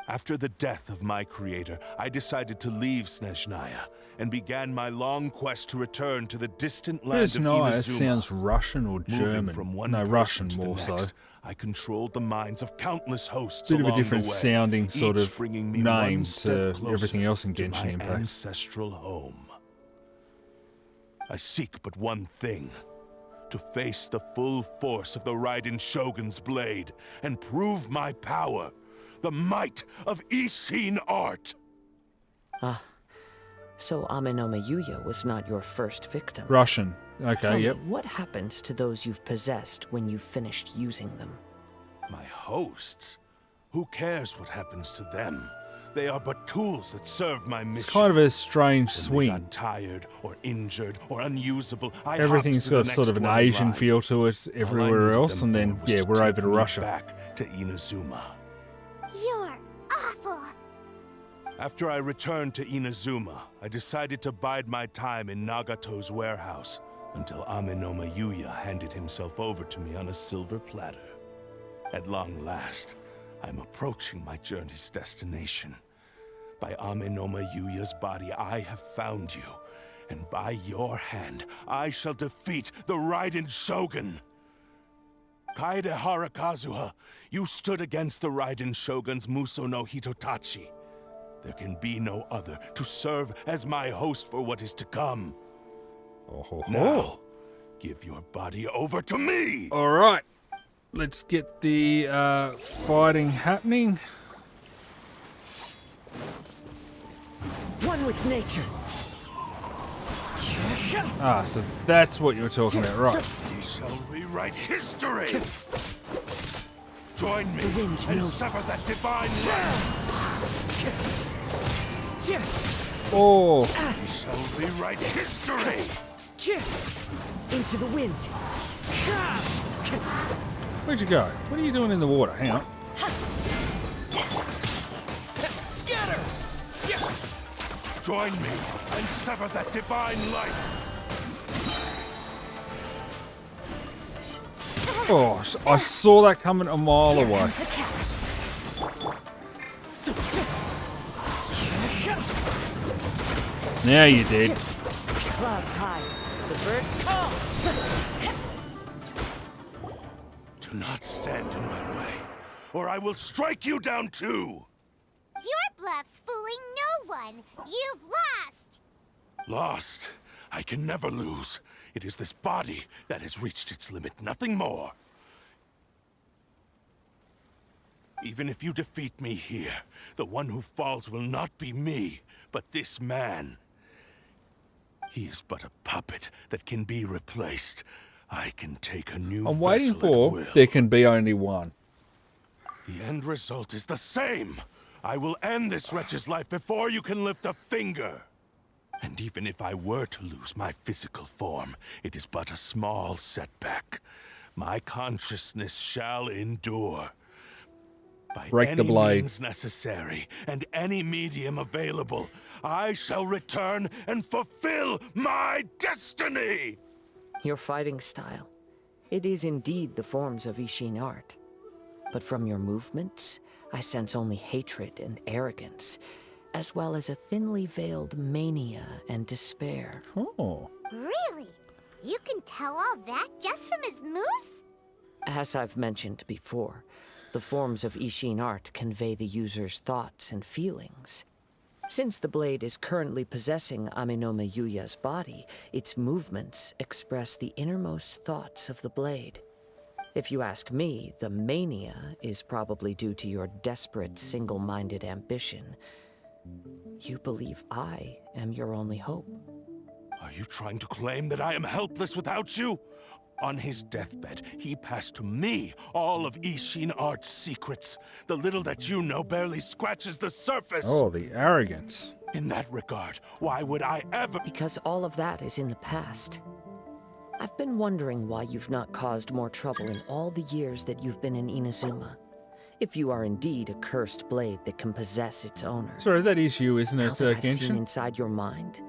After the death of my creator, I decided to leave Snezhnaya and began my long quest to return to the distant land of Snezhnaya Inazuma. sounds Russian or Moving German. from one No, person Russian to the more so. next, I controlled the minds of countless hosts Bit of a along different the way, sounding sort each of bringing me name one step to everything closer else in to Genshin my Impact. ancestral home. I seek but one thing: to face the full force of the Raiden Shogun's blade and prove my power, the might of Ishin art. Ah, so Amenoma Yuya was not your first victim. Russian. Okay, Tell yep. me, what happens to those you've possessed when you've finished using them? My hosts? Who cares what happens to them? They are but tools that serve my mission. It's kind of a strange When swing. they got tired or injured or unusable, I Everything's hopped to the got sort of next an one in Asian line. feel to it All I everywhere needed else, them and then, for was yeah, to we're take over to me Russia. Back to Inazuma. You're awful. After I returned to Inazuma, I decided to bide my time in Nagato's warehouse until Amenoma Yuya handed himself over to me on a silver platter. At long last, I'm approaching my journey's destination. By Amenoma Yuya's body, I have found you, and by your hand, I shall defeat the Raiden Shogun. Kaede Harakazuha, you stood against the Raiden Shogun's Muso no Hitotachi. There can be no other to serve as my host for what is to come. Now, give your body over to me! Alright, let's get the fighting happening. One with nature. Ah, so that's what you were talking about, right. He shall rewrite history! Join me and sever that divine line! Oh! He shall rewrite history! Into the wind. Where'd you go? What are you doing in the water? Hang on. Scatter! Join me and sever that divine light! Oh, I saw that coming a mile away. Now you did. Clouds high. The birds call. Do not stand in my way, or I will strike you down too! Your bluff's fooling no one. You've lost. Lost? I can never lose. It is this body that has reached its limit, nothing more. Even if you defeat me here, the one who falls will not be me, but this man. He is but a puppet that can be replaced. I can take a new I'm waiting vessel at for will. there can be only one. The end result is the same. I will end this wretch's life before you can lift a finger. And even if I were to lose my physical form, it is but a small setback. My consciousness shall endure. By Break any the blade. means necessary and any medium available, I shall return and fulfill my destiny! Your fighting style. It is indeed the forms of Ishin art. But from your movements, I sense only hatred and arrogance, as well as a thinly veiled mania and despair. Oh. Really? You can tell all that just from his moves? As I've mentioned before, the forms of Ishin art convey the user's thoughts and feelings. Since the blade is currently possessing Aminome Yuya's body, its movements express the innermost thoughts of the blade. If you ask me, the mania is probably due to your desperate, single-minded ambition. You believe I am your only hope. Are you trying to claim that I am helpless without you? On his deathbed, he passed to me all of Ishin Art's secrets. The little that you know barely scratches the surface. Oh, the arrogance. In that regard, why would I ever— Because all of that is in the past. I've been wondering why you've not caused more trouble in all the years that you've been in Inazuma. If you are indeed a cursed blade that can possess its owner. Sorry, that is you, isn't Now it, that I've seen Genshin? inside your mind,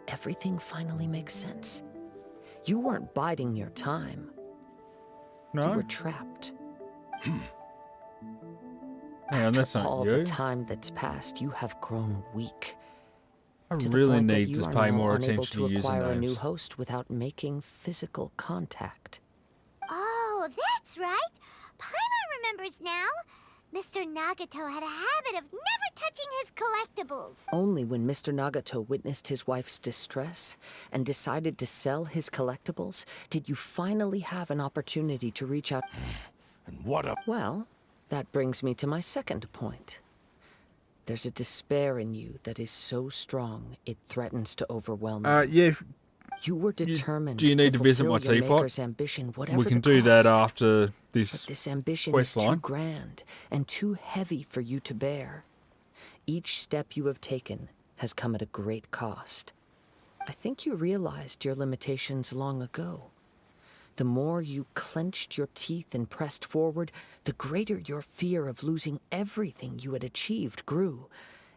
everything finally makes sense. You weren't biding your time. No? You were trapped. Hang on, that's not all you. the time that's passed, you have grown weak. I To the really point that need you to are pay now more unable attention to to acquire a new usernames. host without making physical contact. Oh, that's right. Paimon remembers now. Mr. Nagato had a habit of never touching his collectibles. Only when Mr. Nagato witnessed his wife's distress and decided to sell his collectibles did you finally have an opportunity to reach out. And what a— Well, that brings me to my second point. There's a despair in you that is so strong it threatens to overwhelm you. Yeah. You were determined Do you need to visit fulfill my your teapot? maker's ambition, whatever We can the do that cost. after But this this ambition quest is too line. grand and too heavy for you to bear. Each step you have taken has come at a great cost. I think you realized your limitations long ago. The more you clenched your teeth and pressed forward, the greater your fear of losing everything you had achieved grew,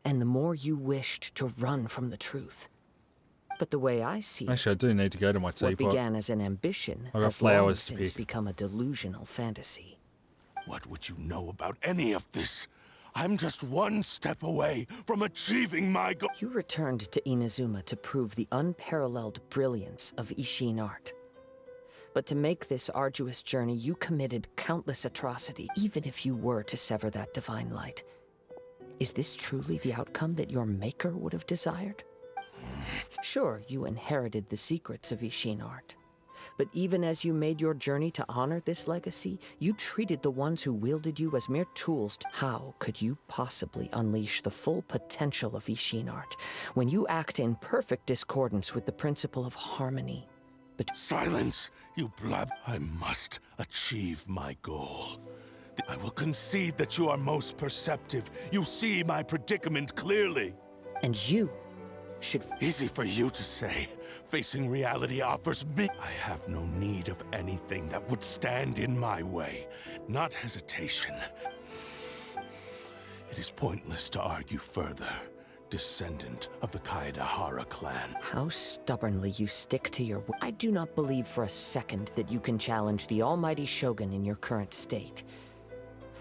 and the more you wished to run from the truth. But the way I see it, Actually, I do need to go to my what teapot. began as an ambition I've got has long flowers to since pick. become a delusional fantasy. What would you know about any of this? I'm just one step away from achieving my goal. You returned to Inazuma to prove the unparalleled brilliance of Ishin art. But to make this arduous journey, you committed countless atrocities, even if you were to sever that divine light. Is this truly the outcome that your maker would have desired? Sure, you inherited the secrets of Ishin art. But even as you made your journey to honor this legacy, you treated the ones who wielded you as mere tools. How could you possibly unleash the full potential of Ishin art when you act in perfect discordance with the principle of harmony? Silence, you blab. I must achieve my goal. I will concede that you are most perceptive. You see my predicament clearly. And you should— Easy for you to say. Facing reality offers me— I have no need of anything that would stand in my way. Not hesitation. It is pointless to argue further. Descendant of the Kaedahara clan. How stubbornly you stick to your I do not believe for a second that you can challenge the almighty Shogun in your current state.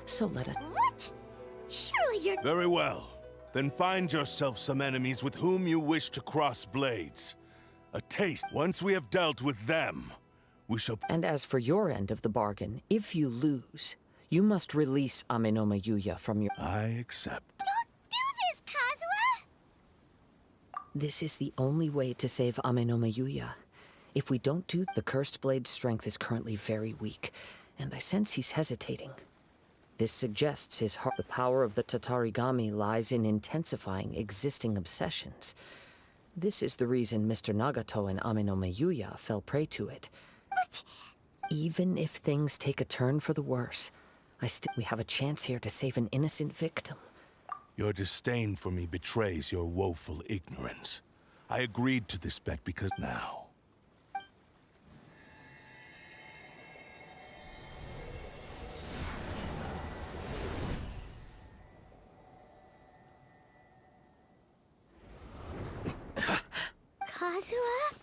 So let us— What? Surely you're— Very well. Then find yourself some enemies with whom you wish to cross blades. A taste. Once we have dealt with them, we shall— And as for your end of the bargain, if you lose, you must release Aminome Yuya from your— I accept. Don't do this, Kazuha! This is the only way to save Aminome Yuya. If we don't do— The cursed blade's strength is currently very weak, and I sense he's hesitating. This suggests his heart— The power of the Tatarigami lies in intensifying existing obsessions. This is the reason Mr. Nagato and Aminome Yuya fell prey to it. But— Even if things take a turn for the worse, we have a chance here to save an innocent victim. Your disdain for me betrays your woeful ignorance. I agreed to this bet because now. Kazuha?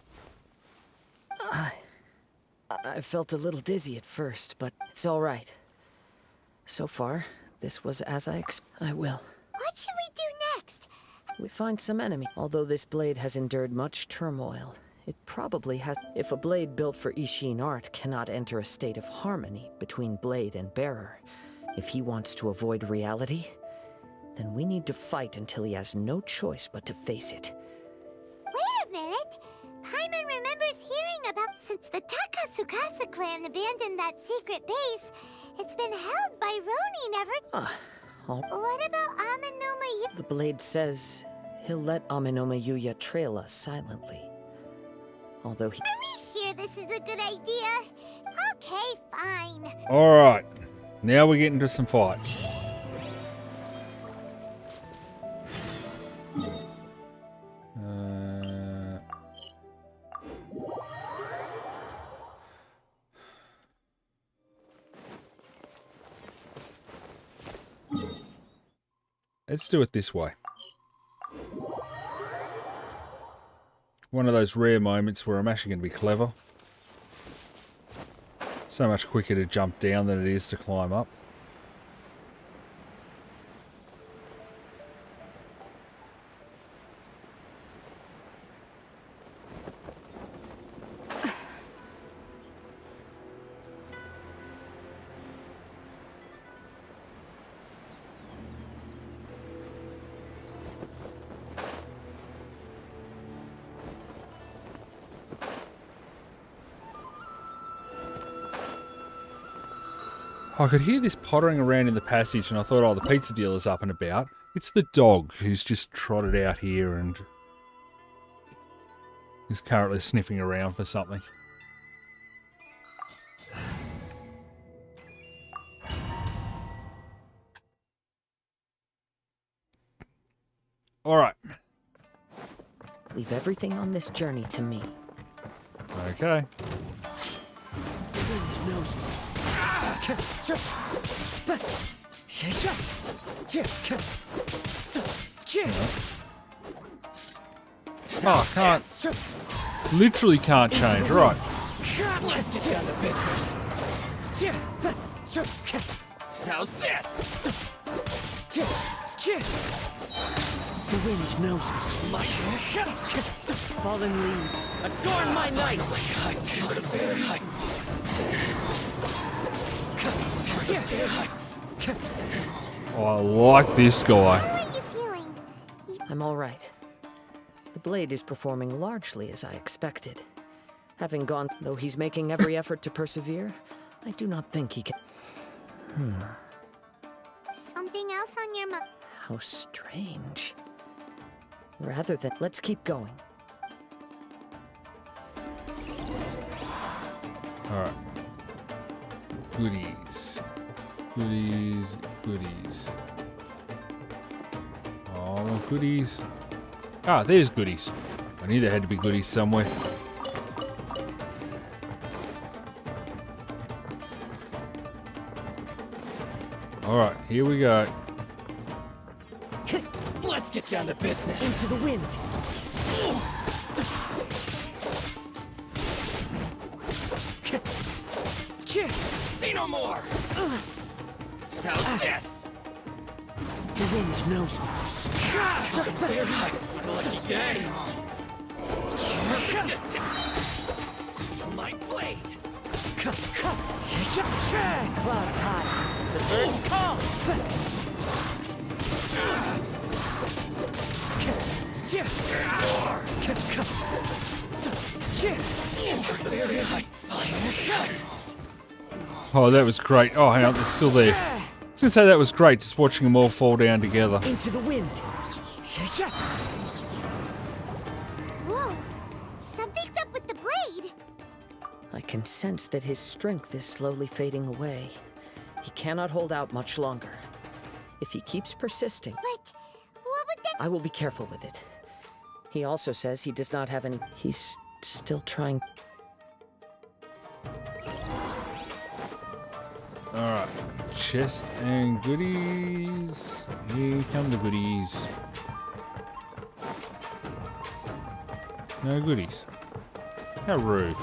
I felt a little dizzy at first, but it's all right. So far, this was as I will. What should we do next? We find some enemy. Although this blade has endured much turmoil, it probably has— If a blade built for Ishin art cannot enter a state of harmony between blade and bearer, if he wants to avoid reality, then we need to fight until he has no choice but to face it. Wait a minute! Paimon remembers hearing about since the Takasukasa clan abandoned that secret base. It's been held by Ronin ever... What about Amanoma Yuya? The blade says he'll let Amanoma Yuya trail us silently. Although he... Are we sure this is a good idea? Okay, fine. Alright. Now we get into some fights. Let's do it this way. One of those rare moments where I'm actually going to be clever. So much quicker to jump down than it is to climb up. I could hear this pottering around in the passage and I thought, oh, the pizza dealer's up and about. It's the dog who's just trotted out here and is currently sniffing around for something. Alright. Leave everything on this journey to me. Okay. The wind knows me. Oh, can't. Literally can't change. Right. Let's get down to business. How's this? The wind knows me. Fallen leaves adorn my night. Oh, I like this guy. How are you feeling? I'm all right. The blade is performing largely as I expected. Having gone, though he's making every effort to persevere, I do not think he can. Something else on your mind? How strange. Rather than, let's keep going. Alright. Goodies. Goodies. Goodies. Oh, goodies. Ah, there's goodies. I knew there had to be goodies somewhere. Alright, here we go. Let's get down to business. Into the wind. Say no more. How's this? The wind knows me. What a lucky day. My blade. Clouds high. The birds call. Oh, that was great. Oh, hang on, it's still there. I was going to say that was great, just watching them all fall down together. Into the wind. Whoa! Something's up with the blade! I can sense that his strength is slowly fading away. He cannot hold out much longer. If he keeps persisting... But what would that... I will be careful with it. He also says he does not have any... He's still trying... Alright. Chest and goodies. Here come the goodies. No goodies. How rude.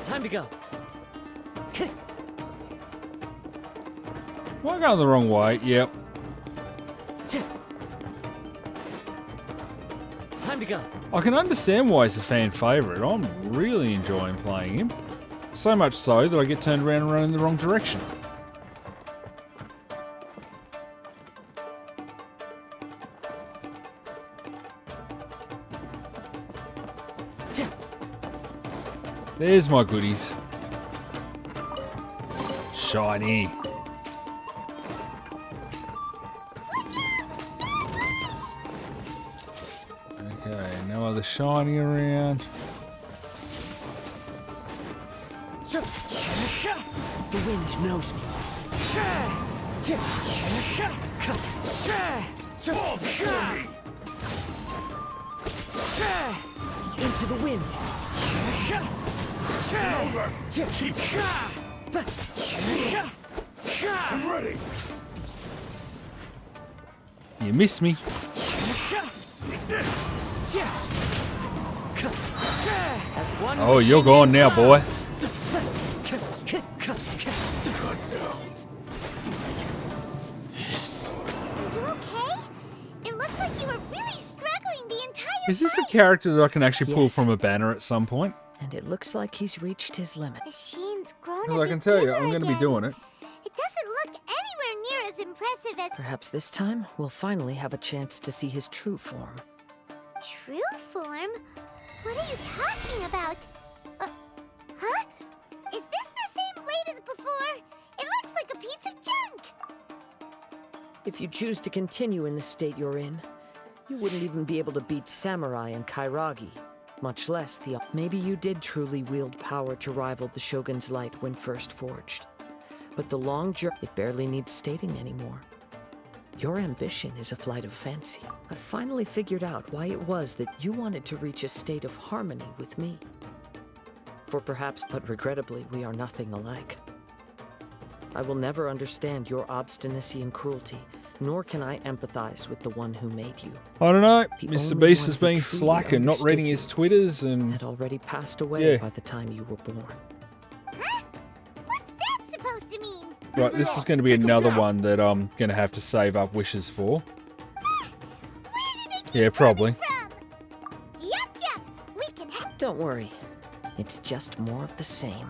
Time to go. Am I going the wrong way? Yep. Time Time to go. I can understand why he's a fan favourite. I'm really enjoying playing him. So much so that I get turned around and run in the wrong direction. There's my goodies. Shiny. Okay, no other shiny around. The wind knows me. Into the wind. Over. Keep I'm ready. You missed me. Oh, you're gone now, boy. Are you okay? It looked like you were really struggling the entire Is this a character that I can actually pull from a banner at some point? And it looks like he's reached his limit. The Sheen's grown Because a I can tell you, I'm going to be again. doing it. It doesn't look anywhere near as impressive as Perhaps this time we'll finally have a chance to see his true form. true form. What are you talking about? Huh? Is this the same blade as before? It looks like a piece of junk. If you choose to continue in the state you're in, you wouldn't even be able to beat Samurai and Kairagi, much less the... Maybe you did truly wield power to rival the Shogun's light when first forged. But the long journey, it barely needs stating anymore. Your ambition is a flight of fancy. I've finally figured out why it was that you wanted to reach a state of harmony with me. For perhaps, but regrettably, we are nothing alike. I will never understand your obstinacy and cruelty, nor can I empathize with the one who made you. I don't know. The Mr. only Beast one is who being truly slack and not understood reading you his Twitters and... had already passed away Yeah. by the time you were born. What's that supposed to mean? Right, this is going to be another one that I'm going to have to save up wishes for. Yeah, probably. Yup, we can have. Don't worry. It's just more of the same.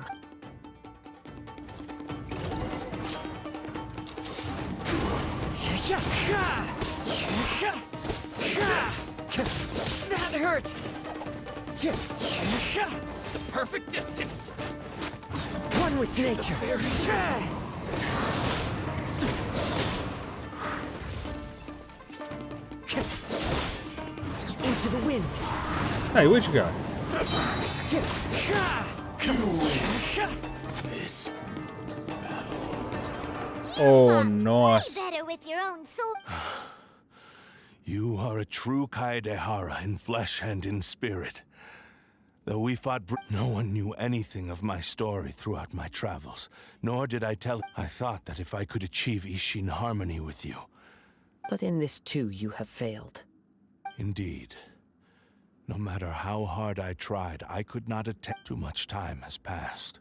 That hurts! Perfect distance! One with nature. Into the wind! Hey, where'd you go? This. Oh, nice. Better with your own soul. You are a true Kaedehara in flesh and in spirit. Though we fought, no one knew anything of my story throughout my travels, nor did I tell. I thought that if I could achieve Ishin harmony with you. But in this too, you have failed. Indeed. No matter how hard I tried, I could not attempt. Too much time has passed.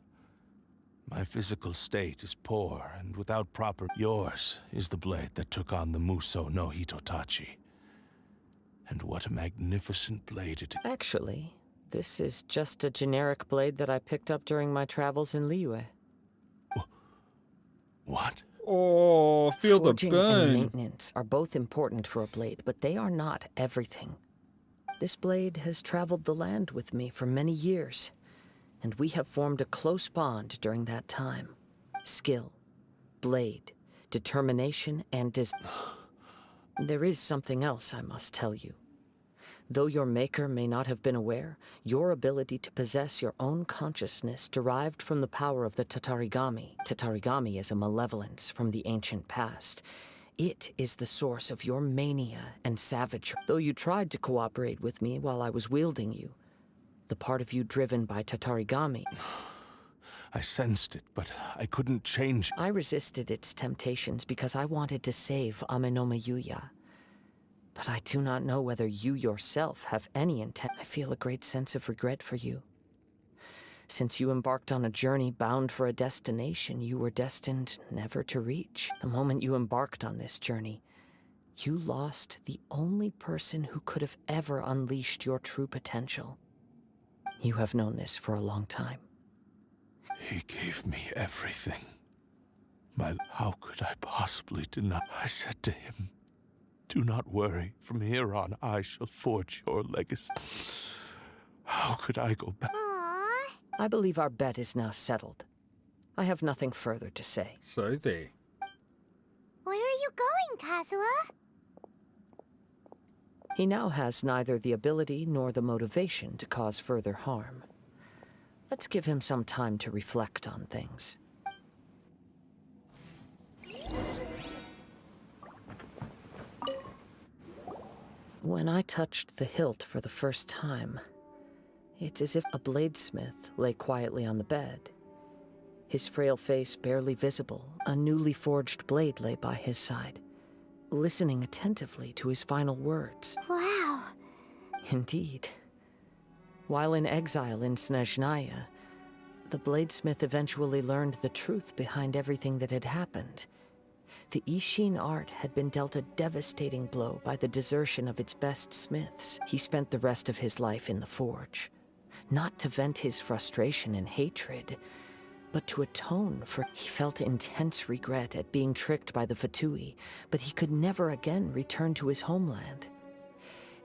My physical state is poor, and without proper... Yours is the blade that took on the Muso no Hitotachi. And what a magnificent blade it is. Actually, this is just a generic blade that I picked up during my travels in Liyue. What? Oh, feel the Forging burn. and maintenance are both important for a blade, but they are not everything. This blade has traveled the land with me for many years, and we have formed a close bond during that time. Skill, blade, determination, and There is something else I must tell you. Though your maker may not have been aware, your ability to possess your own consciousness derived from the power of the Tatarigami. Tatarigami is a malevolence from the ancient past. It is the source of your mania and savagery. Though you tried to cooperate with me while I was wielding you, the part of you driven by Tatarigami... I sensed it, but I couldn't change. I resisted its temptations because I wanted to save Amenoma Yuya. But I do not know whether you yourself have any intent. I feel a great sense of regret for you. Since you embarked on a journey bound for a destination you were destined never to reach. The moment you embarked on this journey, You lost the only person who could have ever unleashed your true potential. You have known this for a long time. He gave me everything. How could I possibly deny? I said to him, "Do not worry. From here on, I shall forge your legacy." How could I go back? I believe our bet is now settled. I have nothing further to say. So there. Where are you going, Kazuha? He now has neither the ability nor the motivation to cause further harm. Let's give him some time to reflect on things. When I touched the hilt for the first time, it's as if a bladesmith lay quietly on the bed. His frail face barely visible, a newly forged blade lay by his side, listening attentively to his final words. Wow. Indeed. While in exile in Snezhnaya, the bladesmith eventually learned the truth behind everything that had happened. The Ishin art had been dealt a devastating blow by the desertion of its best smiths. He spent the rest of his life in the forge, not to vent his frustration and hatred, but to atone for. He felt intense regret at being tricked by the Fatui, but he could never again return to his homeland.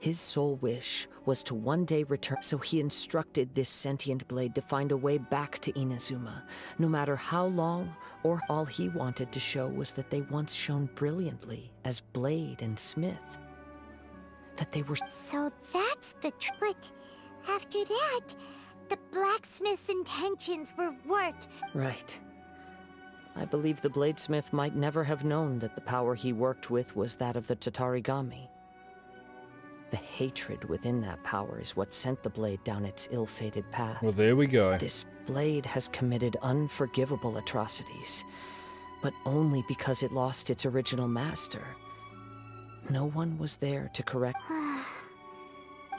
His sole wish was to one day return, so he instructed this sentient blade to find a way back to Inazuma, no matter how long, or all he wanted to show was that they once shone brilliantly as blade and smith. That they were... So that's the but after that, the blacksmith's intentions were warped. Right. I believe the bladesmith might never have known that the power he worked with was that of the Tatarigami. The hatred within that power is what sent the blade down its ill-fated path. Well, there we go. This blade has committed unforgivable atrocities, but only because it lost its original master. No one was there to correct.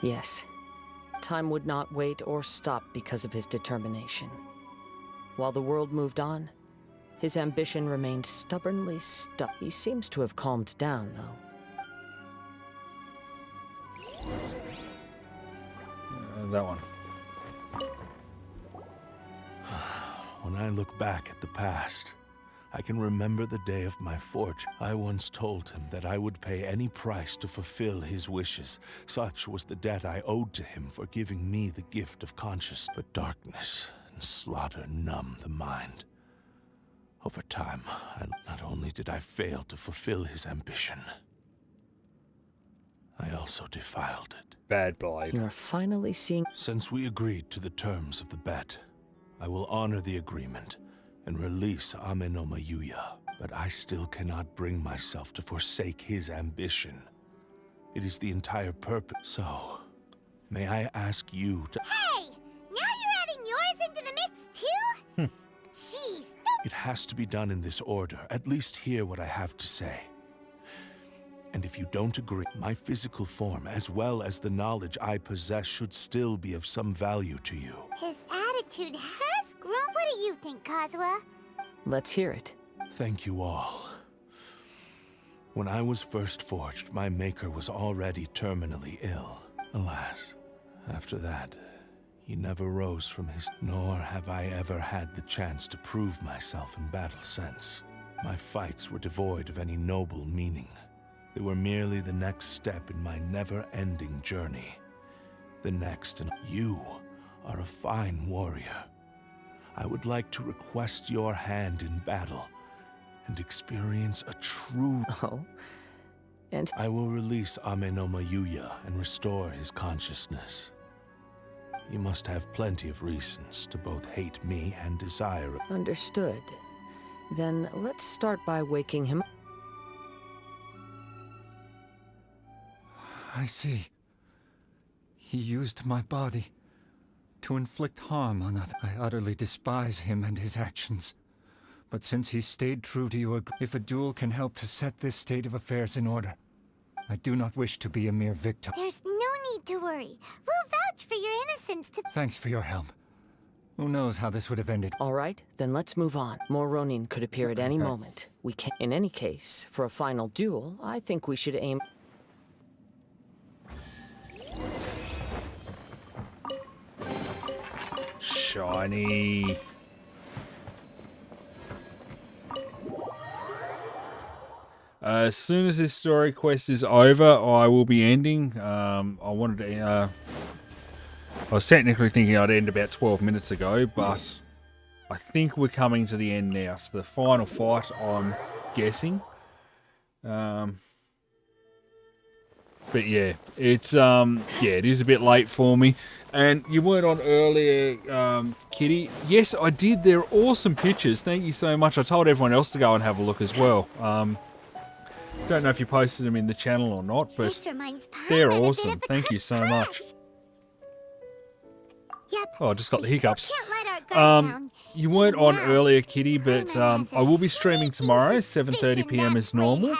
Yes, time would not wait or stop because of his determination. While the world moved on, his ambition remained stubbornly stuck. He seems to have calmed down, though. That one. When I look back at the past, I can remember the day of my forge. I once told him that I would pay any price to fulfill his wishes. Such was the debt I owed to him for giving me the gift of consciousness. But darkness and slaughter numb the mind. Over time, not only did I fail to fulfill his ambition, I also defiled it. Bad boy. You are finally seeing... Since we agreed to the terms of the bet, I will honor the agreement and release Amenoma Yuya. But I still cannot bring myself to forsake his ambition. It is the entire purpose. So, may I ask you to... Hey! Now you're adding yours into the mix too? Jeez, It has to be done in this order. At least hear what I have to say. And if you don't agree, my physical form, as well as the knowledge I possess, should still be of some value to you. His attitude has grown. What do you think, Kazuha? Let's hear it. Thank you all. When I was first forged, my maker was already terminally ill. Alas, after that, he never rose from his... Nor have I ever had the chance to prove myself in battle since. My fights were devoid of any noble meaning. They were merely the next step in my never-ending journey. The next, and you are a fine warrior. I would like to request your hand in battle and experience a true... Oh? And... I will release Amenoma Yuya and restore his consciousness. He must have plenty of reasons to both hate me and desire... Understood. Then let's start by waking him... I see. He used my body to inflict harm on others. I utterly despise him and his actions. But since he stayed true to your... If a duel can help to set this state of affairs in order, I do not wish to be a mere victim. There's no need to worry. We'll vouch for your innocence to... Thanks for your help. Who knows how this would have ended? All right, then let's move on. More Ronin could appear at any moment. We can. In any case, for a final duel, I think we should aim. Shiny. As soon as this story quest is over, I will be ending. I wanted to. I was technically thinking I'd end about 12 minutes ago, but I think we're coming to the end now. So the final fight, I'm guessing. But yeah, it's it is a bit late for me. And you weren't on earlier, Kitty. Yes, I did. They're awesome pictures. Thank you so much. I told everyone else to go and have a look as well. Don't know if you posted them in the channel or not, but they're awesome. Thank you so much. Oh, I just got the hiccups. You weren't on earlier, Kitty, but I will be streaming tomorrow, 7:30 PM as normal.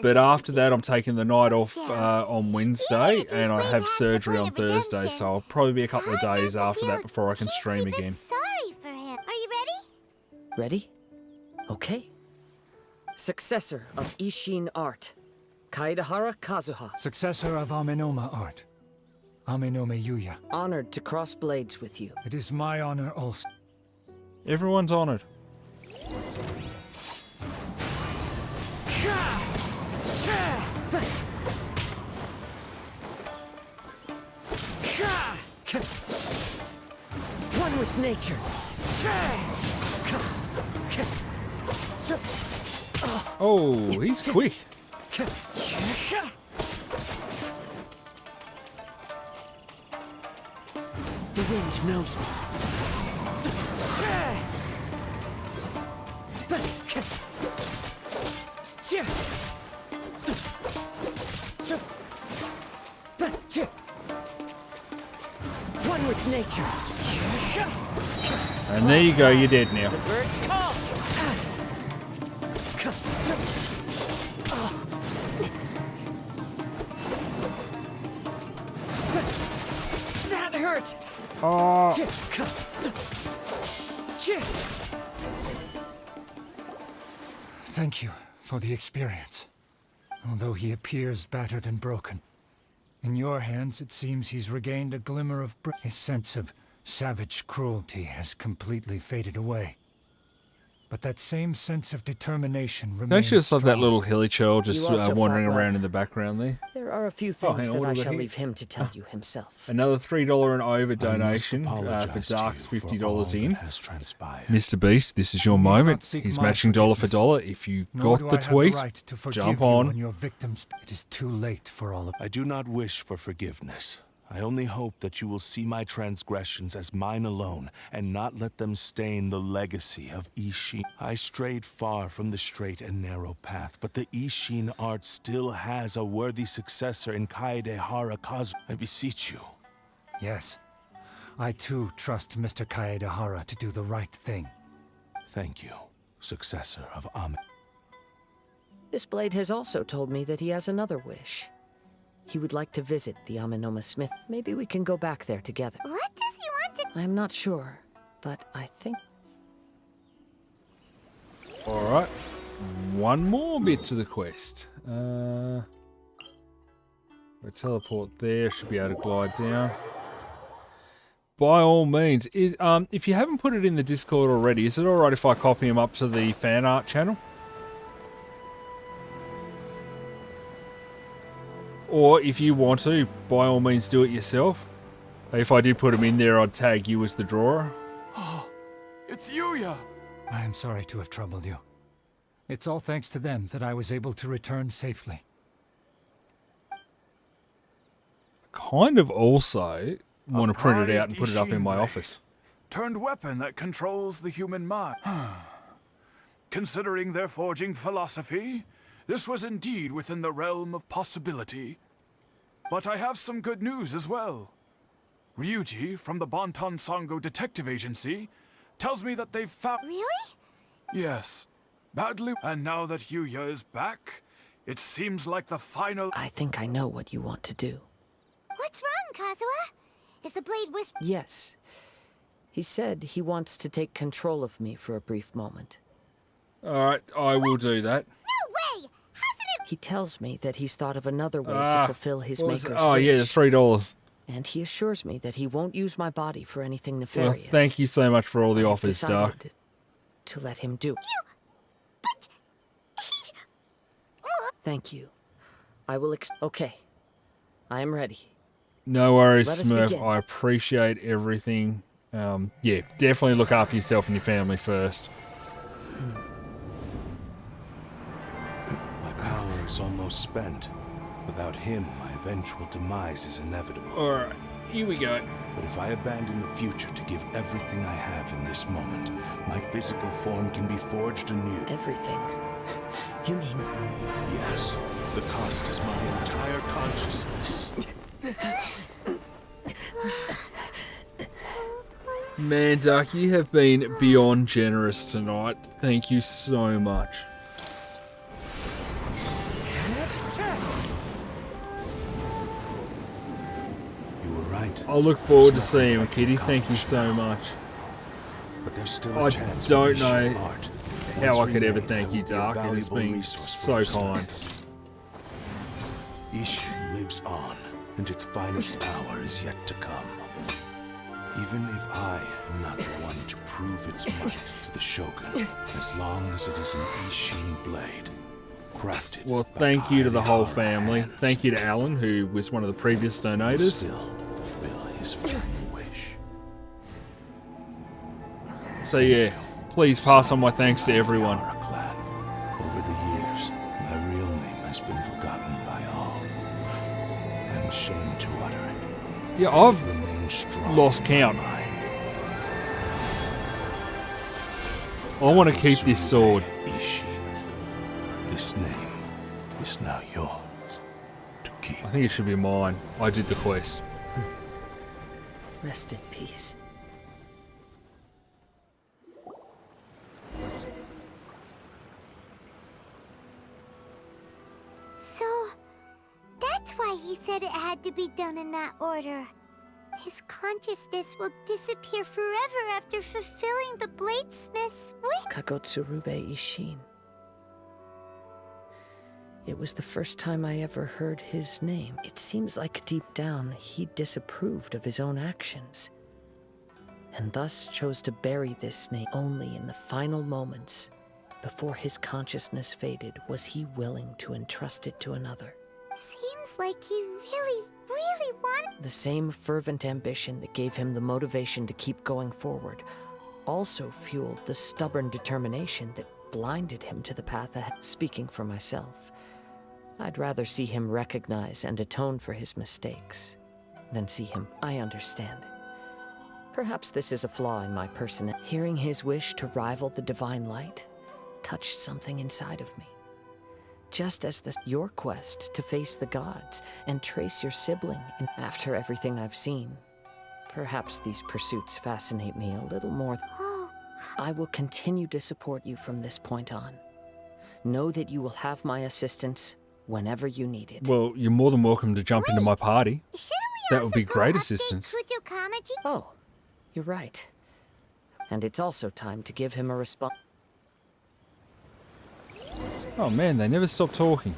But after that, I'm taking the night off on Wednesday, and I have surgery on Thursday, so I'll probably be a couple of days after that before I can stream again. Sorry for him. Are you ready? Ready? Okay. Successor of Ishin art, Kaedahara Kazuha. Successor of Amenoma art, Amenome Yuya. Honored to cross blades with you. It is my honor also. Everyone's honored. One with nature. Oh, he's quick. The wind knows me. One with nature. And there you go, you're dead now. The birds call. That hurt. Oh. Thank you for the experience. Although he appears battered and broken, in your hands it seems he's regained a glimmer of his sense of savage cruelty has completely faded away. But that same sense of determination remains. Don't you just love that strong. little hilly child just You also wandering fought well. around in the background there? There are a few Oh, things hang on, that what I do we shall got leave him to tell you himself. Another $3 and over donation for Dark's $50 in. Mr. Beast, this is your moment. He's matching dollar for dollar. If you Nor got do the I have tweet, right to forgive jump you on. and your victims. It is too late for all of. I do not wish for forgiveness. I only hope that you will see my transgressions as mine alone, and not let them stain the legacy of Ishin. I strayed far from the straight and narrow path, but the Ishin art still has a worthy successor in Kaedahara Kazu. I beseech you. Yes, I too trust Mr. Kaedahara to do the right thing. Thank you, successor of Ame. This blade has also told me that he has another wish. He would like to visit the Amenoma Smith. Maybe we can go back there together. What does he want to... I'm not sure, but I think... Alright, one more bit to the quest. A teleport there, should be able to glide down. By all means, if you haven't put it in the Discord already, is it alright if I copy him up to the fan art channel? Or if you want to, by all means do it yourself. If I did put him in there, I'd tag you as the drawer. Oh, it's Yuya! I am sorry to have troubled you. It's all thanks to them that I was able to return safely. Kind of also want to print it out and put it up in my Ishin office. Turned weapon that controls the human mind. Considering their forging philosophy, this was indeed within the realm of possibility. But I have some good news as well. Ryuji from the Bonton Sango Detective Agency tells me that they've found... Really? Yes. Badly. And now that Yuya is back, it seems like the final... I think I know what you want to do. What's wrong, Kazuha? Is the blade whisper... Yes. He said he wants to take control of me for a brief moment. Alright, I will do that. No way! He tells me that he's thought of another way to fulfill his what was it? maker's Oh, wish. yeah, the $3. And he assures me that he won't use my body for anything Well, nefarious. thank you so much for all the I've offers, Dark. decided to let him do. Thank you. I will okay. I am ready. No worries, Let us Smurf. begin. I appreciate everything. Yeah, definitely look after yourself and your family first. My power is almost spent. Without him, my eventual demise is inevitable. Alright, here we go. But if I abandon the future to give everything I have in this moment, my physical form can be forged anew. Everything? You mean? Yes. The cost is my entire consciousness. Man, Dark, you have been beyond generous tonight. Thank you so much. You were right. I look forward to seeing him, Kitty. Thank you so much. But there's still a I chance don't for know Ishin art. how I Once could ever remade, thank it you, will be a Dark. It has valuable been resource so for kind. Osiris. Ishin lives on, and its finest hour is yet to come. Even if I am not the one to prove its might to the Shogun, as long as it is an Ishin blade, crafted. Well, thank you to the by whole our family. hands, Thank you to Alan, who was one of the previous will donators. still fulfill his final wish. So yeah, please pass on my thanks to everyone. Over the years, my real name has been forgotten by all. I'm ashamed to utter it. Yeah, I've Remain strong lost in count. my mind. I want to keep this sword. This name is now yours to keep. I think it should be mine. I did the quest. Rest in peace. So, that's why he said it had to be done in that order. His consciousness will disappear forever after fulfilling the bladesmith's wish. Kagotsurube Ishin. It was the first time I ever heard his name. It seems like deep down he disapproved of his own actions, and thus chose to bury this name. Only in the final moments, before his consciousness faded, was he willing to entrust it to another. Seems like he really wanted. The same fervent ambition that gave him the motivation to keep going forward also fueled the stubborn determination that blinded him to the path ahead. Speaking for myself, I'd rather see him recognize and atone for his mistakes than see him. I understand. Perhaps this is a flaw in my personality. Hearing his wish to rival the divine light touched something inside of me. Just as your quest to face the gods and trace your sibling, and after everything I've seen, perhaps these pursuits fascinate me a little more. I will continue to support you from this point on. Know that you will have my assistance whenever you need it. Well, you're more than welcome to jump into my party. That would be great assistance. Oh, you're right. And it's also time to give him a response. Oh man, they never stop talking.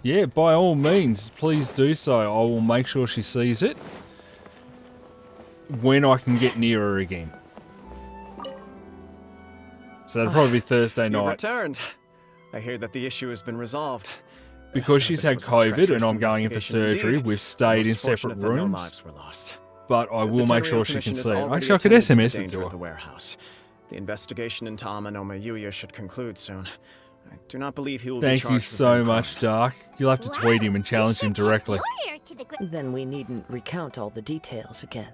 Yeah, by all means, please do so. I will make sure she sees it when I can get near her again. So that'll probably be Thursday You've night. returned. I hear that the issue has been resolved. Because she's This had was a COVID and treacherous I'm going in for investigation surgery, indeed. we've stayed in Most separate fortunate that no rooms. lives were lost. But I The will make Tenryou sure she Commission can has see it. already Actually, I could attended to the SMS it danger to at the her. warehouse. The investigation into Amanoma Yuya should conclude soon. I do not believe he will be Thank charged you with so any much, Dark. You'll have to tweet him and challenge him directly. Then we needn't recount all the details again.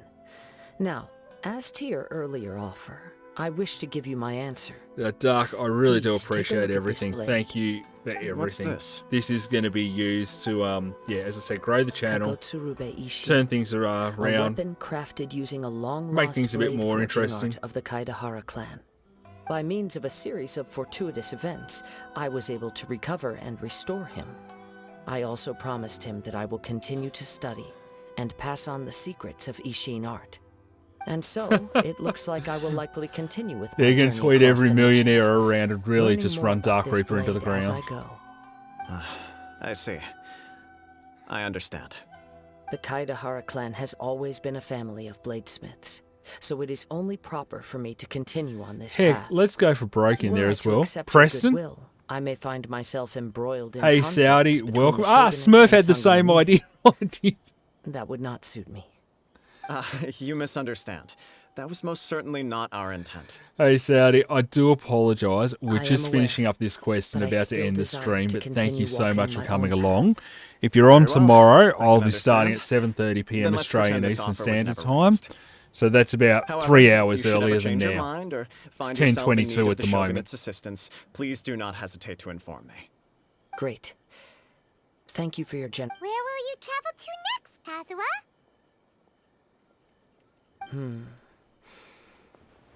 Now, as to your earlier offer, I wish to give you my answer. Dark, I really do Please, take a appreciate look at this everything. blade. Thank you for everything. this? This is going to be used to, yeah, as I said, grow the channel, Kagotsurube Ishin. turn things A around, weapon crafted using a long make lost things a bit blade more forging interesting. art of the Kaidahara clan. By means of a series of fortuitous events, I was able to recover and restore him. I also promised him that I will continue to study and pass on the secrets of Ishin art. And so, it looks like I will likely continue with my They're going journey to tweet across every the millionaire nations, around and really learning just more run about Dark this Reaper into the blade as ground. I go. I see. I understand. The Kaidahara clan has always been a family of bladesmiths, so it is only proper for me to continue on this Heck, path. let's go for break in Were there I as to well. accept your Preston? goodwill, I may find myself embroiled in Hey, conflicts Saudi, between welcome. the Ah, shogunate Smurf had and the same Sangamo. idea. That would not suit me. You misunderstand. That was most certainly not our intent. Hey, Saudi, I do apologise. We're I just am finishing up this quest and but I about to still end the desire stream, to but thank continue you so walking much for my coming own along. If you're on Very well. tomorrow, I I'll can be starting at understand. 7:30 p.m. Then let's Australian pretend this Eastern offer was Standard never Time. raised. So that's about However, 3 if hours you should earlier ever than change your now. mind or find It's yourself in need 10:22 of at the the moment. Shogunate's assistance, please do not hesitate to inform me. Great. Thank you for your Where will you travel to next, Kazuha?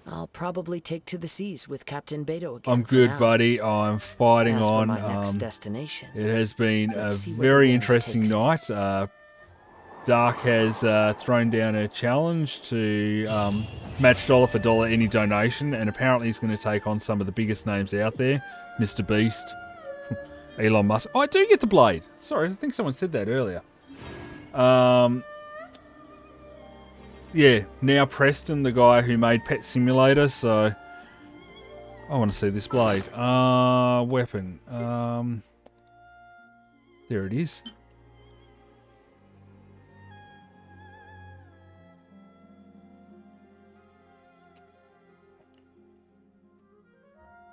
I'll probably take to the seas with Captain Beto again. I'm for good, now. buddy. I'm fighting As for on. my next destination, It has been a let's see where the very wind interesting takes me. night. Dark has thrown down a challenge to match dollar for dollar any donation, and apparently he's going to take on some of the biggest names out there. Mr. Beast, Elon Musk. Oh, I do get the blade. Sorry, I think someone said that earlier. Yeah, now Preston, the guy who made Pet Simulator, so I want to see this blade. Weapon. There it is.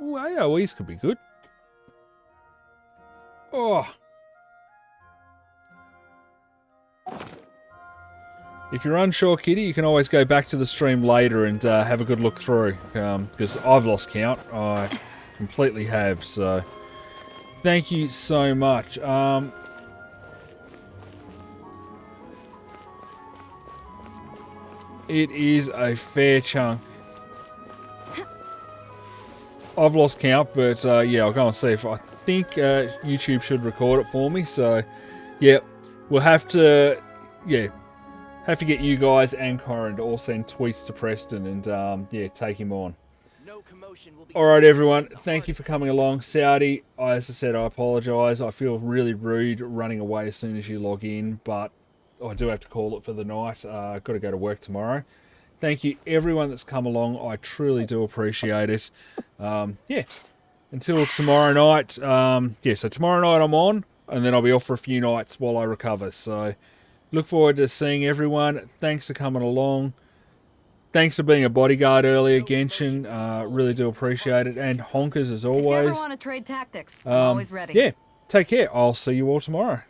Ooh, AoEs could be good. Oh. If you're unsure, Kitty, you can always go back to the stream later and have a good look through. Because I've lost count. I completely have. So, thank you so much. It is a fair chunk. I've lost count, but yeah, I'll go and see if I think YouTube should record it for me. So, yeah, we'll have to, have to get you guys and Corin to all send tweets to Preston and yeah, take him on. All right, everyone, thank you for coming along. Saudi, as I said, I apologise. I feel really rude running away as soon as you log in, but I do have to call it for the night. I've got to go to work tomorrow. Thank you, everyone that's come along. I truly do appreciate it. Yeah, until tomorrow night. Yeah, so tomorrow night I'm on, and then I'll be off for a few nights while I recover. So look forward to seeing everyone. Thanks for coming along. Thanks for being a bodyguard earlier, Genshin. Really do appreciate it. And honkers as If you ever always. want to trade tactics, I'm always ready. Yeah, take care. I'll see you all tomorrow.